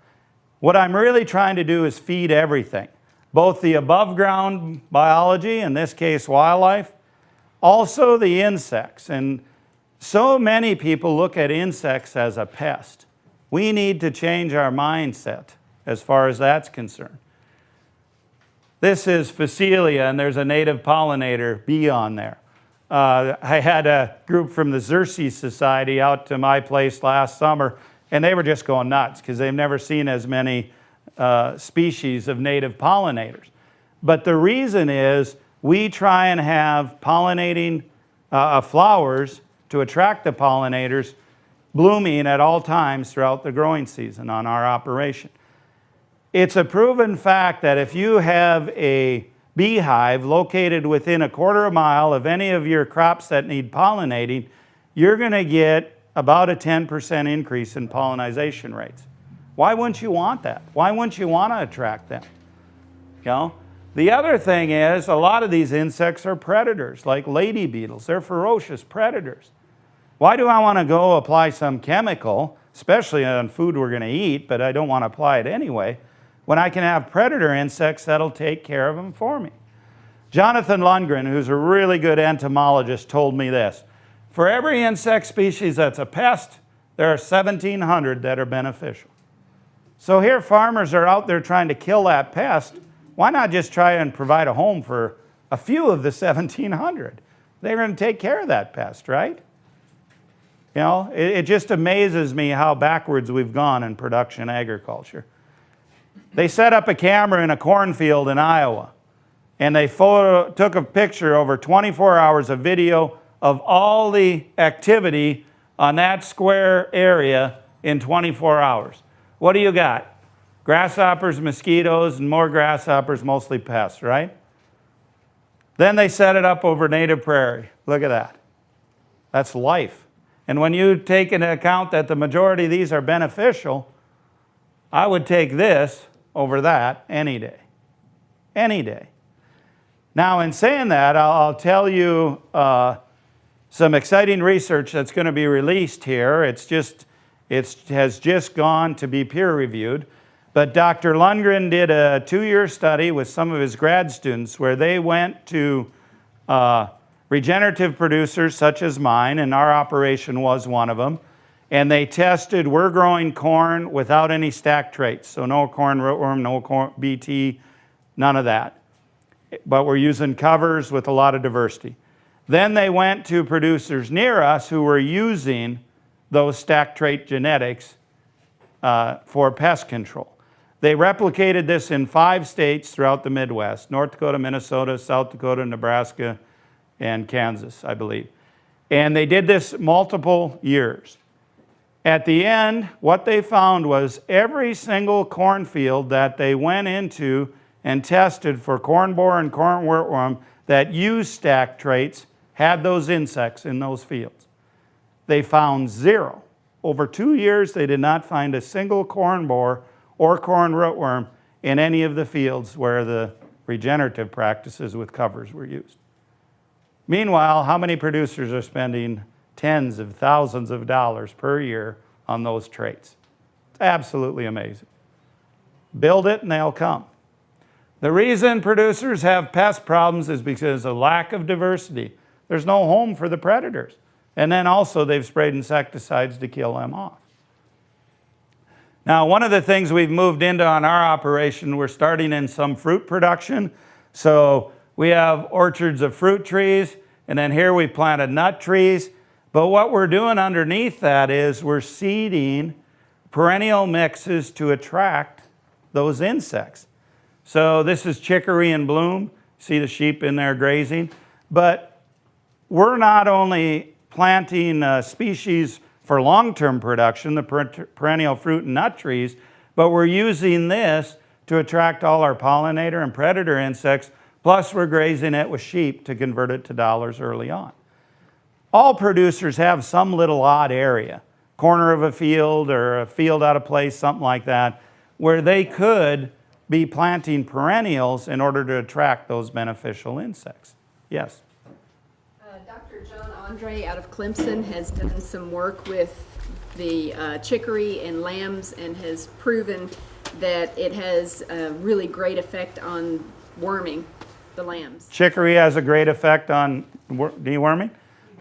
A: What I'm really trying to do is feed everything, both the above ground biology, in this case wildlife, also the insects. And so many people look at insects as a pest. We need to change our mindset as far as that's concerned. This is Phacelia, and there's a native pollinator bee on there. I had a group from the Xerces Society out to my place last summer, and they were just going nuts because they've never seen as many species of native pollinators. But the reason is we try and have pollinating flowers to attract the pollinators blooming at all times throughout the growing season on our operation. It's a proven fact that if you have a beehive located within a quarter of a mile of any of your crops that need pollinating, you're going to get about a 10% increase in pollination rates. Why wouldn't you want that? Why wouldn't you want to attract them? The other thing is, a lot of these insects are predators, like lady beetles. They're ferocious predators. Why do I want to go apply some chemical, especially on food we're going to eat, but I don't want to apply it anyway, when I can have predator insects that'll take care of them for me? Jonathan Lundgren, who's a really good entomologist, told me this. For every insect species that's a pest, there are 1,700 that are beneficial. So here farmers are out there trying to kill that pest. Why not just try and provide a home for a few of the 1,700? They're going to take care of that pest, right? You know, it just amazes me how backwards we've gone in production agriculture. They set up a camera in a cornfield in Iowa, and they took a picture over 24 hours of video of all the activity on that square area in 24 hours. What do you got? Grasshoppers, mosquitoes, and more grasshoppers, mostly pests, right? Then they set it up over native prairie. Look at that. That's life. And when you take into account that the majority of these are beneficial, I would take this over that any day. Any day. Now, in saying that, I'll tell you some exciting research that's going to be released here. It has just gone to be peer-reviewed. But Dr. Lundgren did a 2-year study with some of his grad students where they went to regenerative producers such as mine, and our operation was one of them, and they tested, we're growing corn without any stack traits, so no corn rootworm, no corn BT, none of that. But we're using covers with a lot of diversity. Then they went to producers near us who were using those stack trait genetics for pest control. They replicated this in 5 states throughout the Midwest: North Dakota, Minnesota, South Dakota, Nebraska, and Kansas, I believe. And they did this multiple years. At the end, what they found was every single cornfield that they went into and tested for corn borer and corn rootworm that used stack traits had those insects in those fields. They found 0. Over 2 years, they did not find a single corn borer or corn rootworm in any of the fields where the regenerative practices with covers were used. Meanwhile, how many producers are spending tens of thousands of dollars per year on those traits? It's absolutely amazing. Build it and they'll come. The reason producers have pest problems is because of lack of diversity. There's no home for the predators. And then also they've sprayed insecticides to kill them off. Now, one of the things we've moved into on our operation, we're starting in some fruit production. So we have orchards of fruit trees, and then here we've planted nut trees. But what we're doing underneath that is we're seeding perennial mixes to attract those insects. So this is chicory in bloom. See the sheep in there grazing. But we're not only planting species for long-term production, the perennial fruit and nut trees, but we're using this to attract all our pollinator and predator insects, plus we're grazing it with sheep to convert it to dollars early on. All producers have some little odd area, corner of a field or a field out of place, something like that, where they could be planting perennials in order to attract those beneficial insects. Yes?
B: Dr. John Andre out of Clemson has done some work with the chicory and lambs and has proven that it has a really great effect on worming the lambs.
A: Chicory has a great effect on deworming?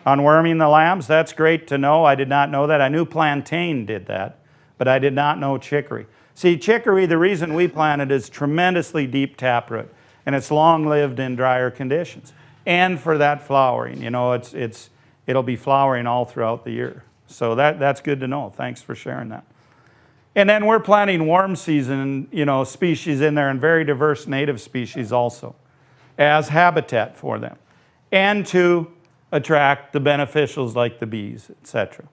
A: On worming the lambs? That's great to know. I did not know that. I knew plantain did that, but I did not know chicory. See, chicory, the reason we plant it is tremendously deep taproot, and it's long-lived in drier conditions. And for that flowering, you know, it'll be flowering all throughout the year. So that's good to know. Thanks for sharing that. And then we're planting warm season, you know, species in there, and very diverse native species also, as habitat for them, and to attract the beneficials like the bees, etc.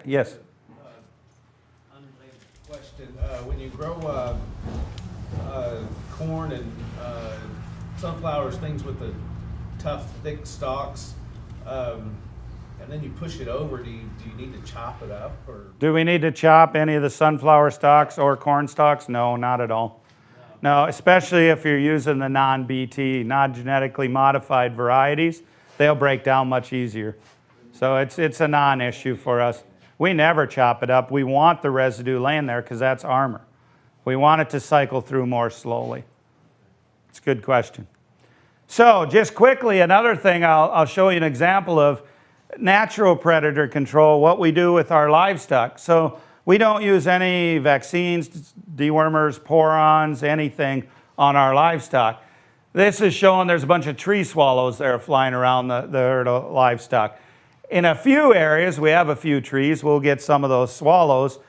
A: Yes?
E: Unrelated question. When you grow corn and sunflowers, things with the tough, thick stalks, and then you push it over, do you need to chop it up? Or?
A: Do we need to chop any of the sunflower stalks or corn stalks? No, not at all. No, especially if you're using the non-BT, non-genetically modified varieties, they'll break down much easier. So it's a non-issue for us. We never chop it up. We want the residue laying there because that's armor. We want it to cycle through more slowly. It's a good question. So just quickly, another thing, I'll show you an example of natural predator control, what we do with our livestock. So we don't use any vaccines, dewormers, porons, anything on our livestock. This is showing there's a bunch of tree swallows that are flying around the livestock. In a few areas, we have a few trees, we'll get some of those swallows.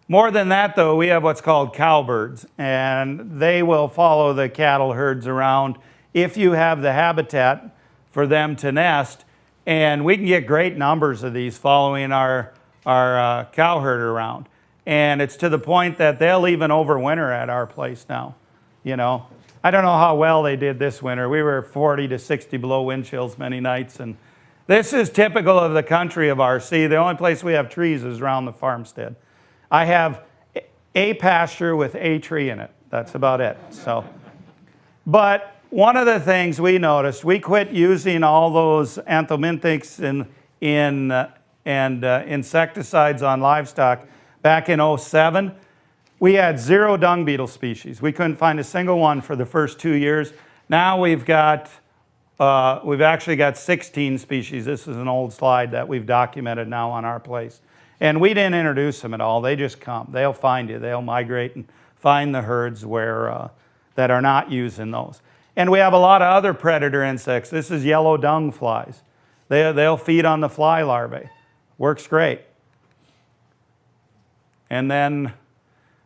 A: More than that, though, we have what's called cowbirds, and they will follow the cattle herds around if you have the habitat for them to nest. And we can get great numbers of these following our cow herd around. And it's to the point that they'll even overwinter at our place now. You know, I don't know how well they did this winter. We were 40 to 60 below wind chills many nights, and this is typical of the country of RC. The only place we have trees is around the farmstead. I have a pasture with a tree in it. That's about it. So, but one of the things we noticed, we quit using all those anthelmintics and insecticides on livestock back in '07. We had 0 dung beetle species. We couldn't find a single one for the first 2 years. Now we've actually got 16 species. This is an old slide that we've documented now on our place. And we didn't introduce them at all. They just come. They'll find you. They'll migrate and find the herds where that are not using those. And we have a lot of other predator insects. This is yellow dung flies. They'll feed on the fly larvae. Works great. And then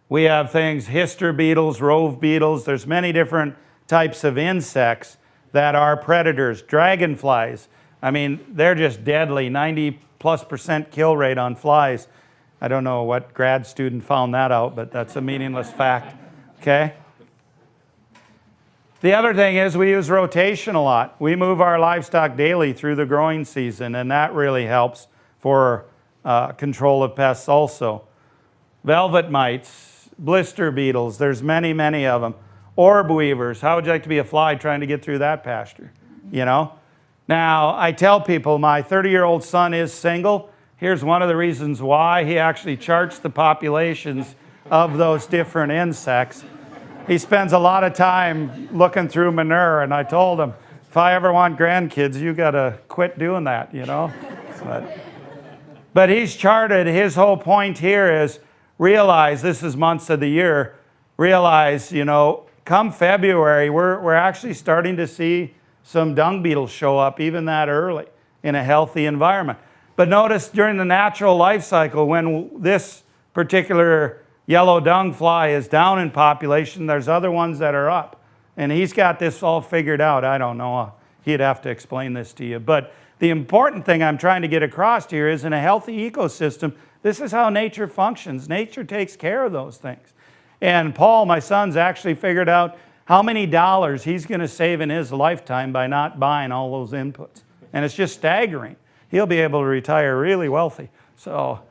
A: we have things, hister beetles, rove beetles. There's many different types of insects that are predators. Dragonflies, I mean, they're just deadly, 90+% kill rate on flies. I don't know what grad student found that out, but that's a meaningless fact, okay? The other thing is we use rotation a lot. We move our livestock daily through the growing season, and that really helps for control of pests also. Velvet mites, blister beetles, there's many, many of them. Orb weavers, how would you like to be a fly trying to get through that pasture, you know? Now, I tell people my 30-year-old son is single. Here's one of the reasons why. He actually charts the populations of those different insects. He spends a lot of time looking through manure, and I told him, if I ever want grandkids, you got to quit doing that, you know? But he's charted. His whole point here is realize, this is months of the year, realize, you know, come February, we're actually starting to see some dung beetles show up even that early in a healthy environment. But notice during the natural life cycle, when this particular yellow dung fly is down in population, there's other ones that are up. And he's got this all figured out. I don't know. He'd have to explain this to you. But the important thing I'm trying to get across here is in a healthy ecosystem, this is how nature functions. Nature takes care of those things. And Paul, my son's actually figured out how many dollars he's going to save in his lifetime by not buying all those inputs. And it's just staggering. He'll be able to retire really wealthy. So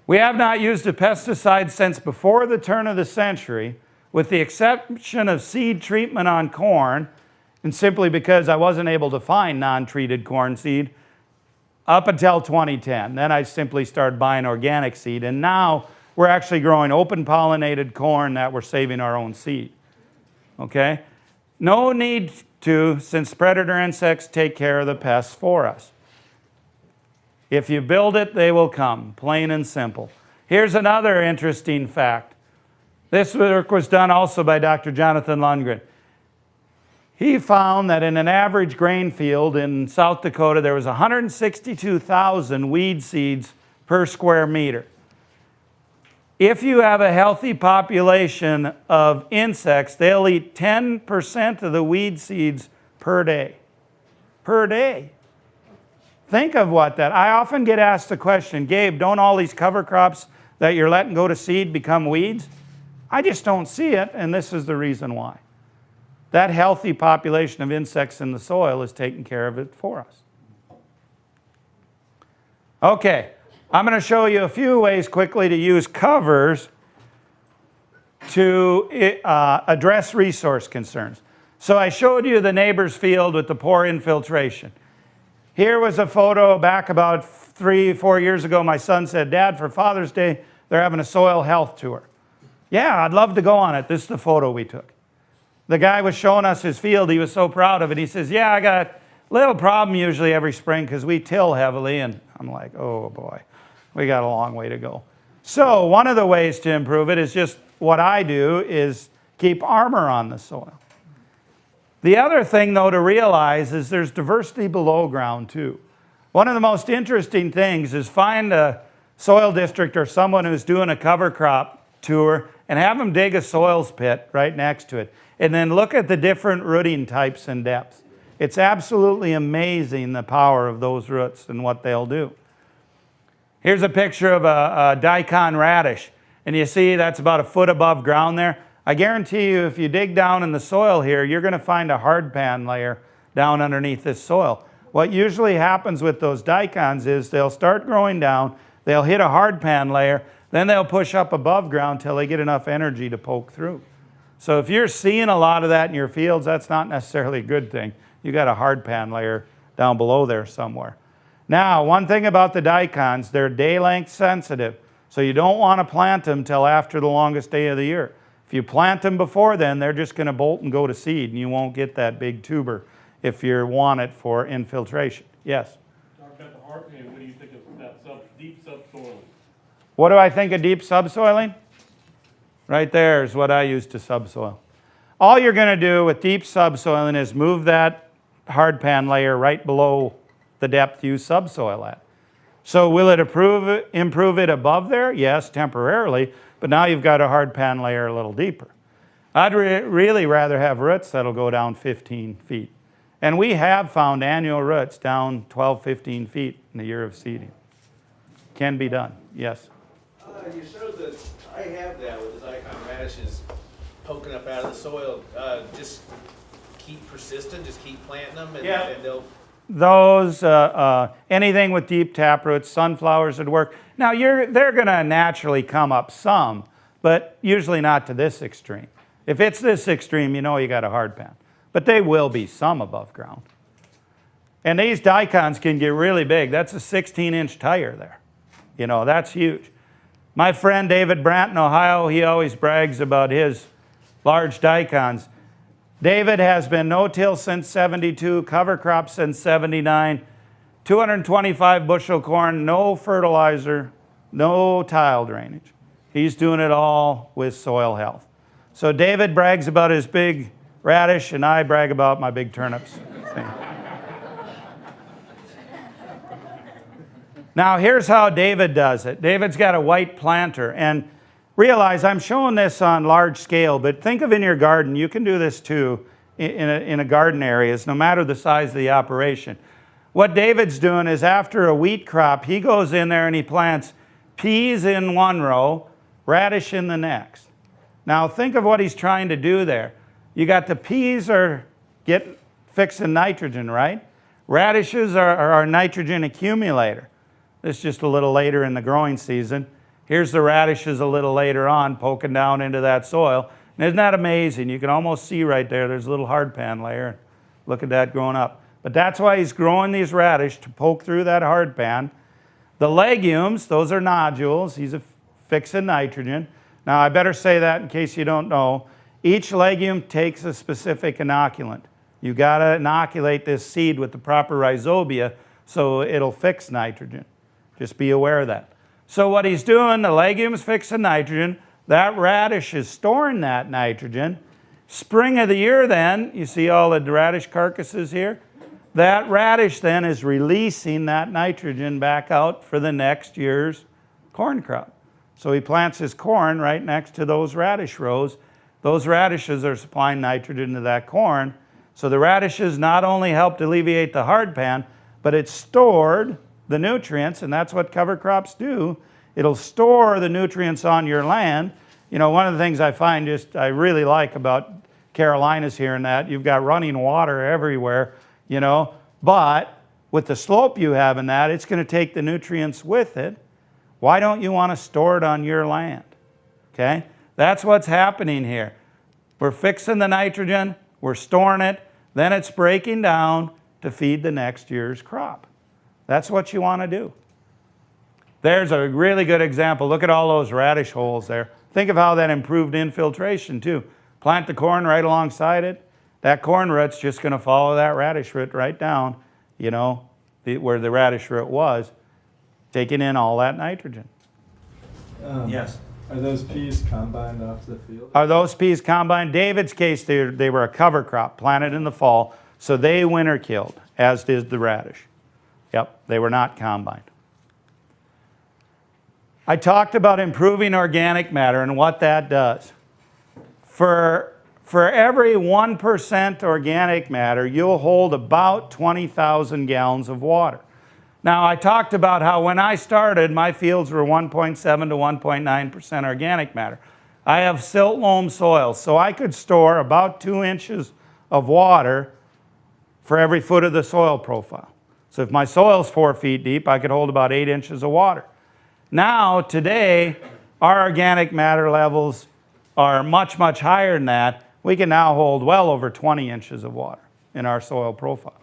A: we have not used a pesticide since before the turn of the century, with the exception of seed treatment on corn, and simply because I wasn't able to find non-treated corn seed up until 2010. Then I simply started buying organic seed, and now we're actually growing open pollinated corn that we're saving our own seed. Okay? No need to, since predator insects take care of the pests for us. If you build it, they will come, plain and simple. Here's another interesting fact. This work was done also by Dr. Jonathan Lundgren. He found that in an average grain field in South Dakota, there was 162,000 weed seeds per square meter. If you have a healthy population of insects, they'll eat 10% of the weed seeds per day. Per day. Think of what that. I often get asked the question, Gabe, don't all these cover crops that you're letting go to seed become weeds? I just don't see it, and this is the reason why. That healthy population of insects in the soil is taking care of it for us. Okay. I'm going to show you a few ways quickly to use covers to address resource concerns. So I showed you the neighbor's field with the poor infiltration. Here was a photo back about 3-4 years ago. My son said, Dad, for Father's Day, they're having a soil health tour. Yeah, I'd love to go on it. This is the photo we took. The guy was showing us his field. He was so proud of it. He says, yeah, I got a little problem usually every spring because we till heavily. And I'm like, oh boy, we got a long way to go. So one of the ways to improve it is just what I do is keep armor on the soil. The other thing, though, to realize is there's diversity below ground, too. One of the most interesting things is find a soil district or someone who's doing a cover crop tour and have them dig a soils pit right next to it. And then look at the different rooting types and depths. It's absolutely amazing the power of those roots and what they'll do. Here's a picture of a daikon radish. And you see that's about 1 foot above ground there. I guarantee you if you dig down in the soil here, you're going to find a hardpan layer down underneath this soil. What usually happens with those daikons is they'll start growing down, they'll hit a hardpan layer, then they'll push up above ground till they get enough energy to poke through. So if you're seeing a lot of that in your fields, that's not necessarily a good thing. You got a hardpan layer down below there somewhere. Now, one thing about the daikons, they're day length sensitive. So you don't want to plant them till after the longest day of the year. If you plant them before then, they're just going to bolt and go to seed, and you won't get that big tuber if you want it for infiltration. Yes?
P: Talk about the hardpan. What do you think of that deep subsoiling?
A: What do I think of deep subsoiling? Right there is what I use to subsoil. All you're going to do with deep subsoiling is move that hardpan layer right below the depth you subsoil at. So will it improve it above there? Yes, temporarily, but now you've got a hardpan layer a little deeper. I'd really rather have roots that'll go down 15 feet. And we have found annual roots down 12, 15 feet in the year of seeding. Can be done, yes.
E: You showed that I have that with the daikon radishes poking up out of the soil. Just keep persistent, just keep planting them, and, and they'll...
A: Those, anything with deep taproots, sunflowers would work. Now, they're going to naturally come up some, but usually not to this extreme. If it's this extreme, you know you got a hardpan. But they will be some above ground. And these daikons can get really big. That's a 16-inch tire there. You know, that's huge. My friend David Brandt in Ohio, he always brags about his large daikons. David has been no-till since 72, cover crop since 79, 225 bushel corn, no fertilizer, no tile drainage. He's doing it all with soil health. So David brags about his big radish, and I brag about my big turnips. Now here's how David does it. David's got a white planter, and realize I'm showing this on large scale, but think of in your garden, you can do this too in a garden areas, no matter the size of the operation. What David's doing is after a wheat crop, he goes in there and he plants peas in one row, radish in the next. Now think of what he's trying to do there. You got the peas are fixing nitrogen, right? Radishes are our nitrogen accumulator. This is just a little later in the growing season. Here's the radishes a little later on poking down into that soil. And isn't that amazing? You can almost see right there, there's a little hardpan layer. Look at that growing up. But that's why he's growing these radish to poke through that hardpan. The legumes, those are nodules. He's fixing nitrogen. Now I better say that in case you don't know. Each legume takes a specific inoculant. You got to inoculate this seed with the proper rhizobia so it'll fix nitrogen. Just be aware of that. So what he's doing, the legumes fixing nitrogen, that radish is storing that nitrogen. Spring of the year then, you see all the radish carcasses here? That radish then is releasing that nitrogen back out for the next year's corn crop. So he plants his corn right next to those radish rows. Those radishes are supplying nitrogen to that corn. So the radishes not only helped alleviate the hardpan, but it stored the nutrients, and that's what cover crops do. It'll store the nutrients on your land. You know, one of the things I find I really like about Carolinas here and that, you've got running water everywhere, you know, but with the slope you have in that, it's going to take the nutrients with it. Why don't you want to store it on your land? Okay? That's what's happening here. We're fixing the nitrogen, we're storing it, then it's breaking down, to feed the next year's crop. That's what you want to do. There's a really good example. Look at all those radish holes there. Think of how that improved infiltration too. Plant the corn right alongside it. That corn root's just going to follow that radish root right down, you know, where the radish root was, taking in all that nitrogen. Yes.
D: Are those peas combined off the field?
A: Are those peas combined? David's case, they were a cover crop planted in the fall, so they winter killed, as did the radish. Yep, they were not combined. I talked about improving organic matter and what that does. For every 1% organic matter, you'll hold about 20,000 gallons of water. Now, I talked about how when I started, my fields were 1.7 to 1.9% organic matter. I have silt loam soil, so I could store about 2 inches of water for every foot of the soil profile. So if my soil's 4 feet deep, I could hold about 8 inches of water. Now, today, our organic matter levels are much, much higher than that. We can now hold well over 20 inches of water in our soil profile.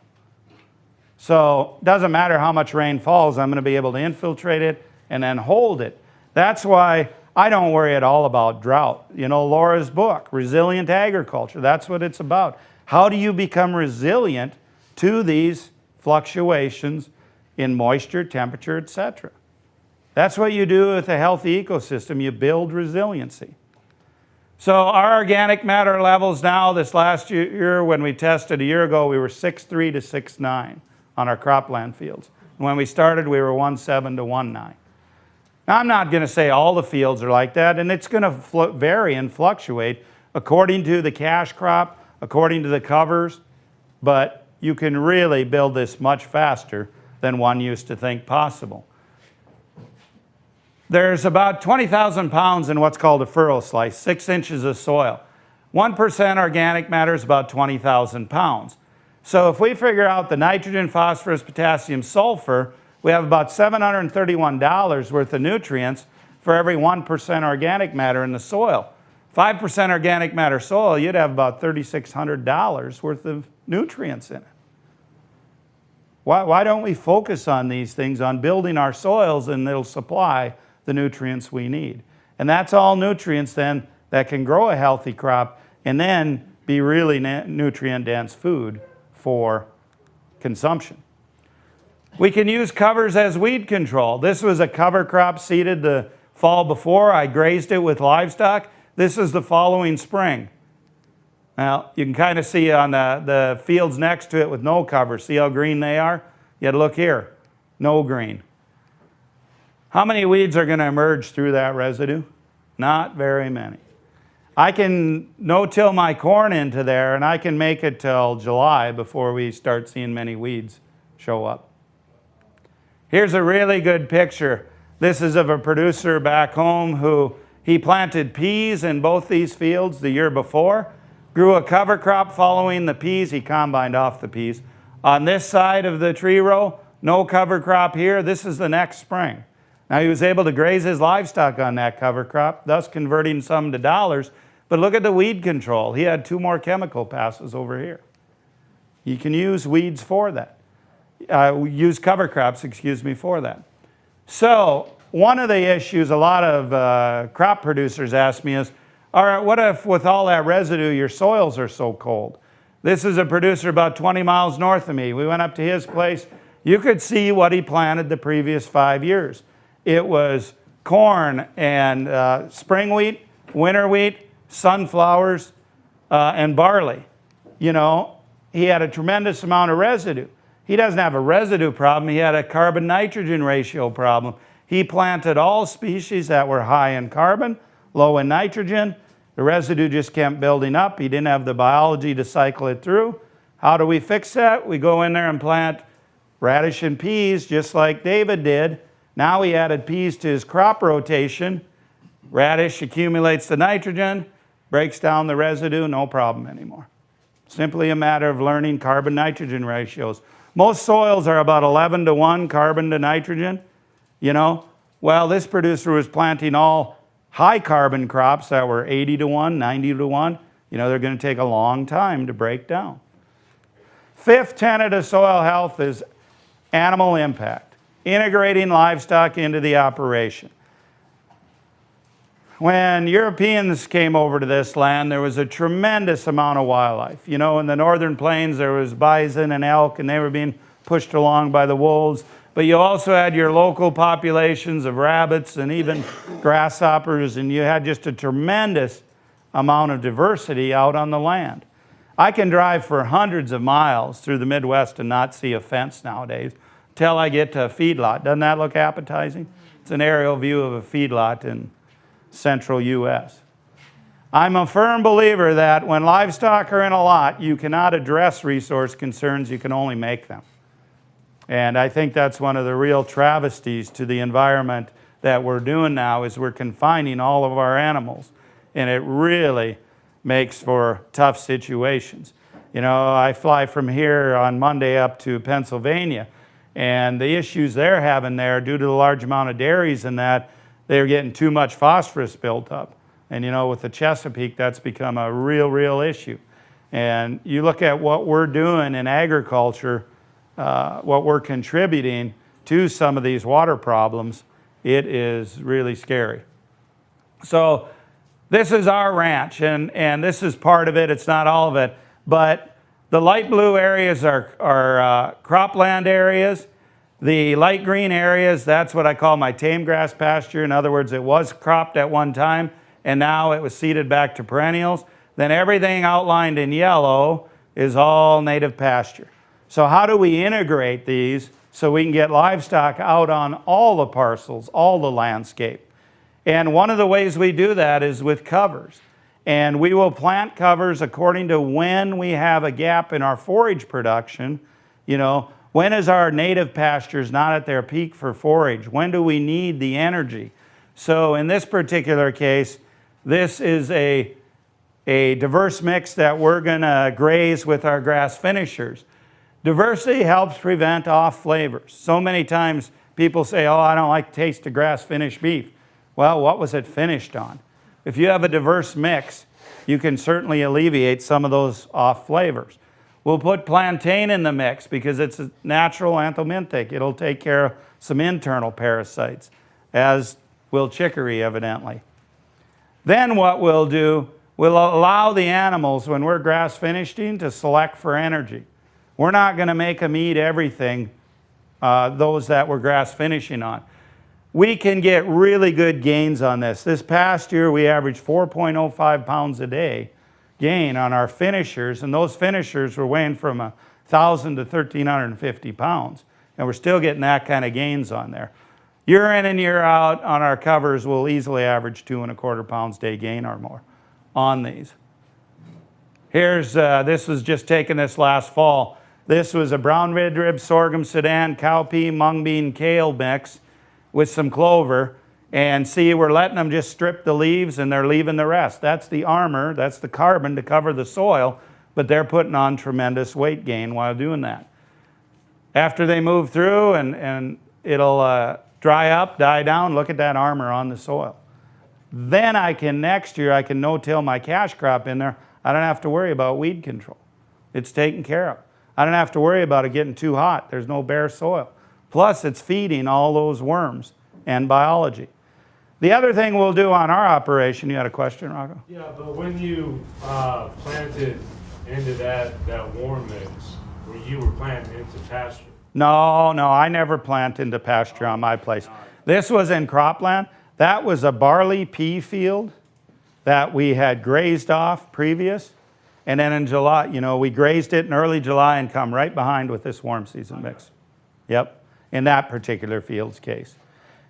A: So it doesn't matter how much rain falls, I'm going to be able to infiltrate it and then hold it. That's why I don't worry at all about drought. You know, Laura's book, Resilient Agriculture, that's what it's about. How do you become resilient to these fluctuations in moisture, temperature, etc.? That's what you do with a healthy ecosystem. You build resiliency. So our organic matter levels now, this last year when we tested a year ago, we were 6.3 to 6.9 on our cropland fields. And when we started, we were 1.7 to 1.9. Now, I'm not going to say all the fields are like that, and it's going to vary and fluctuate according to the cash crop, according to the covers, but you can really build this much faster than one used to think possible. There's about 20,000 pounds in what's called a furrow slice, 6 inches of soil. 1% organic matter is about 20,000 pounds. So if we figure out the nitrogen, phosphorus, potassium, sulfur, we have about $731 worth of nutrients for every 1% organic matter in the soil. 5% organic matter soil, you'd have about $3,600 worth of nutrients in it. Why don't we focus on these things, on building our soils, and it'll supply the nutrients we need. And that's all nutrients then that can grow a healthy crop and then be really nutrient-dense food for consumption. We can use covers as weed control. This was a cover crop seeded the fall before. I grazed it with livestock. This is the following spring. Now, you can kind of see on the fields next to it with no cover. See how green they are? You had to look here. No green. How many weeds are going to emerge through that residue? Not very many. I can no-till my corn into there, and I can make it till July before we start seeing many weeds show up. Here's a really good picture. This is of a producer back home who he planted peas in both these fields the year before, grew a cover crop following the peas. He combined off the peas. On this side of the tree row, no cover crop here. This is the next spring. Now, he was able to graze his livestock on that cover crop, thus converting some to dollars. But look at the weed control. He had 2 more chemical passes over here. You can use weeds for that. Use cover crops, excuse me, for that. So one of the issues a lot of crop producers ask me is, all right, what if with all that residue your soils are so cold? This is a producer about 20 miles north of me. We went up to his place. You could see what he planted the previous 5 years. It was corn and spring wheat, winter wheat, sunflowers, and barley. You know, he had a tremendous amount of residue. He doesn't have a residue problem. He had a carbon-nitrogen ratio problem. He planted all species that were high in carbon, low in nitrogen. The residue just kept building up. He didn't have the biology to cycle it through. How do we fix that? We go in there and plant radish and peas, just like David did. Now he added peas to his crop rotation. Radish accumulates the nitrogen, breaks down the residue, no problem anymore. Simply a matter of learning carbon-nitrogen ratios. Most soils are about 11 to 1 carbon to nitrogen, you know. Well, this producer was planting all high carbon crops that were 80 to 1, 90 to 1. You know, they're going to take a long time to break down. Fifth tenet of soil health is animal impact, integrating livestock into the operation. When Europeans came over to this land, there was a tremendous amount of wildlife. You know, in the northern plains, there was bison and elk, and they were being pushed along by the wolves. But you also had your local populations of rabbits and even grasshoppers, and you had just a tremendous amount of diversity out on the land. I can drive for hundreds of miles through the Midwest and not see a fence nowadays till I get to a feedlot. Doesn't that look appetizing? It's an aerial view of a feedlot in central U.S. I'm a firm believer that when livestock are in a lot, you cannot address resource concerns, you can only make them. And I think that's one of the real travesties to the environment that we're doing now is we're confining all of our animals. And it really makes for tough situations. You know, I fly from here on Monday up to Pennsylvania, and the issues they're having there due to the large amount of dairies and that, they're getting too much phosphorus built up. And you know, with the Chesapeake, that's become a real issue. And you look at what we're doing in agriculture, what we're contributing to some of these water problems, it is really scary. So this is our ranch, and this is part of it. It's not all of it. But the light blue areas are cropland areas. The light green areas, that's what I call my tame grass pasture. In other words, it was cropped at one time, and now it was seeded back to perennials. Then everything outlined in yellow is all native pasture. So how do we integrate these so we can get livestock out on all the parcels, all the landscape? And one of the ways we do that is with covers. And we will plant covers according to when we have a gap in our forage production. You know, when is our native pastures not at their peak for forage? When do we need the energy? So in this particular case, this is a diverse mix that we're going to graze with our grass finishers. Diversity helps prevent off flavors. So many times people say, oh, I don't like the taste of grass finished beef. Well, what was it finished on? If you have a diverse mix, you can certainly alleviate some of those off flavors. We'll put plantain in the mix because it's a natural anthelmintic. It'll take care of some internal parasites, as will chicory, evidently. Then what we'll do, we'll allow the animals, when we're grass finishing, to select for energy. We're not going to make them eat everything, those that we're grass finishing on. We can get really good gains on this. This past year, we averaged 4.05 pounds a day gain on our finishers, and those finishers were weighing from 1,000 to 1,350 pounds, and we're still getting that kind of gains on there. Year in and year out on our covers, we'll easily average 2¼ pounds a day gain or more on these. Here's, this was just taken this last fall. This was a brown midrib, sorghum, sudan, cowpea, mung bean, kale mix with some clover. And see, we're letting them just strip the leaves and they're leaving the rest. That's the armor, that's the carbon to cover the soil, but they're putting on tremendous weight gain while doing that. After they move through and it'll dry up, die down, look at that armor on the soil. Then next year, I can no-till my cash crop in there. I don't have to worry about weed control. It's taken care of. I don't have to worry about it getting too hot. There's no bare soil. Plus, it's feeding all those worms and biology. The other thing we'll do on our operation, you had a question, Rocco?
J: Yeah, but when you planted into that warm mix, where you were planting into pasture?
A: No, I never plant into pasture on my place. This was in cropland. That was a barley pea field that we had grazed off previous. And then in July, you know, we grazed it in early July and come right behind with this warm season mix. Yep, in that particular field's case.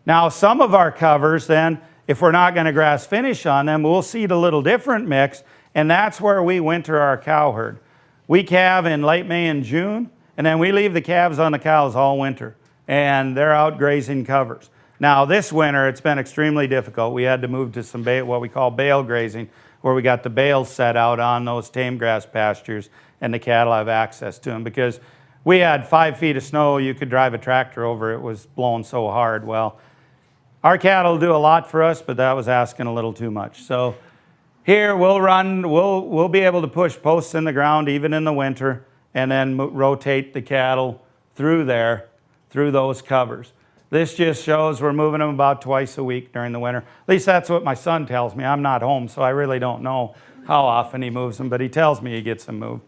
A: Now, some of our covers then, if we're not going to grass finish on them, we'll seed a little different mix, and that's where we winter our cow herd. We calve in late May and June, and then we leave the calves on the cows all winter, and they're out grazing covers. Now, this winter, it's been extremely difficult. We had to move to some what we call bale grazing, where we got the bales set out on those tame grass pastures, and the cattle have access to them, because we had 5 feet of snow. You could drive a tractor over. It was blowing so hard. Well, our cattle do a lot for us, but that was asking a little too much. So here we'll be able to push posts in the ground even in the winter, and then rotate the cattle through there, through those covers. This just shows we're moving them about twice a week during the winter. At least that's what my son tells me. I'm not home, so I really don't know how often he moves them, but he tells me he gets them moved.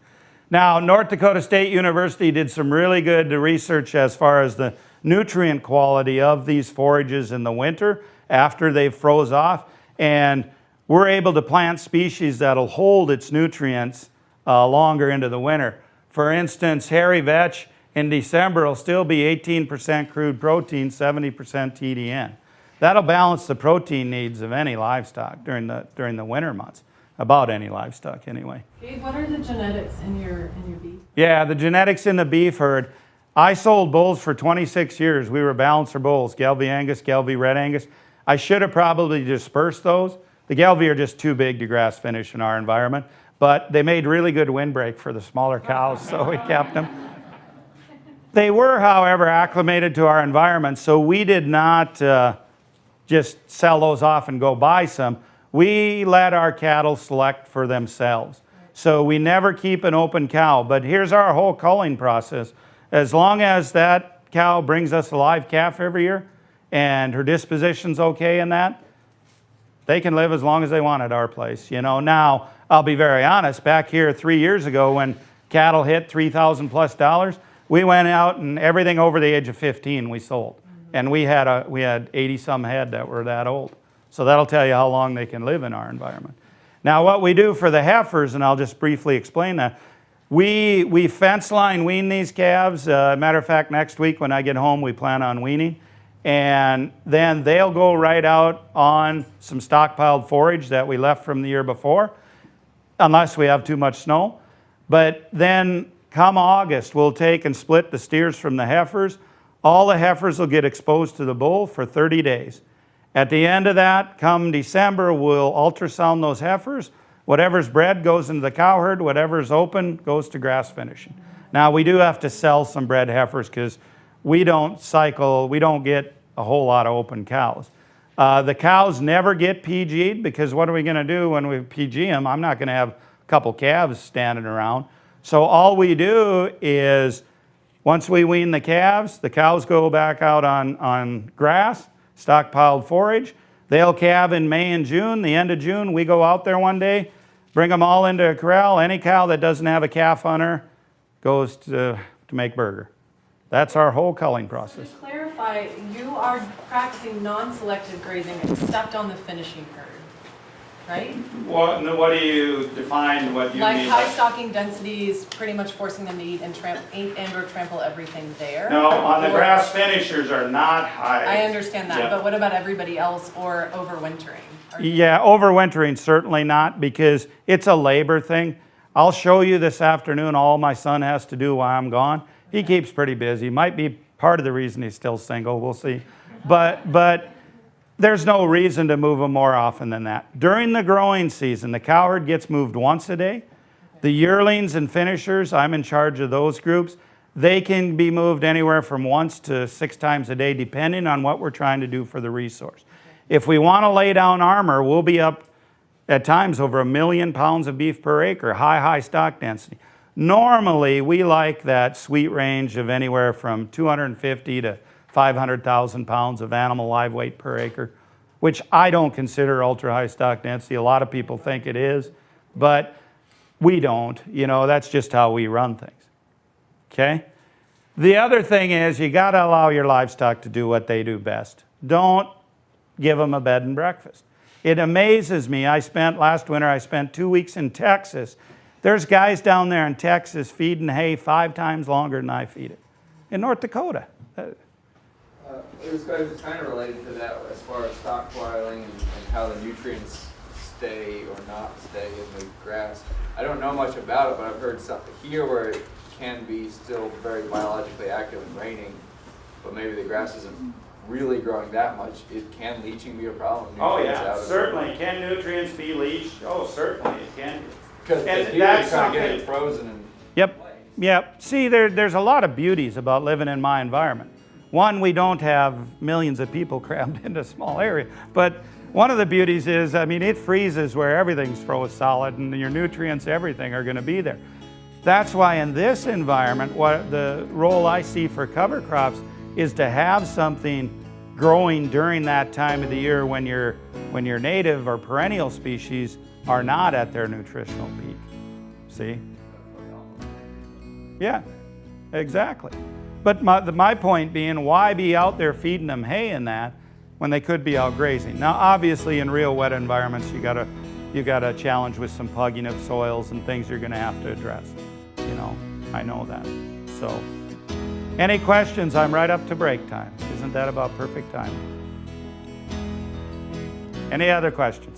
A: Now, North Dakota State University did some really good research as far as the nutrient quality of these forages in the winter after they've froze off, and we're able to plant species that'll hold its nutrients longer into the winter. For instance, hairy vetch in December will still be 18% crude protein, 70% TDN. That'll balance the protein needs of any livestock during the winter months, about any livestock anyway.
O: Gabe, what are the genetics in your beef?
A: Yeah, the genetics in the beef herd. I sold bulls for 26 years. We were balancer bulls, Gelbvieh Angus, Gelbvieh Red Angus. I should have probably dispersed those. The Gelbvieh are just too big to grass finish in our environment, but they made really good windbreak for the smaller cows, so we kept them. They were, however, acclimated to our environment, so we did not just sell those off and go buy some. We let our cattle select for themselves. So we never keep an open cow, but here's our whole culling process. As long as that cow brings us a live calf every year and her disposition's okay in that, they can live as long as they want at our place. You know, now, I'll be very honest, back here 3 years ago when cattle hit $3,000 plus, we went out and everything over the age of 15 we sold. And we had 80 some head that were that old. So that'll tell you how long they can live in our environment. Now what we do for the heifers, and I'll just briefly explain that, we fence line wean these calves. Matter of fact, next week when I get home, we plan on weaning. And then they'll go right out on some stockpiled forage that we left from the year before, unless we have too much snow. But then come August, we'll take and split the steers from the heifers. All the heifers will get exposed to the bull for 30 days. At the end of that, come December, we'll ultrasound those heifers. Whatever's bred goes into the cow herd. Whatever's open goes to grass finishing. Now, we do have to sell some bred heifers because we don't get a whole lot of open cows. The cows never get PG'd because what are we going to do when we PG them? I'm not going to have a couple calves standing around. So all we do is once we wean the calves, the cows go back out on grass, stockpiled forage. They'll calve in May and June. The end of June, we go out there one day, bring them all into a corral. Any cow that doesn't have a calf on her goes to make burger. That's our whole culling process.
Q: To clarify, you are practicing non-selective grazing except on the finishing herd, right?
A: What do you define what you
Q: like
A: mean?
Q: High stocking densities, pretty much forcing them to eat and or trample everything there?
A: No, on the grass finishers are not high.
Q: I understand that,
A: Yeah.
Q: but what about everybody else or overwintering?
A: Yeah, overwintering certainly not because it's a labor thing. I'll show you this afternoon all my son has to do while I'm gone. He keeps pretty busy. Might be part of the reason he's still single, we'll see. But there's no reason to move them more often than that. During the growing season, the cow herd gets moved once a day. The yearlings and finishers, I'm in charge of those groups. They can be moved anywhere from once to 6 times a day, depending on what we're trying to do for the resource. If we want to lay down armor, we'll be up at times over 1 million pounds of beef per acre, high stock density. Normally, we like that sweet range of anywhere from 250 to 500,000 pounds of animal live weight per acre, which I don't consider ultra high stock density. A lot of people think it is, but we don't. You know, that's just how we run things. Okay? The other thing is you got to allow your livestock to do what they do best. Don't give them a bed and breakfast. It amazes me. Last winter, I spent 2 weeks in Texas. There's guys down there in Texas feeding hay 5 times longer than I feed it. In North Dakota.
L: It was kind of related to that as far as stockpiling and how the nutrients stay or not stay in the grass. I don't know much about it, but I've heard something here where it can be still very biologically active and raining, but maybe the grass isn't really growing that much. Can leaching be a problem?
A: Oh yeah, certainly. Can nutrients be leached? Oh, certainly it can be.
L: Because that's kind of getting frozen. And
A: Yep. See, there's a lot of beauties about living in my environment. One, we don't have millions of people crammed into a small area. But one of the beauties is, I mean, it freezes where everything's frozen solid and your nutrients, everything are going to be there. That's why in this environment, what the role I see for cover crops is to have something growing during that time of the year when your native or perennial species are not at their nutritional peak. See? Yeah, exactly. But my point being, why be out there feeding them hay and that when they could be out grazing? Now, obviously, in real wet environments, you got a challenge with some pugging of soils and things you're going to have to address. You know, I know that. So, any questions? I'm right up to break time. Isn't that about perfect time? Any other questions?